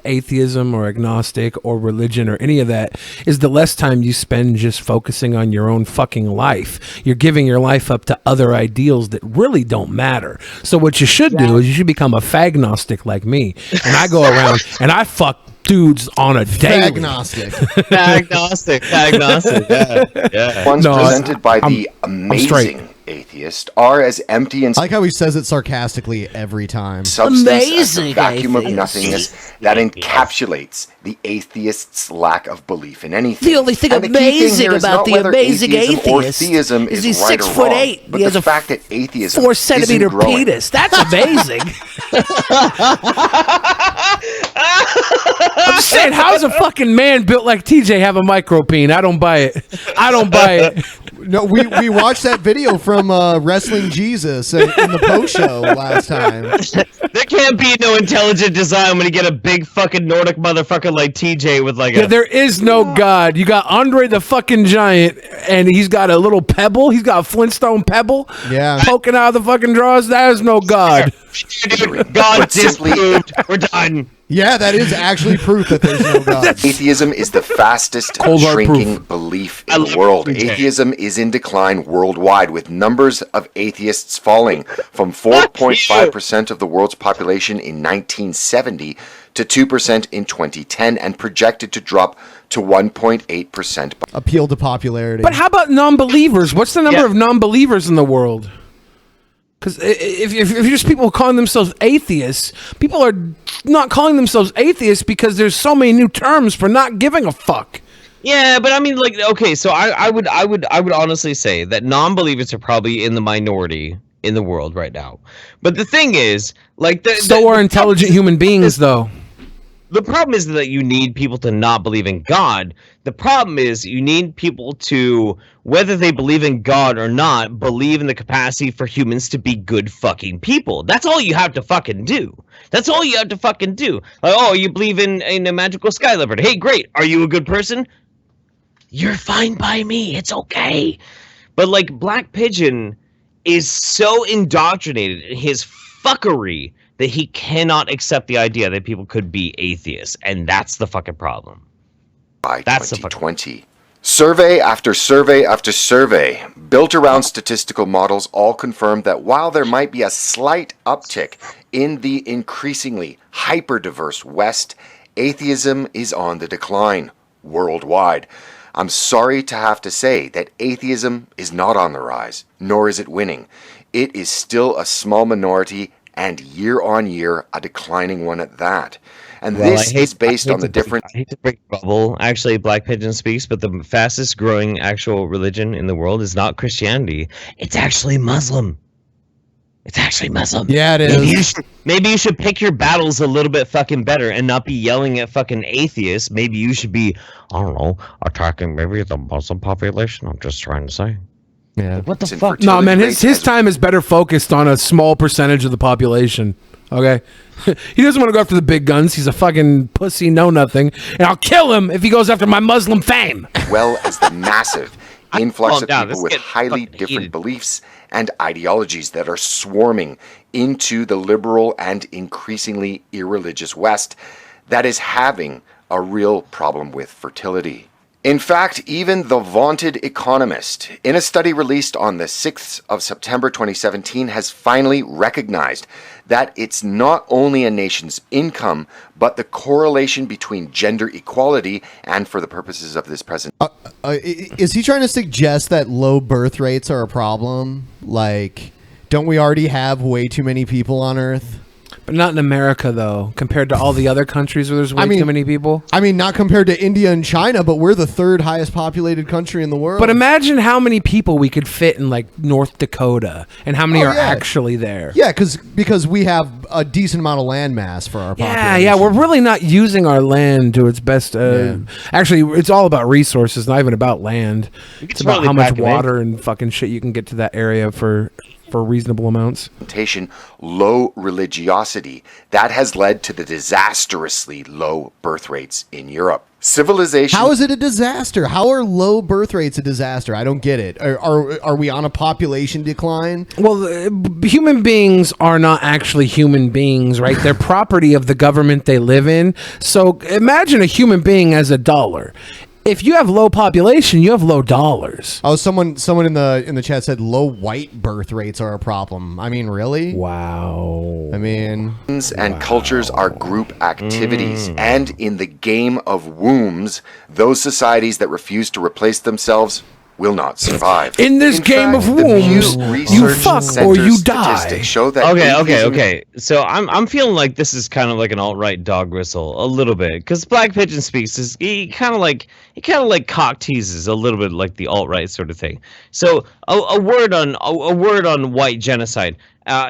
atheism or agnostic or religion or any of that, is the less time you spend just focusing on your own fucking life. You're giving your life up to other ideals that really don't matter. So what you should do is you should become a fagnostic like me. And I go around and I fuck dudes on a daily. Agnostic. Agnostic. Yeah. One's presented by the amazing atheist are as empty and I like how he says it sarcastically every time. substance as the vacuum of nothingness that encapsulates the atheist's lack of belief in anything. The only thing And the key thing amazing here is about not the whether amazing atheism or atheist theism is is he's right or 6'8". wrong, but He has the a fact that atheism 4 centimeter isn't growing. penis. That's amazing. I'm just saying, how's a fucking man built like TJ have a micropene? I don't buy it. I don't buy it. No, we watched that video from Wrestling Jesus in the post show last time. There can't be no intelligent design when you get a big fucking Nordic motherfucker like TJ with like Yeah, there is no God. You got Andre the fucking Giant, and he's got a little pebble. He's got a Flintstone pebble. Yeah, poking out of the fucking drawers. That is no God. God disproved. We're done. Yeah, that is actually proof that there's no God. Atheism is the fastest Cold hard shrinking belief in the world. Atheism is in decline worldwide, with numbers of atheists falling from 4.5% of the world's population in 1970 to 2% in 2010, and projected to drop to 1.8%. Appeal to popularity. But how about non-believers? What's the number of non-believers in the world? Because if just people calling themselves atheists, people are not calling themselves atheists because there's so many new terms for not giving a fuck. Yeah, but I mean, like, okay, so I would honestly say that non-believers are probably in the minority in the world right now. But the thing is, like, so are intelligent human beings, though. The problem is that you need people to not believe in God. The problem is you need people to, whether they believe in God or not, believe in the capacity for humans to be good fucking people. That's all you have to fucking do. That's all you have to fucking do. Like, oh, you believe in a magical sky leopard. Hey, great. Are you a good person? You're fine by me. It's okay. But, like, Black Pigeon is so indoctrinated in his fuckery that he cannot accept the idea that people could be atheists, and that's the fucking problem. By 2020. Survey after survey after survey, built around statistical models, all confirm that while there might be a slight uptick in the increasingly hyper-diverse West, atheism is on the decline worldwide. I'm sorry to have to say that atheism is not on the rise, nor is it winning. It is still a small minority, and year on year, a declining one at that. And this is based on the different... I hate to break the bubble. Actually, Black Pigeon speaks, but the fastest growing actual religion in the world is not Christianity. It's actually Muslim. It's actually Muslim. Yeah, it is. Maybe you should pick your battles a little bit fucking better and not be yelling at fucking atheists. Maybe you should be, I don't know, attacking maybe the Muslim population. I'm just trying to say. Yeah. What the fuck? No, man, his time is better focused on a small percentage of the population. Okay? He doesn't want to go after the big guns. He's a fucking pussy, know nothing. And I'll kill him if he goes after my Muslim fame. Well as the massive influx of people with highly different beliefs and ideologies that are swarming into the liberal and increasingly irreligious West that is having a real problem with fertility. In fact, even the vaunted Economist, in a study released on the 6th of September 2017, has finally recognized that it's not only a nation's income, but the correlation between gender equality and, for the purposes of this present... Is he trying to suggest that low birth rates are a problem? Like, don't we already have way too many people on Earth? But not in America, though, compared to all the other countries where there's way too many people. I mean, not compared to India and China, but we're the third highest populated country in the world. But imagine how many people we could fit in, like, North Dakota, and how many are actually there. Yeah, because we have a decent amount of land mass for our population. Yeah, we're really not using our land to its best. Actually, it's all about resources, not even about land. It's about how much water and fucking shit you can get to that area for reasonable amounts. Low religiosity that has led to the disastrously low birth rates in Europe. Civilization. How is it a disaster? How are low birth rates a disaster? I don't get it. Are we on a population decline? Well, human beings are not actually human beings, right? They're property of the government they live in. So imagine a human being as a dollar. If you have low population, you have low dollars. Oh, someone in the chat said low white birth rates are a problem. I mean, really? Wow. I mean, and cultures are group activities, and in the game of wombs, those societies that refuse to replace themselves will not survive. In this game of wombs, you fuck or you die. Show that Okay. So I'm feeling like this is kind of like an alt-right dog whistle a little bit, because Black Pigeon Speaks is he kind of like cock teases a little bit like the alt-right sort of thing. So a word on white genocide.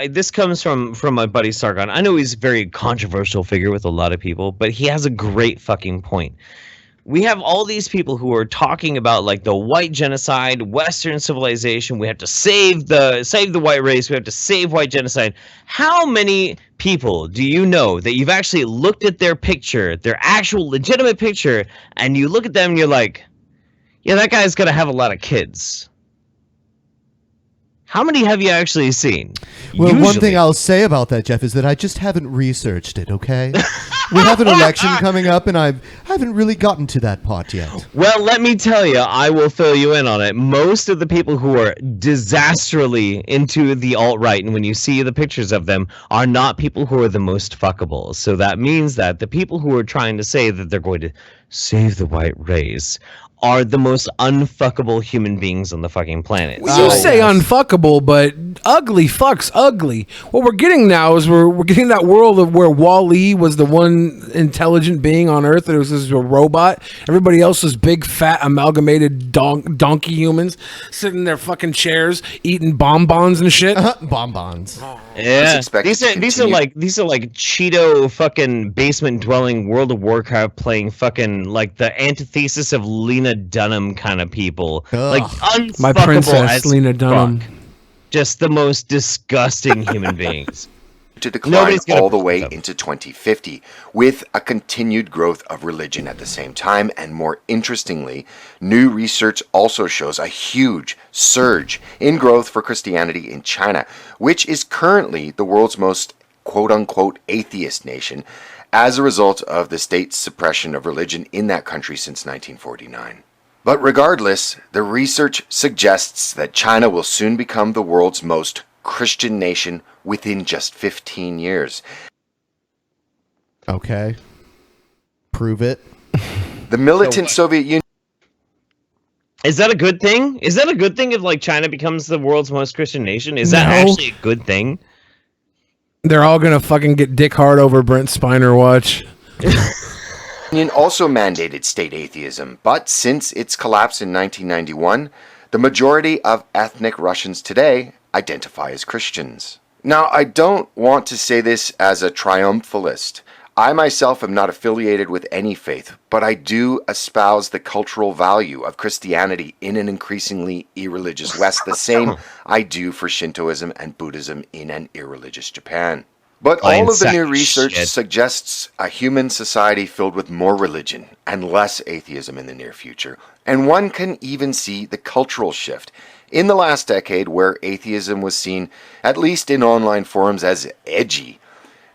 This comes from my buddy Sargon. I know he's a very controversial figure with a lot of people, but he has a great fucking point. We have all these people who are talking about like the white genocide, Western civilization. We have to save the white race. We have to save white genocide. How many people do you know that you've actually looked at their picture, their actual legitimate picture, and you look at them and you're like, yeah, that guy's gonna have a lot of kids? How many have you actually seen? Well, one thing I'll say about that, Jeff, is that I just haven't researched it, okay? We have an election coming up, and I haven't really gotten to that part yet. Well, let me tell you, I will fill you in on it. Most of the people who are disastrously into the alt-right, and when you see the pictures of them, are not people who are the most fuckable. So that means that the people who are trying to say that they're going to save the white race are the most unfuckable human beings on the fucking planet. You say unfuckable, but ugly fucks ugly. What we're getting now is we're getting that world of where Wall-E was the one intelligent being on Earth, and it was just a robot. Everybody else was big, fat, amalgamated donkey humans sitting in their fucking chairs eating bonbons and shit. Bonbons. Yeah, these are like Cheeto fucking basement dwelling World of Warcraft playing fucking like the antithesis of Lena Dunham kind of people. Like unfuckable my princess Lena Dunham. Just the most disgusting human beings. To decline all the way into 2050, with a continued growth of religion at the same time. And more interestingly, new research also shows a huge surge in growth for Christianity in China, which is currently the world's most quote-unquote atheist nation, as a result of the state's suppression of religion in that country since 1949. But regardless, the research suggests that China will soon become the world's most Christian nation within just 15 years. Okay. Prove it. The militant Soviet Union... Is that a good thing? Is that a good thing if like China becomes the world's most Christian nation? Is that actually a good thing? They're all gonna fucking get dick hard over Brent Spiner watch. Union also mandated state atheism, but since its collapse in 1991, the majority of ethnic Russians today identify as Christians. Now, I don't want to say this as a triumphalist. I myself am not affiliated with any faith, but I do espouse the cultural value of Christianity in an increasingly irreligious West, the same I do for Shintoism and Buddhism in an irreligious Japan. But all of the new research suggests a human society filled with more religion and less atheism in the near future. And one can even see the cultural shift in the last decade where atheism was seen, at least in online forums, as edgy.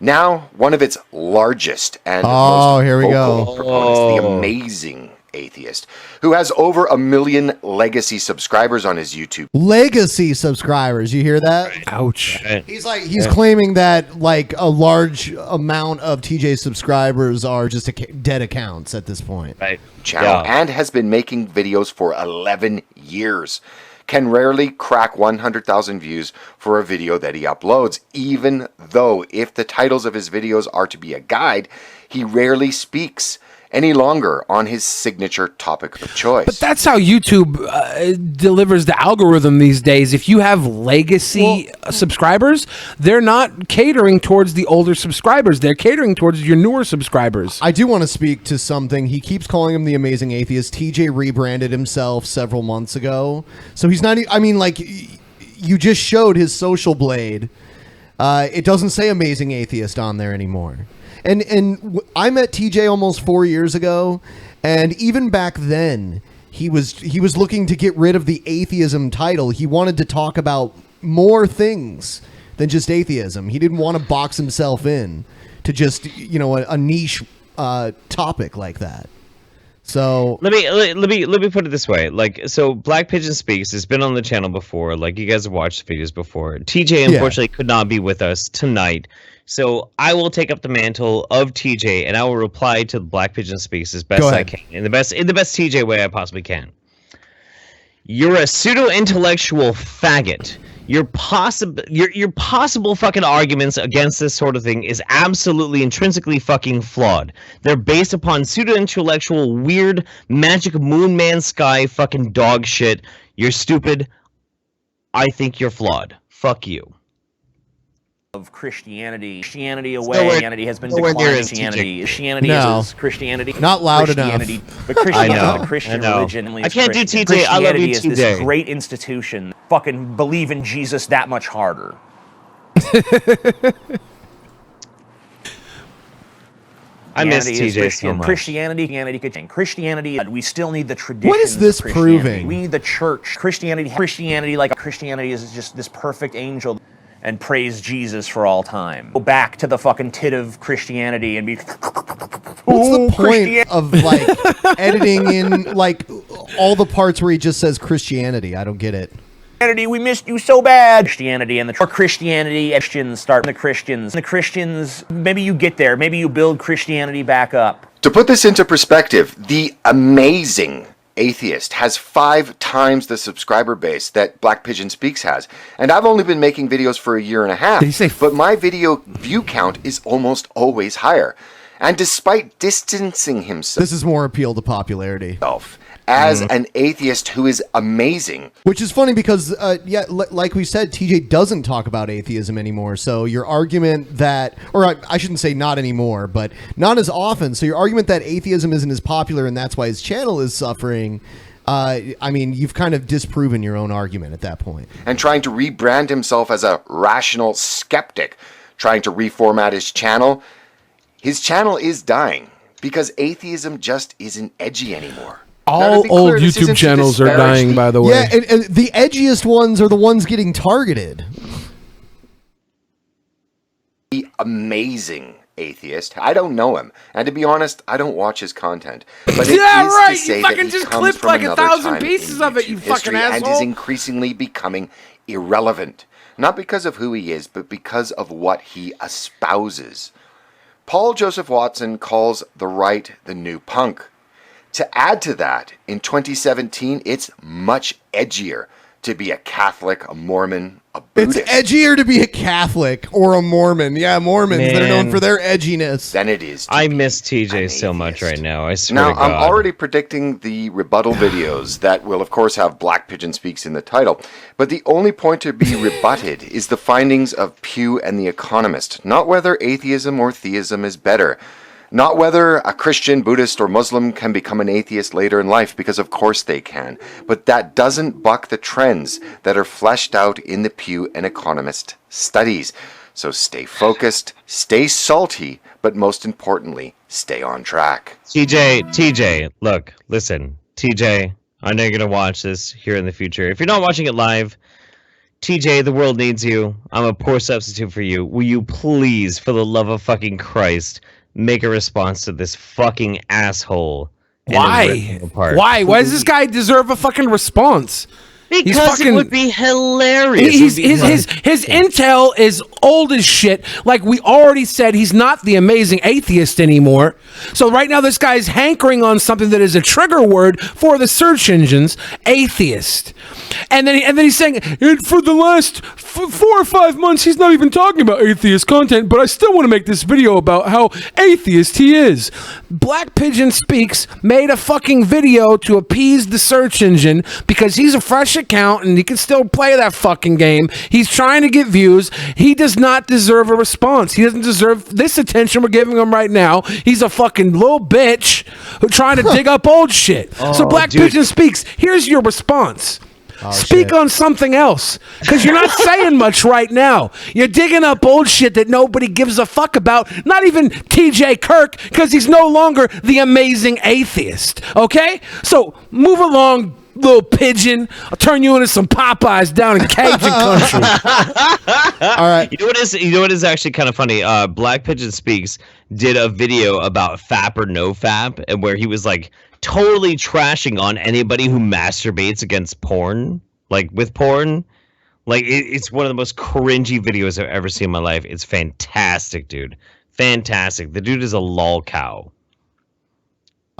Now, one of its largest and most vocal proponents, the amazing atheist, who has over 1 million legacy subscribers on his YouTube. Legacy subscribers, you hear that? Ouch. He's claiming that like a large amount of TJ's subscribers are just dead accounts at this point. Right. Channel and has been making videos for 11 years. Can rarely crack 100,000 views for a video that he uploads, even though if the titles of his videos are to be a guide, he rarely speaks any longer on his signature topic of choice. But that's how YouTube delivers the algorithm these days. If you have legacy subscribers, they're not catering towards the older subscribers. They're catering towards your newer subscribers. I do want to speak to something. He keeps calling him the amazing atheist. TJ rebranded himself several months ago. So he's not, I mean, like, you just showed his social blade. It doesn't say amazing atheist on there anymore. And I met TJ almost 4 years ago, and even back then, he was looking to get rid of the atheism title. He wanted to talk about more things than just atheism. He didn't want to box himself in to just, you know, a niche topic like that. So let me put it this way. Like, so Black Pigeon Speaks has been on the channel before. Like, you guys have watched the videos before. TJ unfortunately could not be with us tonight. So I will take up the mantle of TJ, and I will reply to Black Pigeon Speaks as best I can, in the best TJ way I possibly can. You're a pseudo-intellectual faggot. Your possible fucking arguments against this sort of thing is absolutely intrinsically fucking flawed. They're based upon pseudo-intellectual, weird, magic moon man sky fucking dog shit. You're stupid. I think you're flawed. Fuck you. Of Christianity away. Christianity has been declining. Christianity is Christianity. Not loud enough. But Christianity, the Christian religion. I can't do TJ. I love you, is TJ. this great institution. Fucking believe in Jesus that much harder. I miss TJ so much. Christianity, we still need the tradition. What is this proving? We, the church, Christianity is just this perfect angel. And praise Jesus for all time. Go back to the fucking tit of Christianity and be. What's the point of like editing in like all the parts where he just says Christianity? I don't get it. Christianity, we missed you so bad. Christianity and Christianity. Christians start the Christians. The Christians. Maybe you get there. Maybe you build Christianity back up. To put this into perspective, the amazing Atheist has 5 times the subscriber base that Black Pigeon Speaks has. And I've only been making videos for a year and a half. Did he say but my video view count is almost always higher. And despite distancing himself... This is more appeal to popularity. As an atheist who is amazing. Which is funny because, like we said, TJ doesn't talk about atheism anymore. So your argument that, or I shouldn't say not anymore, but not as often. So your argument that atheism isn't as popular and that's why his channel is suffering, I mean, you've kind of disproven your own argument at that point. And trying to rebrand himself as a rational skeptic, trying to reformat his channel. His channel is dying because atheism just isn't edgy anymore. All old YouTube channels are dying, by the way. Yeah, and the edgiest ones are the ones getting targeted. The amazing atheist. I don't know him, and to be honest, I don't watch his content. But it yeah, is right. To say You fucking that just comes clipped from like another 1,000 time pieces in of it, you YouTube fucking history, asshole. and is increasingly becoming irrelevant, not because of who he is, but because of what he espouses. Paul Joseph Watson calls the right the new punk. To add to that, in 2017, it's much edgier to be a Catholic, a Mormon, a Buddhist. It's edgier to be a Catholic or a Mormon. Yeah, Mormons, they're known for their edginess. Than it is. I miss TJ so much right now. I swear to God. I'm already predicting the rebuttal videos that will, of course, have Black Pigeon Speaks in the title. But the only point to be rebutted is the findings of Pew and The Economist, not whether atheism or theism is better. Not whether a Christian, Buddhist, or Muslim can become an atheist later in life, because of course they can. But that doesn't buck the trends that are fleshed out in the Pew and Economist studies. So stay focused, stay salty, but most importantly, stay on track. TJ, look, listen. TJ, I know you're going to watch this here in the future. If you're not watching it live, TJ, the world needs you. I'm a poor substitute for you. Will you please, for the love of fucking Christ, make a response to this fucking asshole? Why? Why? Why does this guy deserve a fucking response? Because it would be hilarious. His intel is old as shit. Like we already said, he's not the amazing atheist anymore. So right now this guy's hankering on something that is a trigger word for the search engines, atheist. And then he's saying, and for the last 4 or 5 months, he's not even talking about atheist content, but I still want to make this video about how atheist he is. Black Pigeon Speaks made a fucking video to appease the search engine because he's a fresh account and he can still play that fucking game. He's trying to get views. He does not deserve a response. He doesn't deserve this attention we're giving him right now. He's a fucking little bitch who's trying to dig up old shit. So Black Pigeon Speaks, here's your response. Speak on something else, because you're not saying much right now. You're digging up old shit that nobody gives a fuck about, not even TJ Kirk, because he's no longer the amazing atheist, okay? So move along, little pigeon. I'll turn you into some Popeyes down in Cajun country. All right. You know what is actually kind of funny? Black Pigeon Speaks did a video about FAP or no FAP, and where he was like totally trashing on anybody who masturbates against porn, like with porn. Like it's one of the most cringy videos I've ever seen in my life. It's fantastic, dude. Fantastic. The dude is a lol cow.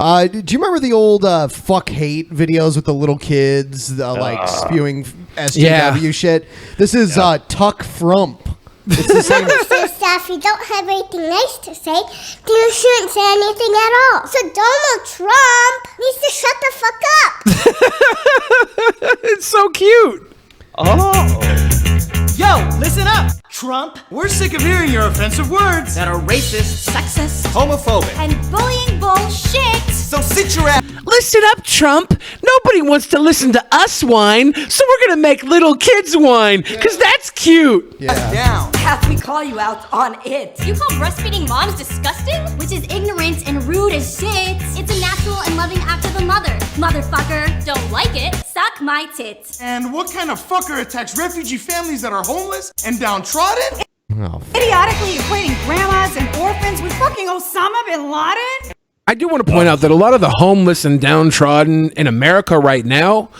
Do you remember the old fuck hate videos with the little kids like spewing SJW shit? This is Tuck Frump. It's the same. If you don't have anything nice to say, then you shouldn't say anything at all. So Donald Trump needs to shut the fuck up. It's so cute. Yo, listen up, Trump. We're sick of hearing your offensive words that are racist, sexist, homophobic, and bullying bullshit. So sit your ass. Listen up, Trump. Nobody wants to listen to us whine, so we're gonna make little kids whine, because that's cute. Down. Have me call you out on it. You call breastfeeding moms disgusting? Which is ignorant and rude as shit. It's a natural and loving act of a mother. Motherfucker, don't like it? Suck my tits. And what kind of fucker attacks refugee families that are homeless and downtrodden? Idiotically equating grandmas and orphans with fucking Osama bin Laden? I do want to point out that a lot of the homeless and downtrodden in America right now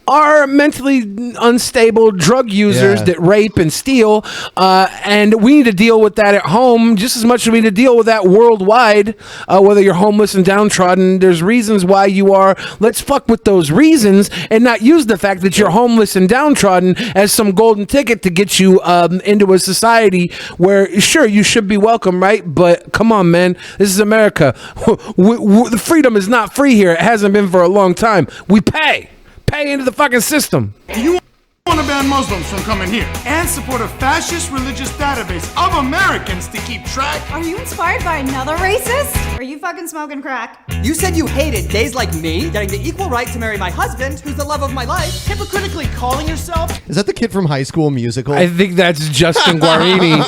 are mentally unstable drug users that rape and steal, and we need to deal with that at home just as much as we need to deal with that worldwide. Whether you're homeless and downtrodden, there's reasons why you are. Let's fuck with those reasons and not use the fact that you're homeless and downtrodden as some golden ticket to get you into a society where, sure, you should be welcome, right? But come on, man, this is America. The freedom is not free here. It hasn't been for a long time. We pay into the fucking system. Do you want to ban Muslims from coming here and support a fascist religious database of Americans to keep track? Are you inspired by another racist? Are you fucking smoking crack? You said you hated gays like me getting the equal right to marry my husband, who's the love of my life, hypocritically calling yourself. Is that the kid from High School Musical? I think that's Justin Guarini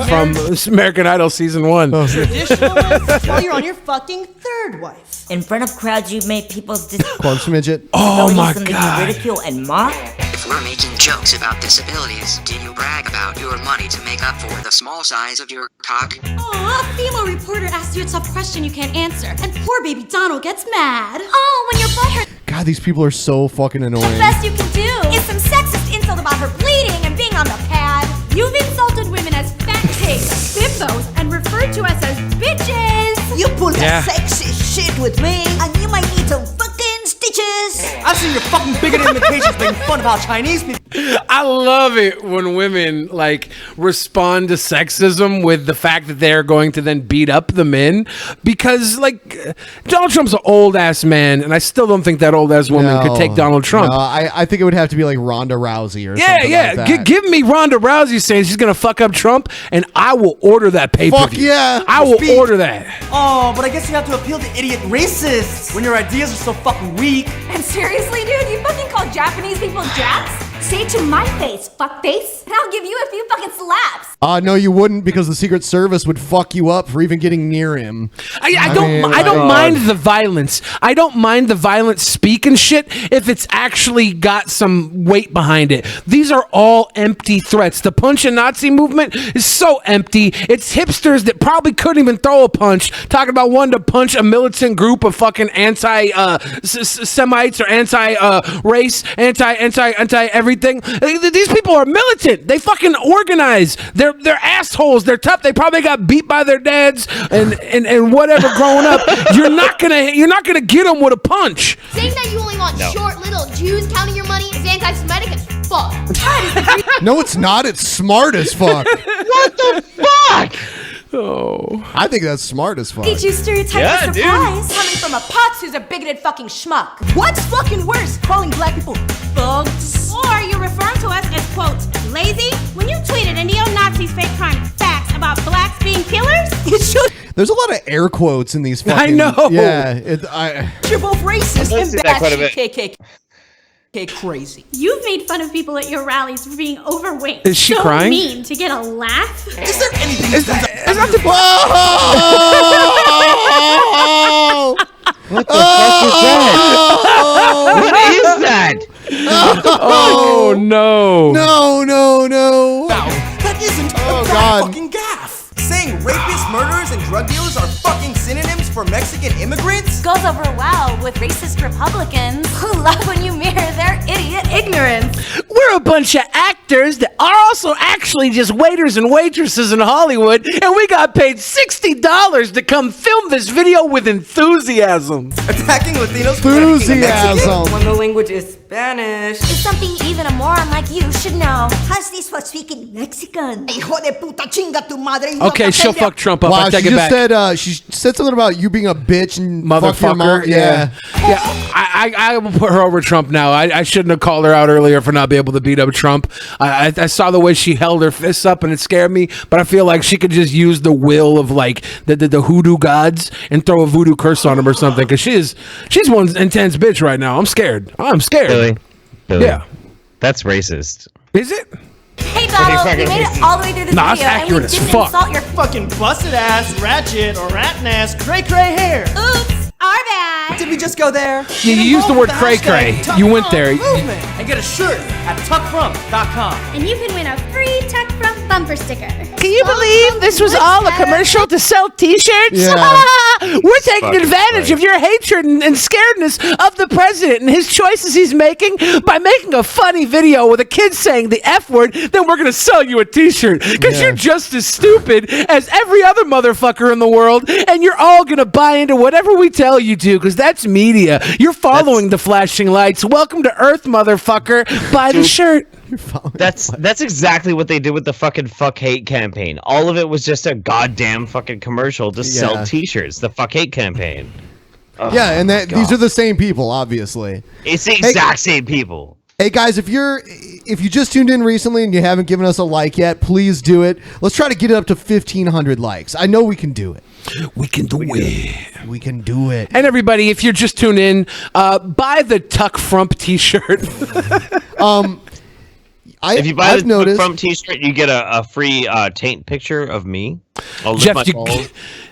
from American Idol Season 1. Traditionalist while you're on your fucking third wife. In front of crowds, you've made people's Corpse midget. Oh my God. ridicule and mock. If we're making jokes about disabilities, do you brag about your money to make up for the small size of your cock? Aw, a female reporter asked you a tough question you can't answer, and poor baby Donald gets mad. Oh, when your butt hurts. God, these people are so fucking annoying. The best you can do is some sexist insult about her bleeding and being on the pad. You've insulted women as fat pigs, bimbos, and referred to us as bitches. You pull that sexist shit with me, and you might need some fucking stitches. I've seen your fucking bigoted imitations making fun about Chinese people. I love it when women like respond to sexism with the fact that they're going to then beat up the men, because like Donald Trump's an old ass man, and I still don't think that old ass woman could take Donald Trump. No, I think it would have to be like Ronda Rousey or something like that. Give me Ronda Rousey saying she's gonna fuck up Trump, and I will order that pay-per-view. Fuck yeah. I will order that. Oh, but I guess you have to appeal to idiot racists when your ideas are so fucking weak. And seriously, dude, you fucking call Japanese people Japs? Say it to my face, fuckface, and I'll give you a few fucking slaps. No, you wouldn't, because the Secret Service would fuck you up for even getting near him. I don't mind the violence. I don't mind the violent speak and shit if it's actually got some weight behind it. These are all empty threats. The punch and Nazi movement is so empty. It's hipsters that probably couldn't even throw a punch talking about wanting to punch a militant group of fucking anti-Semites or anti-race, anti-everything. These people are militant. They fucking organize. They're assholes. They're tough. They probably got beat by their dads and whatever growing up. You're not gonna get them with a punch. Saying that you only want short little Jews counting your money is anti-Semitic as fuck. No, it's not. It's smart as fuck. What the fuck? Oh, I think that's smart as fuck. Did you stereotype the surprise? Coming from a Potts who's a bigoted fucking schmuck. What's fucking worse? Calling black people thugs? Or you're referring to us as, quote, lazy? When you tweeted a neo-Nazis fake crime facts about blacks being killers? You should. There's a lot of air quotes in these fucking... I know. Yeah. You're both racist and bad KKK crazy. You've made fun of people at your rallies for being overweight. Is she so crying? mean to get a laugh. Is there anything Is that the... Whoa! What the fuck is that? What is that? Oh no! No! That isn't a fucking gaffe. Saying rapists, murderers, and drug dealers are fucking synonyms for Mexican immigrants? Goes over well with racist Republicans who love when you mirror their idiot ignorance. we're a bunch of actors that are also actually just waiters and waitresses in Hollywood, and we got paid $60 to come film this video with enthusiasm. Attacking Latinos. Enthusiasm. When the language is Spanish. It's something even a moron like you should know. How's this for speaking Mexican? Hijo de puta, chinga tu madre. Okay, she'll fuck Trump up. Wow, I take she it just back. she said something about you being a bitch and fuck your mom. Motherfucker. Yeah. I will put her over Trump now. I shouldn't have called her out earlier for not being able to beat up Trump. I saw the way she held her fists up and it scared me, but I feel like she could just use the will of like the hoodoo gods and throw a voodoo curse on him or something, because she's one intense bitch right now. I'm scared. Billy. Yeah. That's racist. Is it? Hey, Donald, we made it all the way through this Nah, video, it's accurate and we as didn't fuck. insult your Fucking busted ass, ratchet, or ratting ass, cray hair. Oops, our bad. Did we just go there? You used the word cray-cray. You went there. Movement. And get a shirt at tuckfrump.com. And you can win a free Tuck Frump bumper sticker. Can you believe this was all a commercial to sell t-shirts? Yeah. We're taking advantage of your hatred and scaredness of the president and his choices he's making by making a funny video with a kid saying the F word. Then we're going to sell you a t-shirt because you're just as stupid as every other motherfucker in the world, and you're all going to buy into whatever we tell you to, because that's media. You're following the flashing lights. Welcome to Earth, motherfucker. Buy the shirt. That's exactly what they did with the fucking fuck hate campaign. All of it was just a goddamn fucking commercial to sell t-shirts. The fuck hate campaign. Oh, yeah, and these are the same people, obviously. It's the exact same people. Hey guys, if you just tuned in recently and you haven't given us a like yet, please do it. Let's try to get it up to 1,500 likes. I know we can do it. We can do it. We can do it. And everybody, if you're just tuned in, buy the Tuck Frump t-shirt. If you buy the Tuck Frump t-shirt, you get a free taint picture of me. Jeff,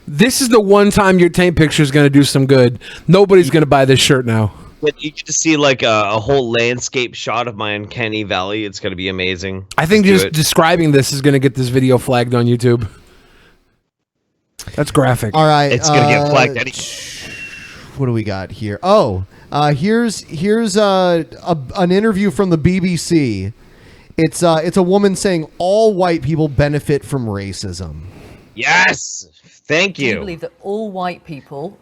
this is the one time your taint picture is going to do some good. Nobody's going to buy this shirt now. But you get to see like a whole landscape shot of my uncanny valley. It's going to be amazing. I think just describing this is going to get this video flagged on YouTube. That's graphic. All right. It's going to get flagged anyway. What do we got here? Oh, here's an interview from the BBC. It's a woman saying all white people benefit from racism. Yes. Thank you. Do you believe that all white people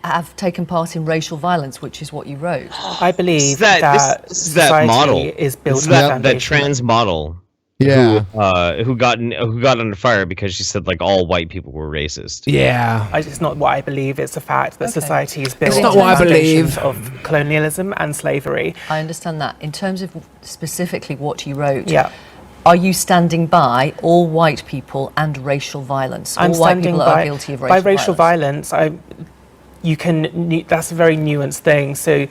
have taken part in racial violence, which is what you wrote? I believe that society model is built on that trans model. Yeah. Who got under fire because she said like all white people were racist. Yeah. It's not what I believe. It's a fact that society is built It's not on what I believe. of colonialism and slavery. I understand that. In terms of specifically what you wrote, yeah. Are you standing by all white people and racial violence? All white people are guilty of racial violence. That's a very nuanced thing. So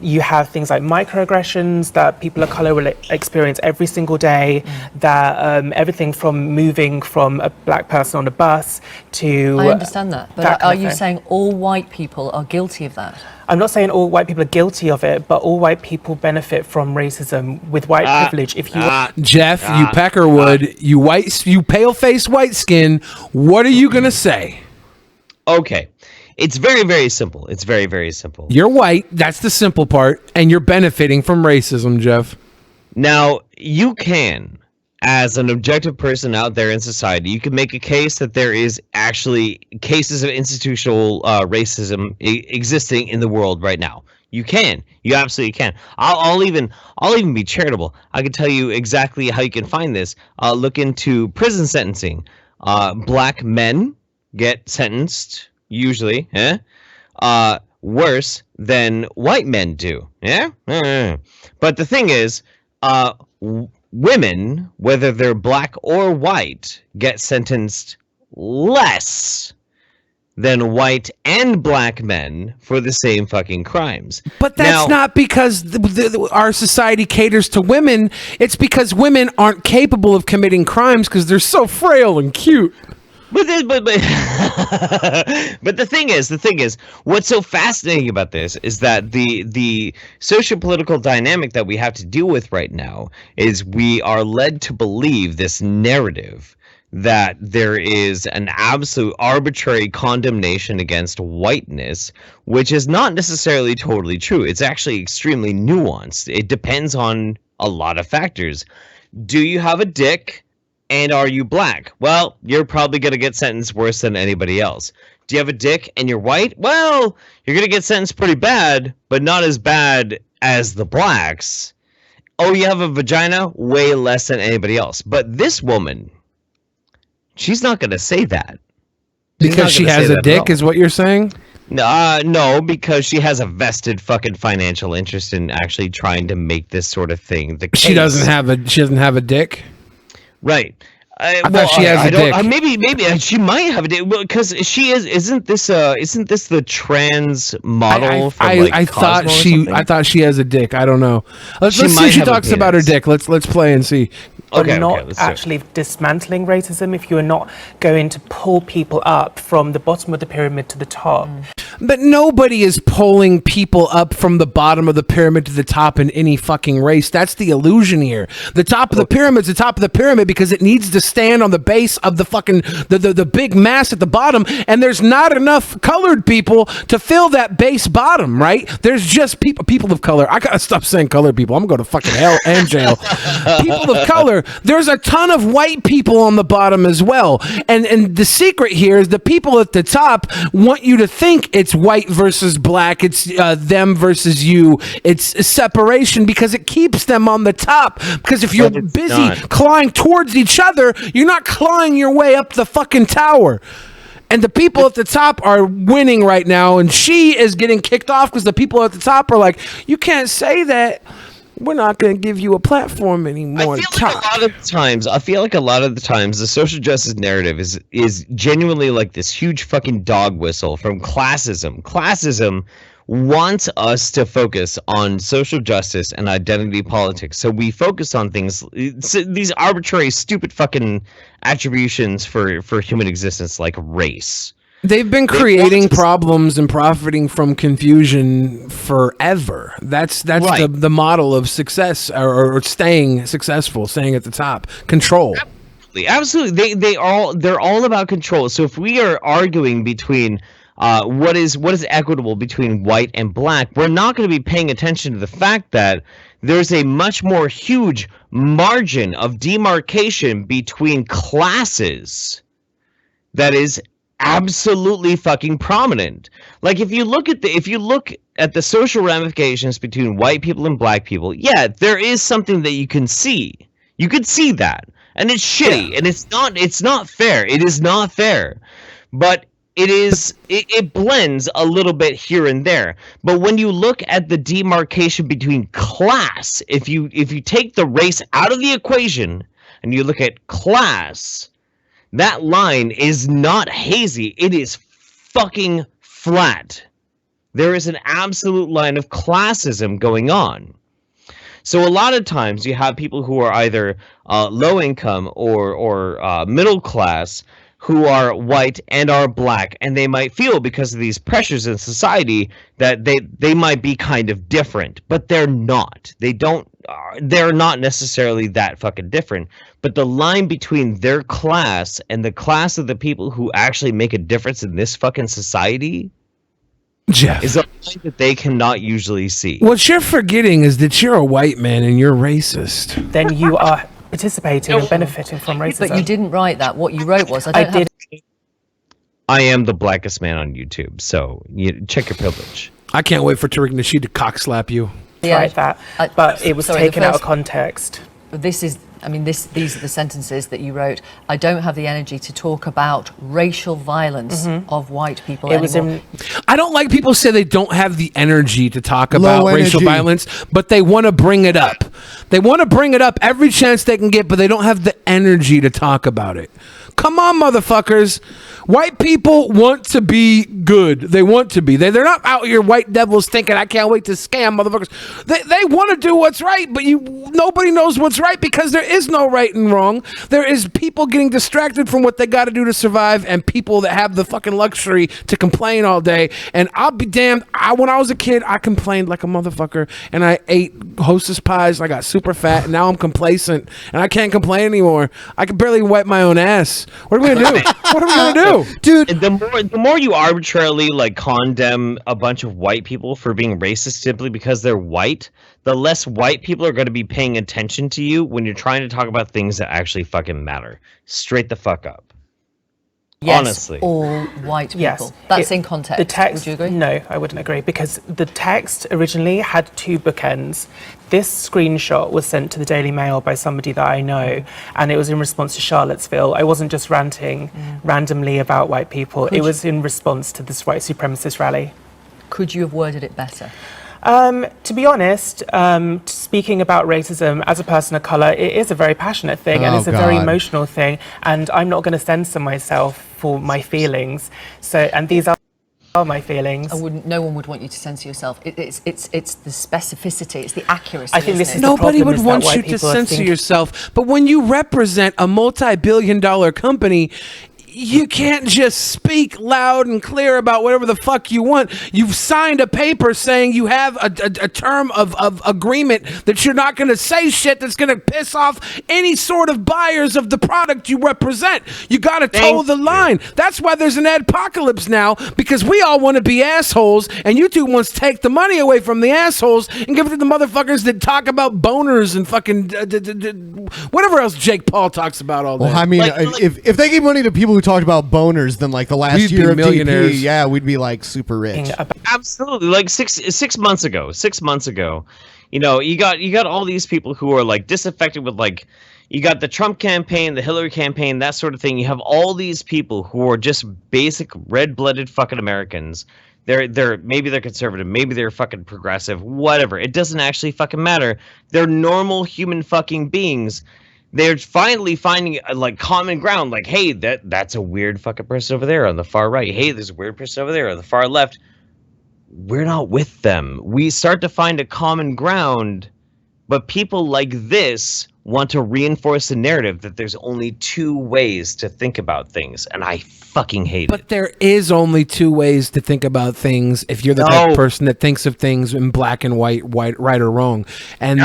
you have things like microaggressions that people of color will experience every single day, that everything from moving from a black person on a bus to... I understand that, but are you saying all white people are guilty of that? I'm not saying all white people are guilty of it, but all white people benefit from racism with white privilege. If you Jeff, you Peckerwood, you pale-faced white skin, what are you going to say? Okay. It's very, very simple. It's very, very simple. You're white. That's the simple part. And you're benefiting from racism, Jeff. Now, you can, as an objective person out there in society, you can make a case that there is actually cases of institutional racism existing in the world right now. You can. You absolutely can. I'll even be charitable. I can tell you exactly how you can find this. Look into prison sentencing. Black men get sentenced usually, worse than white men do. Yeah? But the thing is, women, whether they're black or white, get sentenced less than white and black men for the same fucking crimes. But that's not because our society caters to women. It's because women aren't capable of committing crimes because they're so frail and cute. But the thing is, what's so fascinating about this is that the socio-political dynamic that we have to deal with right now is we are led to believe this narrative that there is an absolute arbitrary condemnation against whiteness, which is not necessarily totally true. It's actually extremely nuanced. It depends on a lot of factors. Do you have a dick and are you black? Well, you're probably going to get sentenced worse than anybody else. Do you have a dick and you're white? Well, you're going to get sentenced pretty bad, but not as bad as the blacks. Oh, you have a vagina? Way less than anybody else. But this woman, she's not going to say that. Because she has a dick, is what you're saying? No, because she has a vested fucking financial interest in actually trying to make this sort of thing the case. She doesn't have a dick? Right. I thought she has a dick. Maybe she might have a dick because she is. Isn't this the trans model? I thought she has a dick. I don't know. Let's see if she talks about her dick. Let's play and see. We're not actually dismantling racism if you're not going to pull people up from the bottom of the pyramid to the top. But nobody is pulling people up from the bottom of the pyramid to the top in any fucking race. That's the illusion here. The top of the pyramid's the top of the pyramid because it needs to stand on the base of the fucking the big mass at the bottom, and there's not enough colored people to fill that base bottom, right? There's just people of color. I gotta stop saying colored people. I'm going to fucking hell and jail. People of color. There's a ton of white people on the bottom as well. And the secret here is the people at the top want you to think it's white versus black. It's them versus you. It's separation because it keeps them on the top. Because if you're busy clawing towards each other, you're not clawing your way up the fucking tower. And the people at the top are winning right now. And she is getting kicked off because the people at the top are like, you can't say that. We're not going to give you a platform anymore. I feel like a lot of the times the social justice narrative is genuinely like this huge fucking dog whistle from classism. Classism wants us to focus on social justice and identity politics. So we focus on things, these arbitrary, stupid fucking attributions for human existence like race. They've been creating problems and profiting from confusion forever. That's right. the model of success or staying successful, staying at the top. Control. Absolutely. They're all about control. So if we are arguing between what is equitable between white and black, we're not going to be paying attention to the fact that there's a much more huge margin of demarcation between classes that is absolutely fucking prominent. Like if you look at the social ramifications between white people and black people, yeah, there is something that you can see. You could see that. And it's shitty, and it's not fair. It is not fair. But it blends a little bit here and there. But when you look at the demarcation between class, if you take the race out of the equation and you look at class, that line is not hazy. It is fucking flat. There is an absolute line of classism going on. So a lot of times you have people who are either low income or middle class who are white and are black, and they might feel because of these pressures in society that they might be kind of different, but they're not. They're not necessarily that fucking different. But the line between their class and the class of the people who actually make a difference in this fucking society, Jeff, is a line that they cannot usually see. What you're forgetting is that you're a white man and you're racist. Then you are participating and benefiting from racism. But you didn't write that. What you wrote was, I am the blackest man on YouTube, so check your privilege. I can't wait for Tariq Nasheed to cock slap you. Tried that, but it was taken out of context. These are the sentences that you wrote. I don't have the energy to talk about racial violence of white people anymore. I don't like people say they don't have the energy to talk about racial violence, but they want to bring it up. They want to bring it up every chance they can get, but they don't have the energy to talk about it. Come on, motherfuckers. White people want to be good. They want to be. They're not out here white devils thinking, I can't wait to scam motherfuckers. They want to do what's right, but nobody knows what's right because there is no right and wrong. There is people getting distracted from what they got to do to survive and people that have the fucking luxury to complain all day. And I'll be damned. When I was a kid, I complained like a motherfucker and I ate Hostess pies. I got super fat and now I'm complacent and I can't complain anymore. I can barely wipe my own ass. this? What are we gonna do? What are we gonna do, dude? The more you arbitrarily like condemn a bunch of white people for being racist simply because they're white, the less white people are going to be paying attention to you when you're trying to talk about things that actually fucking matter. Straight the fuck up. Yes, honestly, all white people. Yes. That's in context. The text, would you agree? No, I wouldn't agree, because the text originally had two bookends. This screenshot was sent to the Daily Mail by somebody that I know, and it was in response to Charlottesville. I wasn't just ranting randomly about white people. It was in response to this white supremacist rally. Could you have worded it better? To be honest, speaking about racism as a person of colour, it is a very passionate thing, and it's a very emotional thing, and I'm not going to censor myself for my feelings. So, and these are my feelings. No one would want you to censor yourself. It's the specificity, it's the accuracy. I think this is nobody would want you to censor yourself, but when you represent a multi-billion-dollar company, you can't just speak loud and clear about whatever the fuck you want. You've signed a paper saying you have a term of agreement that you're not going to say shit that's going to piss off any sort of buyers of the product you represent. You got to toe the line. That's why there's an adpocalypse now, because we all want to be assholes, and you two wants to take the money away from the assholes and give it to the motherfuckers that talk about boners and fucking whatever else Jake Paul talks about all day. Well, I mean, if they gave money to people who talked about boners, then like the last We'd year be of millionaires. DP, yeah, we'd be like super rich. Absolutely. Like six months ago, you know, you got all these people who are like disaffected with, like, you got the Trump campaign, the Hillary campaign, that sort of thing. You have all these people who are just basic red-blooded fucking Americans. Maybe they're conservative, maybe they're fucking progressive, whatever. It doesn't actually fucking matter. They're normal human fucking beings. They're finally finding like common ground. Like, hey, that's a weird fucking person over there on the far right. Hey, there's a weird person over there on the far left. We're not with them. We start to find a common ground, but people like this want to reinforce the narrative that there's only two ways to think about things, and I fucking hate it. But there is only two ways to think about things if you're the type of person that thinks of things in black and white, right or wrong. And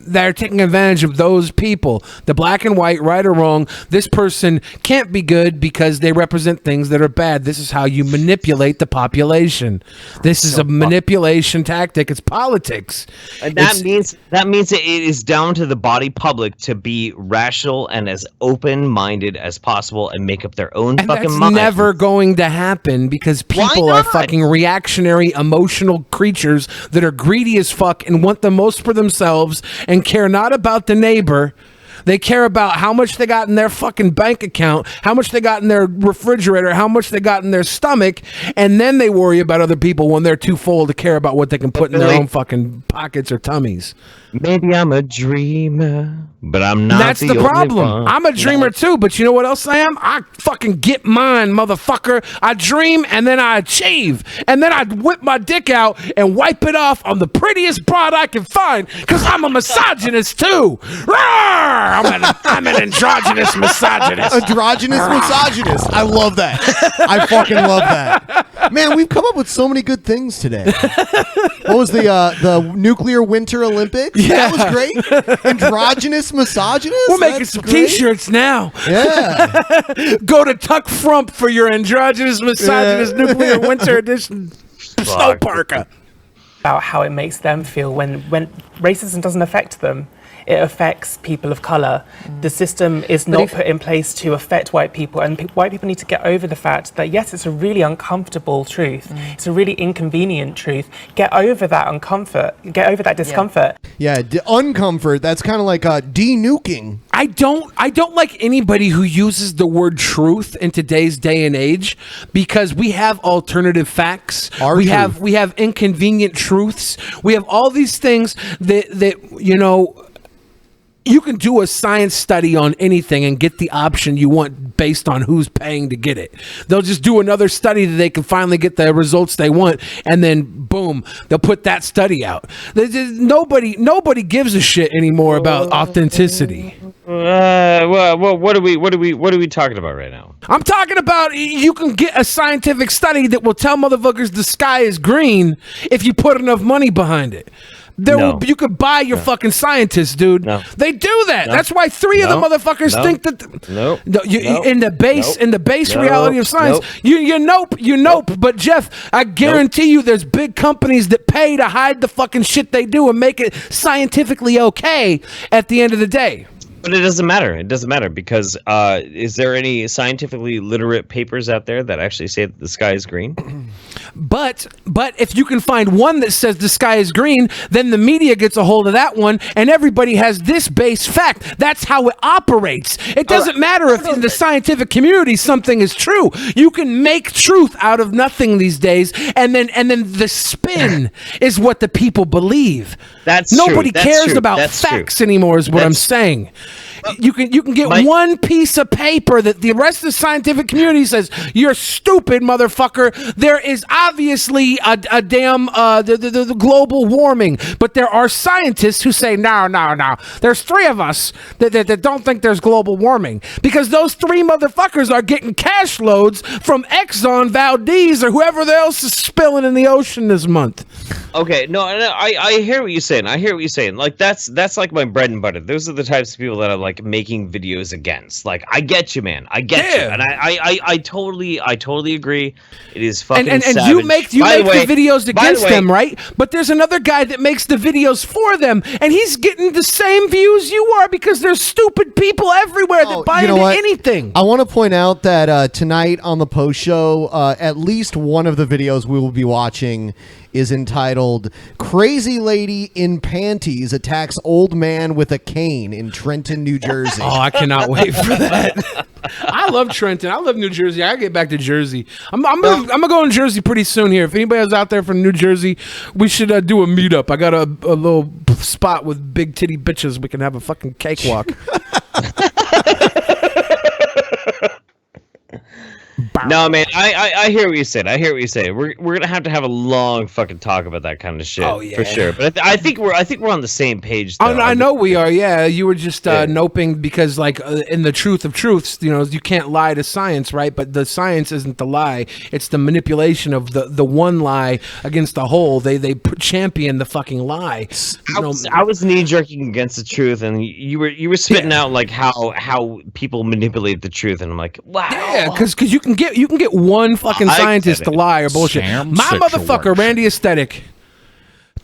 they're taking advantage of those people. The black and white, right or wrong. This person can't be good because they represent things that are bad. This is how you manipulate the population. This is a manipulation tactic. It's politics. And that means that it is down to the body public to be rational and as open-minded as possible and make up their own fucking mind. That's never going to happen because people are fucking reactionary, emotional creatures that are greedy as fuck and want the most for themselves and care not about the neighbor. They care about how much they got in their fucking bank account, how much they got in their refrigerator, how much they got in their stomach, and then they worry about other people when they're too full to care about what they can put in their own fucking pockets or tummies. Maybe I'm a dreamer, but I'm not. That's the problem. I'm a dreamer too, but you know what else I am? I fucking get mine, motherfucker. I dream and then I achieve. And then I whip my dick out and wipe it off on the prettiest broad I can find because I'm a misogynist too. Rawr! I'm an androgynous misogynist. Androgynous misogynist. I love that. I fucking love that. Man, we've come up with so many good things today. What was the nuclear winter Olympics? Yeah. That was great. Androgynous misogynist? We're making some t-shirts now. Yeah. Go to Tuck Frump for your androgynous misogynist nuclear winter edition snow parka. About how it makes them feel when racism doesn't affect them. It affects people of colour. The system is not put in place to affect white people, and white people need to get over the fact that, yes, it's a really uncomfortable truth. It's a really inconvenient truth. Get over that get over that discomfort. Yeah, uncomfort, that's kind of like denuking. I don't like anybody who uses the word truth in today's day and age because we have alternative facts. We have inconvenient truths. We have all these things that you know, you can do a science study on anything and get the option you want based on who's paying to get it. They'll just do another study that they can finally get the results they want, and then boom, they'll put that study out. Nobody gives a shit anymore about authenticity. What are we talking about right now? I'm talking about you can get a scientific study that will tell motherfuckers the sky is green if you put enough money behind it. You could buy your fucking scientists, dude. They do that. That's why 3 of the motherfuckers think that. In the base reality of science, you nope. But Jeff, I guarantee you, there's big companies that pay to hide the fucking shit they do and make it scientifically okay at the end of the day. But it doesn't matter. It doesn't matter because is there any scientifically literate papers out there that actually say that the sky is green? But if you can find one that says the sky is green, then the media gets a hold of that one, and everybody has this base fact. That's how it operates. It doesn't matter if in the scientific community something is true. You can make truth out of nothing these days, and then the spin is what the people believe. Nobody cares about facts anymore, is what I'm saying. You can get one piece of paper that the rest of the scientific community says you're stupid, motherfucker. There is obviously a damn the global warming, but there are scientists who say no. There's 3 of us that don't think there's global warming because those 3 motherfuckers are getting cash loads from Exxon Valdez or whoever else is spilling in the ocean this month. Okay, no, I hear what you're saying. Like that's like my bread and butter. Those are the types of people that I'm like making videos against. Like I get you, man. I get you, and I totally agree. It is fucking and savage. you make the videos against them, right? But there's another guy that makes the videos for them, and he's getting the same views you are because there's stupid people everywhere that buy into anything. I want to point out that tonight on the post show, at least one of the videos we will be watching is entitled "Crazy Lady in Panties Attacks Old Man with a Cane in Trenton, New Jersey." Oh, I cannot wait for that. I love Trenton. I love New Jersey. I gotta get back to Jersey. I'm gonna go in Jersey pretty soon here. If anybody's out there from New Jersey, we should do a meetup. I got a little spot with big titty bitches. We can have a fucking cakewalk. No, man, I hear what you said. We're gonna have to have a long fucking talk about that kind of shit. Oh, yeah. For sure. But I think we're on the same page. Though. I know we are. Yeah, you were just noping because, like, in the truth of truths, you can't lie to science, right? But the science isn't the lie; it's the manipulation of the one lie against the whole. They champion the fucking lie. I was knee jerking against the truth, and you were spitting out like how people manipulate the truth, and I'm like, wow. Yeah, because you can get one fucking scientist to lie or bullshit. Motherfucker, Randy Aesthetic.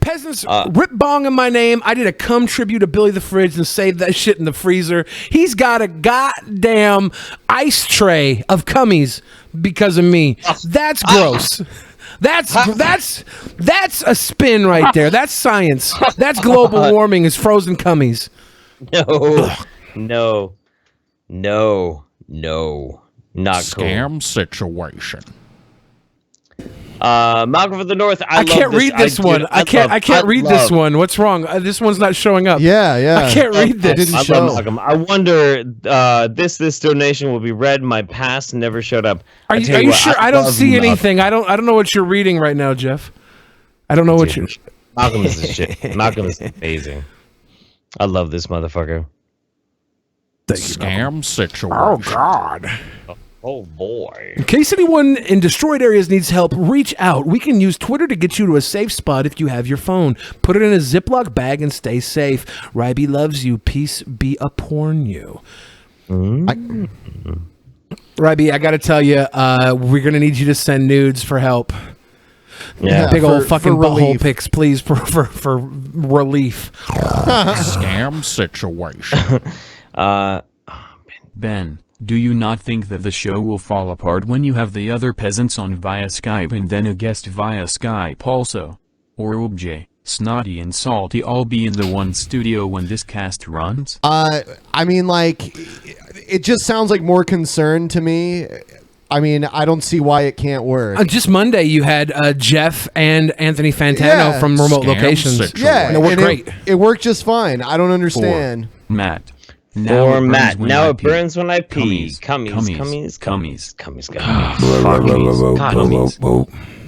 Peasants rip bong in my name. I did a cum tribute to Billy the Fridge and saved that shit in the freezer. He's got a goddamn ice tray of cummies because of me. That's gross. That's a spin right there. That's science. That's global warming is frozen cummies. No. Not scam cool. situation. Malcolm of the North. I can't read this one. I can't read this one. What's wrong? This one's not showing up. Yeah. I can't read this. I love Malcolm. I wonder this donation will be read. My past never showed up. Are you sure? I don't see anything. I don't know what you're reading right now, Jeff. I don't know what you're. Malcolm is the shit. Malcolm is amazing. I love this motherfucker. Scam situation. Oh God. Oh boy. In case anyone in destroyed areas needs help, reach out. We can use Twitter to get you to a safe spot if you have your phone. Put it in a Ziploc bag and stay safe. Ryby loves you. Peace be upon you. Ryby, I got to tell you, we're going to need you to send nudes for help. Yeah, big old fucking butthole pics, please, for relief. Scam situation. Ben, do you not think that the show will fall apart when you have the other peasants on via Skype and then a guest via Skype also? Or will Jay, Snotty and Salty all be in the one studio when this cast runs? I mean, like, it just sounds like more concern to me. I mean, I don't see why it can't work. Just Monday, you had Jeff and Anthony Fantano from remote locations. Yeah, and it worked great. It worked just fine. I don't understand. Matt. Now it burns when I pee. Cummies.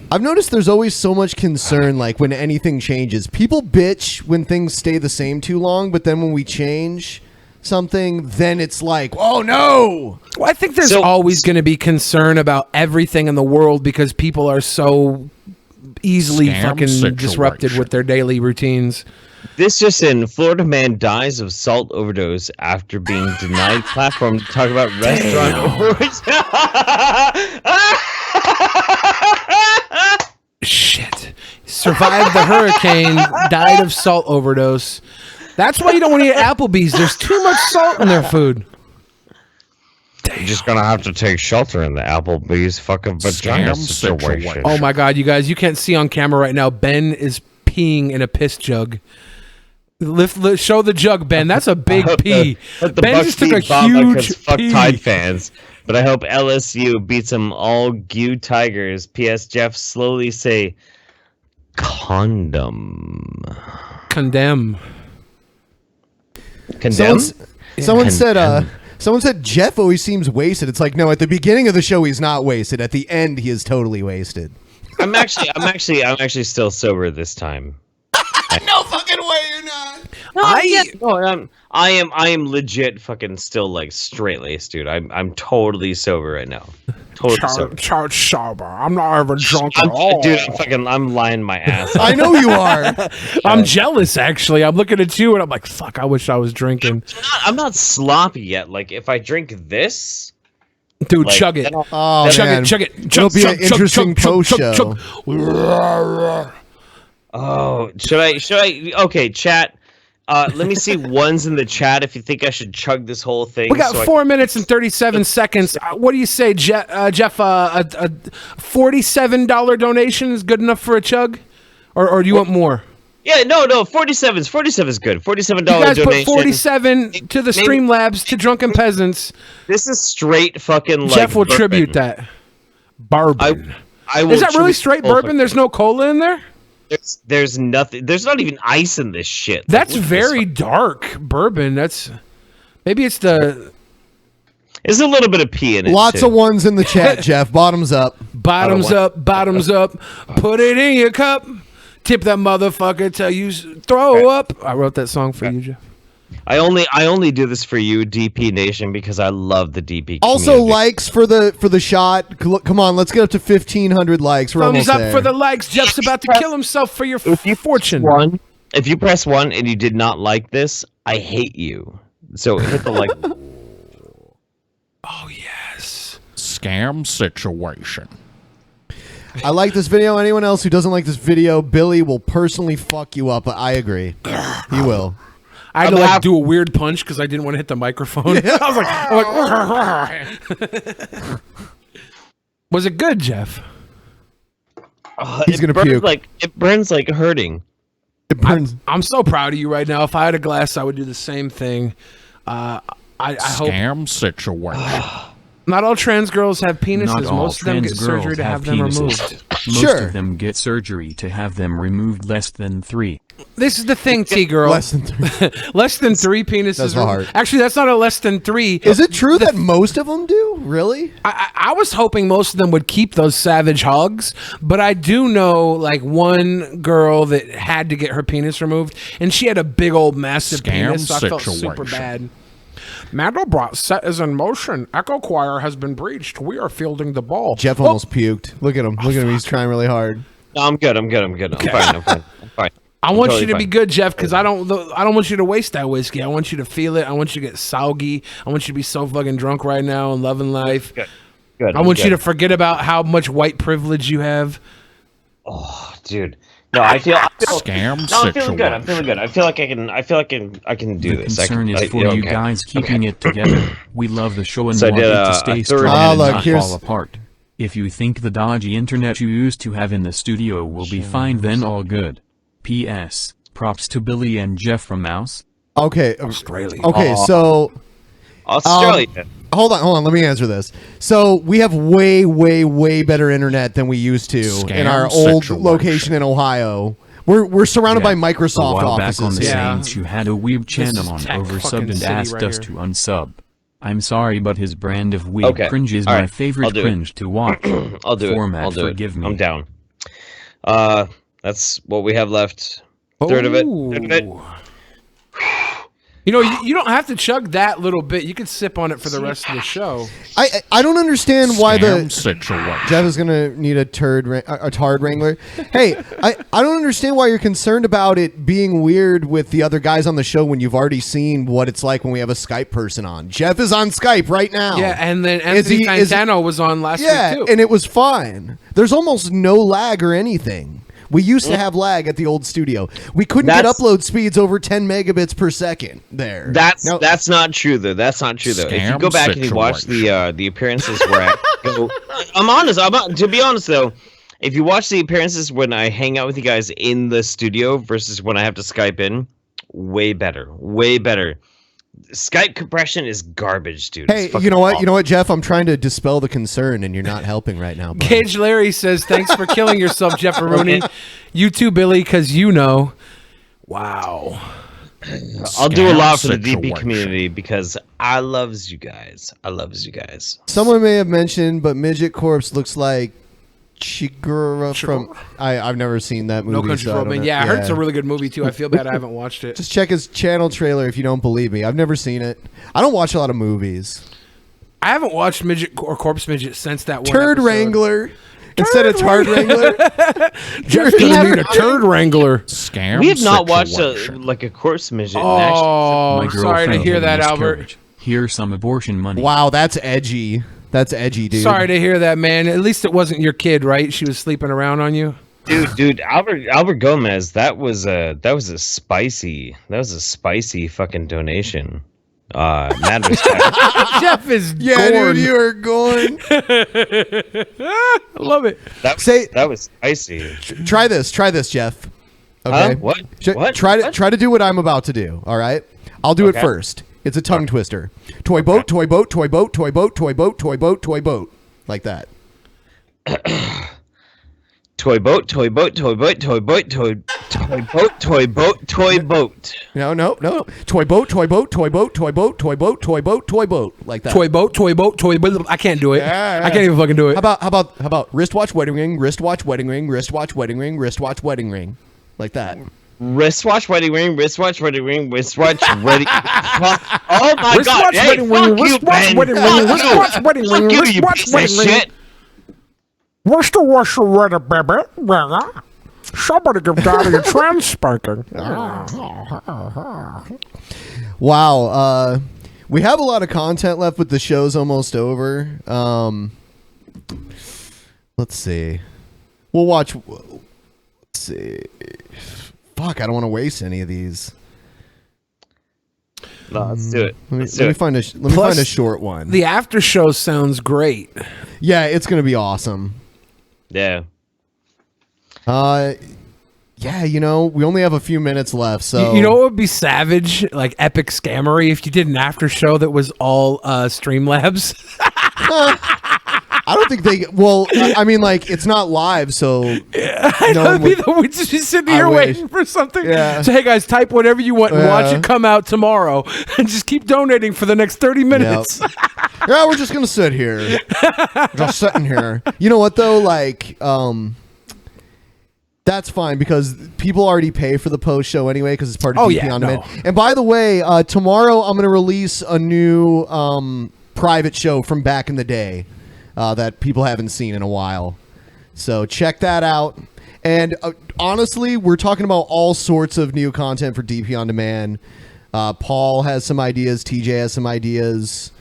I've noticed there's always so much concern, like when anything changes. People bitch when things stay the same too long, but then when we change something, then it's like, oh no. Well, I think there's always going to be concern about everything in the world because people are so easily Scam fucking situation. disrupted with their daily routines. This just in: Florida man dies of salt overdose after being denied platform to talk about restaurant owners. Shit. Survived the hurricane, died of salt overdose. That's why you don't want to eat Applebee's. There's too much salt in their food. You're just gonna have to take shelter in the Applebee's fucking vagina situation. Oh my god, you guys, you can't see on camera right now. Ben is peeing in a piss jug. Show the jug, Ben. That's a big pee. Ben just took a huge fuck pee. Tide fans. But I hope LSU beats them all Goo Tigers. P.S. Jeff slowly say condom. Condemn. Condemn? Someone said Jeff always seems wasted. It's like, no, at the beginning of the show he's not wasted. At the end he is totally wasted. I'm actually still sober this time. No fucking way you're not. I am legit fucking still like straight laced, dude. I'm totally sober right now. Totally sober. I'm not ever drunk at all. Dude, I'm lying my ass off. I know you are. I'm jealous, actually. I'm looking at you and I'm like, fuck, I wish I was drinking. I'm not sloppy yet. Like, if I drink this... Dude, like, chug it. Oh, chug man. it, chug it. It'll be an interesting post show. Oh, should I? Okay, chat. Let me see ones in the chat if you think I should chug this whole thing. We got 4 minutes and 37 seconds. What do you say, Jeff? A $47 donation is good enough for a chug? Or do you want more? Yeah, no, 47 is good. $47 You guys donation. put 47 to the Streamlabs to Drunken Peasants. This is straight fucking. Jeff will bourbon. tribute that. Bourbon. I will is that really tribute straight all bourbon? There's no cola in there? There's nothing. There's not even ice in this shit. That's very dark bourbon. That's maybe it's the. There's a little bit of pee in it. Lots too. of ones in the chat, Jeff. Bottoms up. Bottoms up. Bottoms up. Put it in your cup. Tip that motherfucker till you throw up. I wrote that song for you, Jeff. I only do this for you, DP Nation, because I love the DP. Also, community. likes for the shot. Come on, let's get up to 1,500 likes. We're Thumbs almost up there. for the likes. Jeff's about to kill himself for your fortune. If you press 1 and you did not like this, I hate you. So hit the like. Oh yes. Scam situation. I like this video. Anyone else who doesn't like this video, Billy will personally fuck you up. I agree. He will. I had to like do a weird punch because I didn't want to hit the microphone. I was like, was it good, Jeff? He's gonna puke. It burns like hurting. It burns. I'm so proud of you right now. If I had a glass, I would do the same thing. I hope. Scam situation. Not all trans girls have penises. Not all Most of them trans get surgery girls to have them penises. removed. Most of them get surgery to have them removed. Less than 3. This is the thing, T-girl. Less than 3. Less than 3 penises. That's hard. Actually, that's not a less than 3. Is it true that most of them do? Really? I was hoping most of them would keep those savage hogs, but I do know like one girl that had to get her penis removed, and she had a big old massive penis, so I felt super bad. Mandelbrot set is in motion. Echo Choir has been breached. We are fielding the ball. Jeff almost puked. Look at him. Look at him. He's trying really hard. No, I'm good. I'm fine. I want you to be good, Jeff, because I don't want you to waste that whiskey. I want you to feel it. I want you to get soggy. I want you to be so fucking drunk right now and loving life. Good. I want you to forget about how much white privilege you have. Oh, dude. No, I feel Scam no, I'm feeling good. I'm feeling good. I feel like I can do The this. concern is for you guys keeping it together. We love the show and So I want did it to a stay third- strong Ah, and look, not here's- fall apart. If you think the dodgy internet you used to have in the studio will be fine, then all good. P.S. Props to Billy and Jeff from Mouse. Okay. Australia. Okay, so Australia. Hold on. Let me answer this. So we have way better internet than we used to in our old location in Ohio. We're surrounded by Microsoft A while back offices. on the here. Saints, you had a weeb channel on tech oversubbed fucking and city asked right us here. to unsub. I'm sorry, but his brand of weeb Okay. cringe is All my right. I'll favorite do it. cringe to watch. I'll do Format, it. I'll do forgive it. me. I'm down. That's what we have left. Third of it. You know, you don't have to chug that little bit. You could sip on it for the rest of the show. I don't understand why Scam situation. Jeff is gonna need a tard wrangler. Hey, I don't understand why you're concerned about it being weird with the other guys on the show when you've already seen what it's like when we have a Skype person on. Jeff is on Skype right now. Yeah, and then Anthony Fantano was on last week too. And it was fine. There's almost no lag or anything. We used to have lag at the old studio. We couldn't get upload speeds over 10 megabits per second there. That's not true though. That's not true though. If you go back and you watch the appearances where I go, to be honest though, if you watch the appearances when I hang out with you guys in the studio versus when I have to Skype in, way better. Way better. Skype compression is garbage, dude. Hey, you know what? Awful. You know what, Jeff? I'm trying to dispel the concern, and you're not helping right now. Buddy. Gage Larry says, "Thanks for killing yourself, Jeff Rooney. You too, Billy, because you know." Wow. I'll do a lot for the DP community because I loves you guys. Someone may have mentioned, but Midget Corpse looks like Chigurh from I've never seen that movie. No Country for Old Men. Yeah, I heard it's a really good movie too. I feel bad I haven't watched it. Just check his channel trailer if you don't believe me. I've never seen it. I don't watch a lot of movies. I haven't watched Midget or Corpse Midget since that one Turd episode. Wrangler instead of Tard Wrangler. Jeff's gonna be a Turd Wrangler. Scam. We have not watched a Corpse Midget. Oh, sorry to hear that, Albert. Here's some abortion money. Wow, that's edgy. That's edgy, dude. Sorry to hear that, man. At least it wasn't your kid, right? She was sleeping around on you. Dude, Albert Gomez, that was a spicy fucking donation. Mad respect. Jeff is dude, you are going. I love it. That was spicy. Try this, Jeff. Okay. What? Try to do what I'm about to do. All right. I'll do it first. It's a tongue twister. Toy boat, toy boat, toy boat, toy boat, toy boat, toy boat, toy boat. Like that. Toy boat, toy boat, toy boat, toy boat, toy boat, toy boat, toy boat. No. Toy boat, toy boat, toy boat, toy boat, toy boat, toy boat, toy boat. Like that. Toy boat, toy boat, toy boat. I can't do it. I can't even fucking do it. How about wristwatch, wedding ring, wristwatch, wedding ring, wristwatch, wedding ring, wristwatch, wedding ring. Like that. Wristwatch, wedding ring, wristwatch, wedding ring, wristwatch, wedding. Oh my god! Hey, wedding ring, wristwatch, wedding ring, wristwatch, wedding ring, wristwatch, wedding ring. What's the weather, baby? Somebody give Daddy a trans spanking. Wow. We have a lot of content left, but the show's almost over. Let's see. We'll watch. Let's see. Fuck, I don't want to waste any of these. No, let's do it. Let me find a short one. The after show sounds great. Yeah, it's gonna be awesome. Yeah. Yeah, you know, we only have a few minutes left, so you know what would be savage, like epic scammery, if you did an after show that was all Streamlabs. I don't think they. Well, I mean, like it's not live, so I know we'd just be sitting here waiting for something. Yeah. So hey guys, type whatever you want and watch it come out tomorrow, and just keep donating for the next 30 minutes. Yep. Yeah, we're just gonna sit here, just sitting here. You know what though? Like, that's fine because people already pay for the post show anyway because it's part of DP on Demand. And by the way, tomorrow I'm gonna release a new private show from back in the day. That people haven't seen in a while. So check that out. And honestly, we're talking about all sorts of new content for DP On Demand. Paul has some ideas. TJ has some ideas.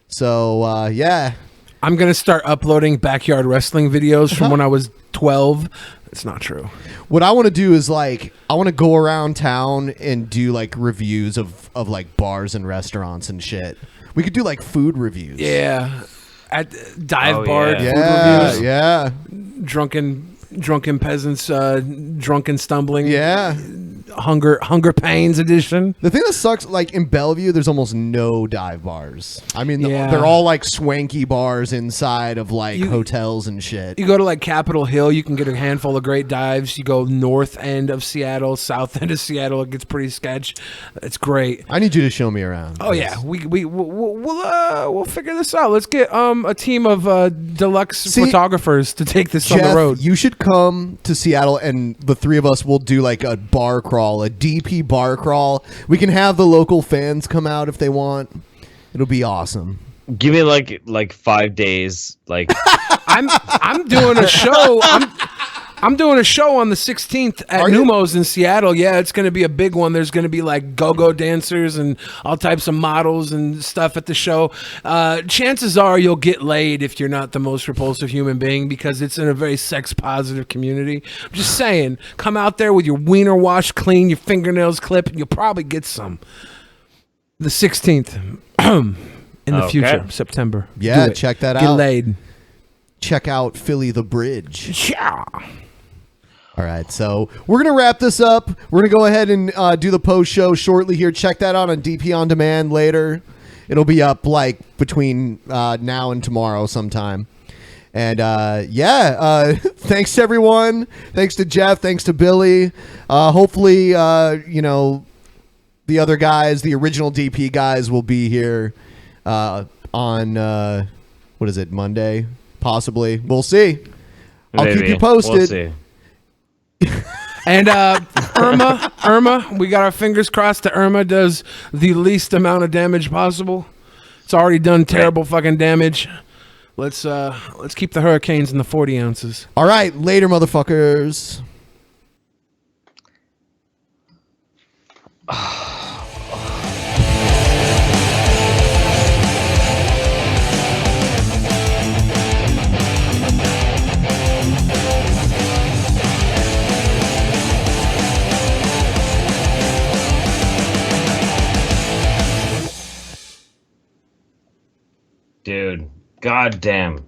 So, yeah. I'm going to start uploading backyard wrestling videos from when I was 12. It's not true. What I want to do is, like, I want to go around town and do, like, reviews of like, bars and restaurants and shit. We could do, like, food reviews. Yeah. At dive bar food reviews. Yeah. Drunken peasants, drunken stumbling. Yeah. Hunger Pains edition. The thing that sucks, like in Bellevue, there's almost no dive bars. I mean, they're all like swanky bars inside of like hotels and shit. You go to like Capitol Hill, you can get a handful of great dives. You go north end of Seattle, south end of Seattle, it gets pretty sketch. It's great. I need you to show me around. Oh yeah, we'll figure this out. Let's get a team of deluxe photographers to take this on the road. You should come to Seattle, and the three of us will do like a bar crawl crawl, a DP bar crawl. We can have the local fans come out if they want. It'll be awesome. Give me like 5 days. Like I'm doing a show. I'm doing a show on the 16th at Numos in Seattle. Yeah, it's going to be a big one. There's going to be like go-go dancers and all types of models and stuff at the show. Chances are you'll get laid if you're not the most repulsive human being because it's in a very sex-positive community. I'm just saying, come out there with your wiener washed clean, your fingernails clipped, and you'll probably get some. The 16th in the future, September. Yeah, check that out. Get laid. Check out Philly the Bridge. Yeah. All right, so we're going to wrap this up. We're going to go ahead and do the post show shortly here. Check that out on DP On Demand later. It'll be up like between now and tomorrow sometime. And thanks to everyone. Thanks to Jeff. Thanks to Billy. Hopefully, the other guys, the original DP guys, will be here on, what is it, Monday? Possibly. We'll see. I'll keep you posted. We'll see. And Irma, we got our fingers crossed that Irma does the least amount of damage possible. It's already done terrible fucking damage. Let's keep the hurricanes in the 40 ounces. All right, later, motherfuckers. Dude, goddamn.